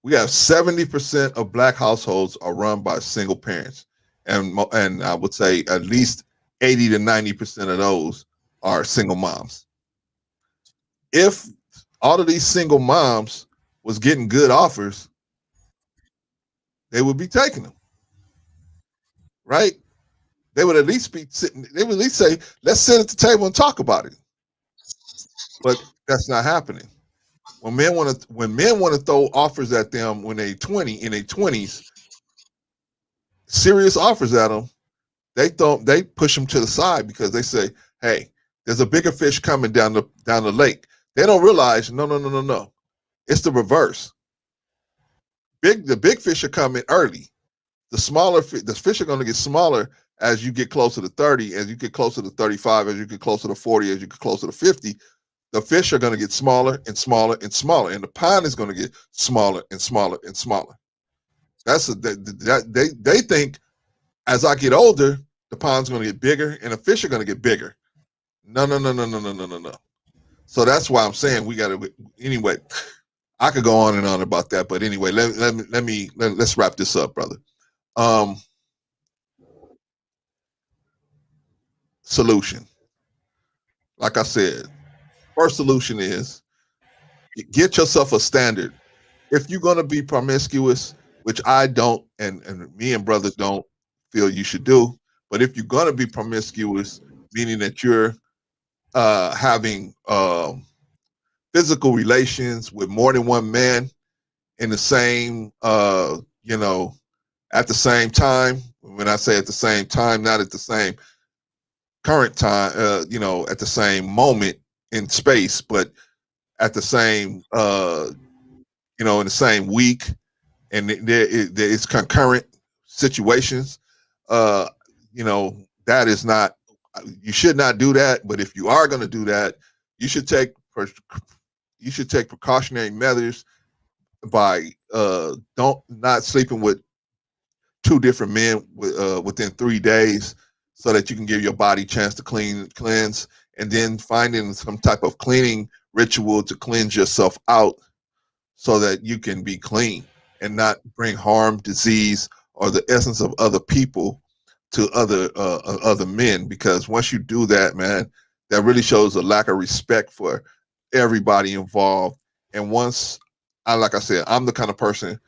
we have 70% of black households are run by single parents, and I would say at least 80 to 90% of those are single moms. If all of these single moms was getting good offers, they would be taking them, right? They would at least be sitting. They would at least say, "Let's sit at the table and talk about it." But that's not happening. When men want to throw offers at them when they 20 in their 20s, serious offers at them, they push them to the side because they say, "Hey, there's a bigger fish coming down the lake." They don't realize, no, no, no, no, no. It's the reverse. The big fish are coming early. The fish are going to get smaller as you get closer to 30, as you get closer to 35, as you get closer to 40, as you get closer to 50. The fish are going to get smaller and smaller and smaller, and the pond is going to get smaller and smaller and smaller. They think as I get older, the pond's going to get bigger and the fish are going to get bigger. No, no, no, no, no, no, no, no, no. So that's why I'm saying we got to. Anyway, I could go on and on about that, but anyway, let's wrap this up, brother. Um, Solution. Like I said, First solution is get yourself a standard. If you're going to be promiscuous, which I don't, and me and brother don't feel you should do, but if you're going to be promiscuous, meaning that you're having physical relations with more than one man in the same, at the same time. When I say at the same time, not at the same current time, at the same moment in space, but at the same, in the same week, and it's concurrent situations. Uh, that is not. You should not do that. But if you are going to do that, you should take you should take precautionary measures by don't not sleeping with two different men within 3 days, so that you can give your body a chance to cleanse, and then finding some type of cleaning ritual to cleanse yourself out so that you can be clean and not bring harm, disease, or the essence of other people to other men. Because once you do that, man, that really shows a lack of respect for everybody involved. And once like I said, I'm the kind of person,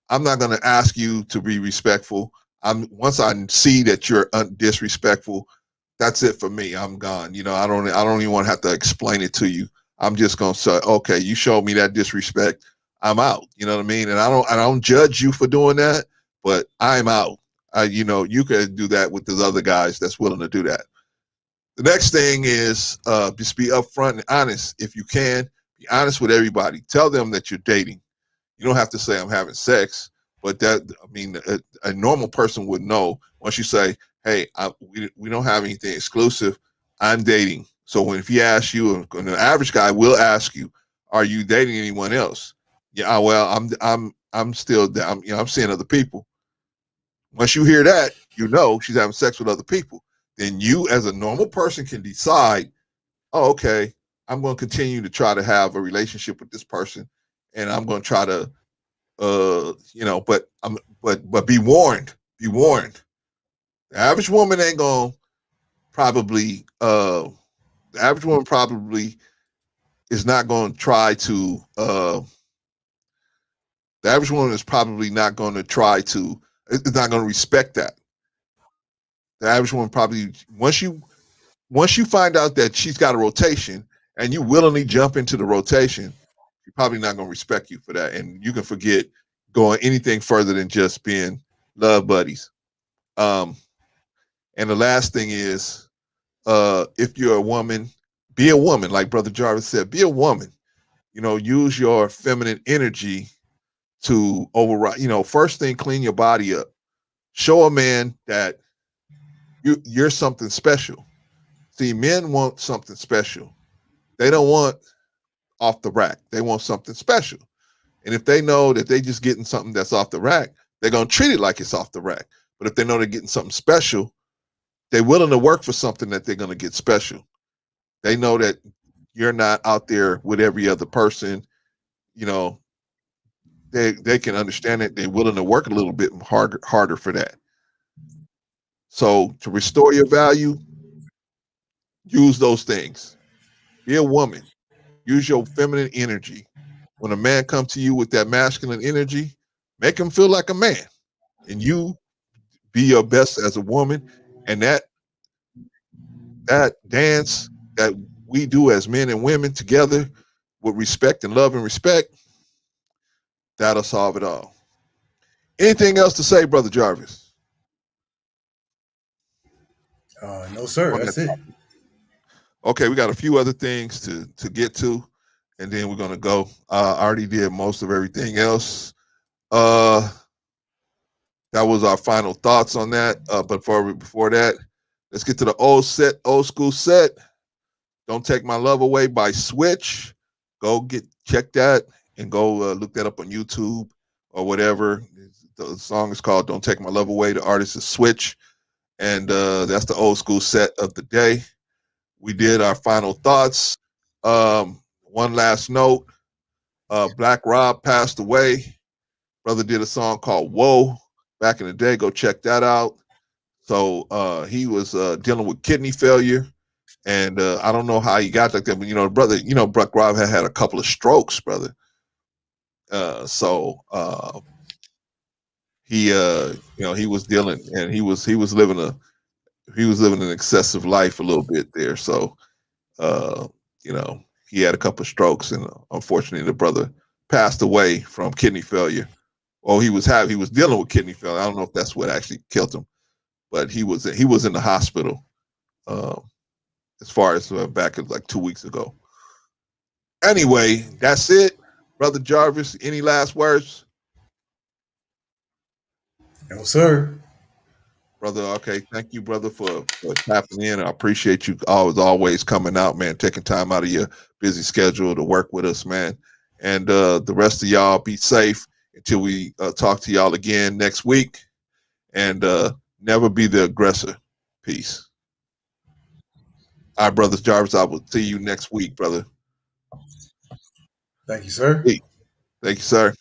I'm not going to ask you to be respectful. Once I see that you're disrespectful, that's it for me. I'm gone. I don't even want to have to explain it to you. I'm just gonna say, okay, you showed me that disrespect. I'm out. You know what I mean? And I don't judge you for doing that, but I'm out. You could do that with those other guys that's willing to do that. The next thing is just be upfront and honest if you can. Be honest with everybody. Tell them that you're dating. You don't have to say I'm having sex, but a normal person would know once you say, "Hey, we don't have anything exclusive. I'm dating." So if he asks you, and the average guy will ask you, "Are you dating anyone else?" Yeah, well, I'm still I'm seeing other people. Once you hear that, she's having sex with other people. Then you, as a normal person, can decide, "Oh, okay, I'm going to continue to try to have a relationship with this person, and I'm going to try to but be warned. Be warned. The average woman ain't gonna probably the average woman probably is not gonna try to the average woman is probably not gonna try to is not gonna respect that. The average woman probably once you find out that she's got a rotation and you willingly jump into the rotation, you're probably not gonna respect you for that. And you can forget going anything further than just being love buddies. Um, And the last thing is, if you're a woman, be a woman. Like Brother Jarvis said, be a woman. Use your feminine energy to override. First thing, clean your body up. Show a man that you're something special. See, men want something special. They don't want off the rack. They want something special. And if they know that they just getting something that's off the rack, they're gonna treat it like it's off the rack. But if they know they're getting something special, they're willing to work for something that they're gonna get special. They know that you're not out there with every other person. You know, they can understand it. They're willing to work a little bit harder for that. So to restore your value, use those things. Be a woman. Use your feminine energy. When a man comes to you with that masculine energy, make him feel like a man. And you be your best as a woman. And that dance that we do as men and women together with respect and love and respect, that'll solve it all. Anything else to say, Brother Jarvis? No, sir. On that That's it. topic? Okay, we got a few other things to get to, and then we're gonna go. I already did most of everything else. Uh, that was our final thoughts on that. But before that, let's get to the old school set. Don't Take My Love Away by Switch. Go check that and go look that up on YouTube or whatever. The song is called Don't Take My Love Away. The artist is Switch. And that's the old school set of the day. We did our final thoughts. One last note, Black Rob passed away. Brother did a song called Whoa back in the day. Go check that out. So he was dealing with kidney failure. And I don't know how he got like that, but brother, Buck Rob had a couple of strokes, brother. So he he was dealing, and he was living an excessive life a little bit there. So uh, he had a couple of strokes, and unfortunately, the brother passed away from kidney failure. Well, he was dealing with kidney failure. I don't know if that's what actually killed him, but he was in the hospital. Uh, as far as back like 2 weeks ago. Anyway, that's it, brother Jarvis. Any last words, No, sir. brother? Okay, thank you, brother, for tapping in. I appreciate you always coming out, man, taking time out of your busy schedule to work with us, man. And the rest of y'all be safe until we talk to y'all again next week. And never be the aggressor. Peace. All right, brothers Jarvis. I will see you next week, brother. Thank you, sir. Peace. Thank you, sir.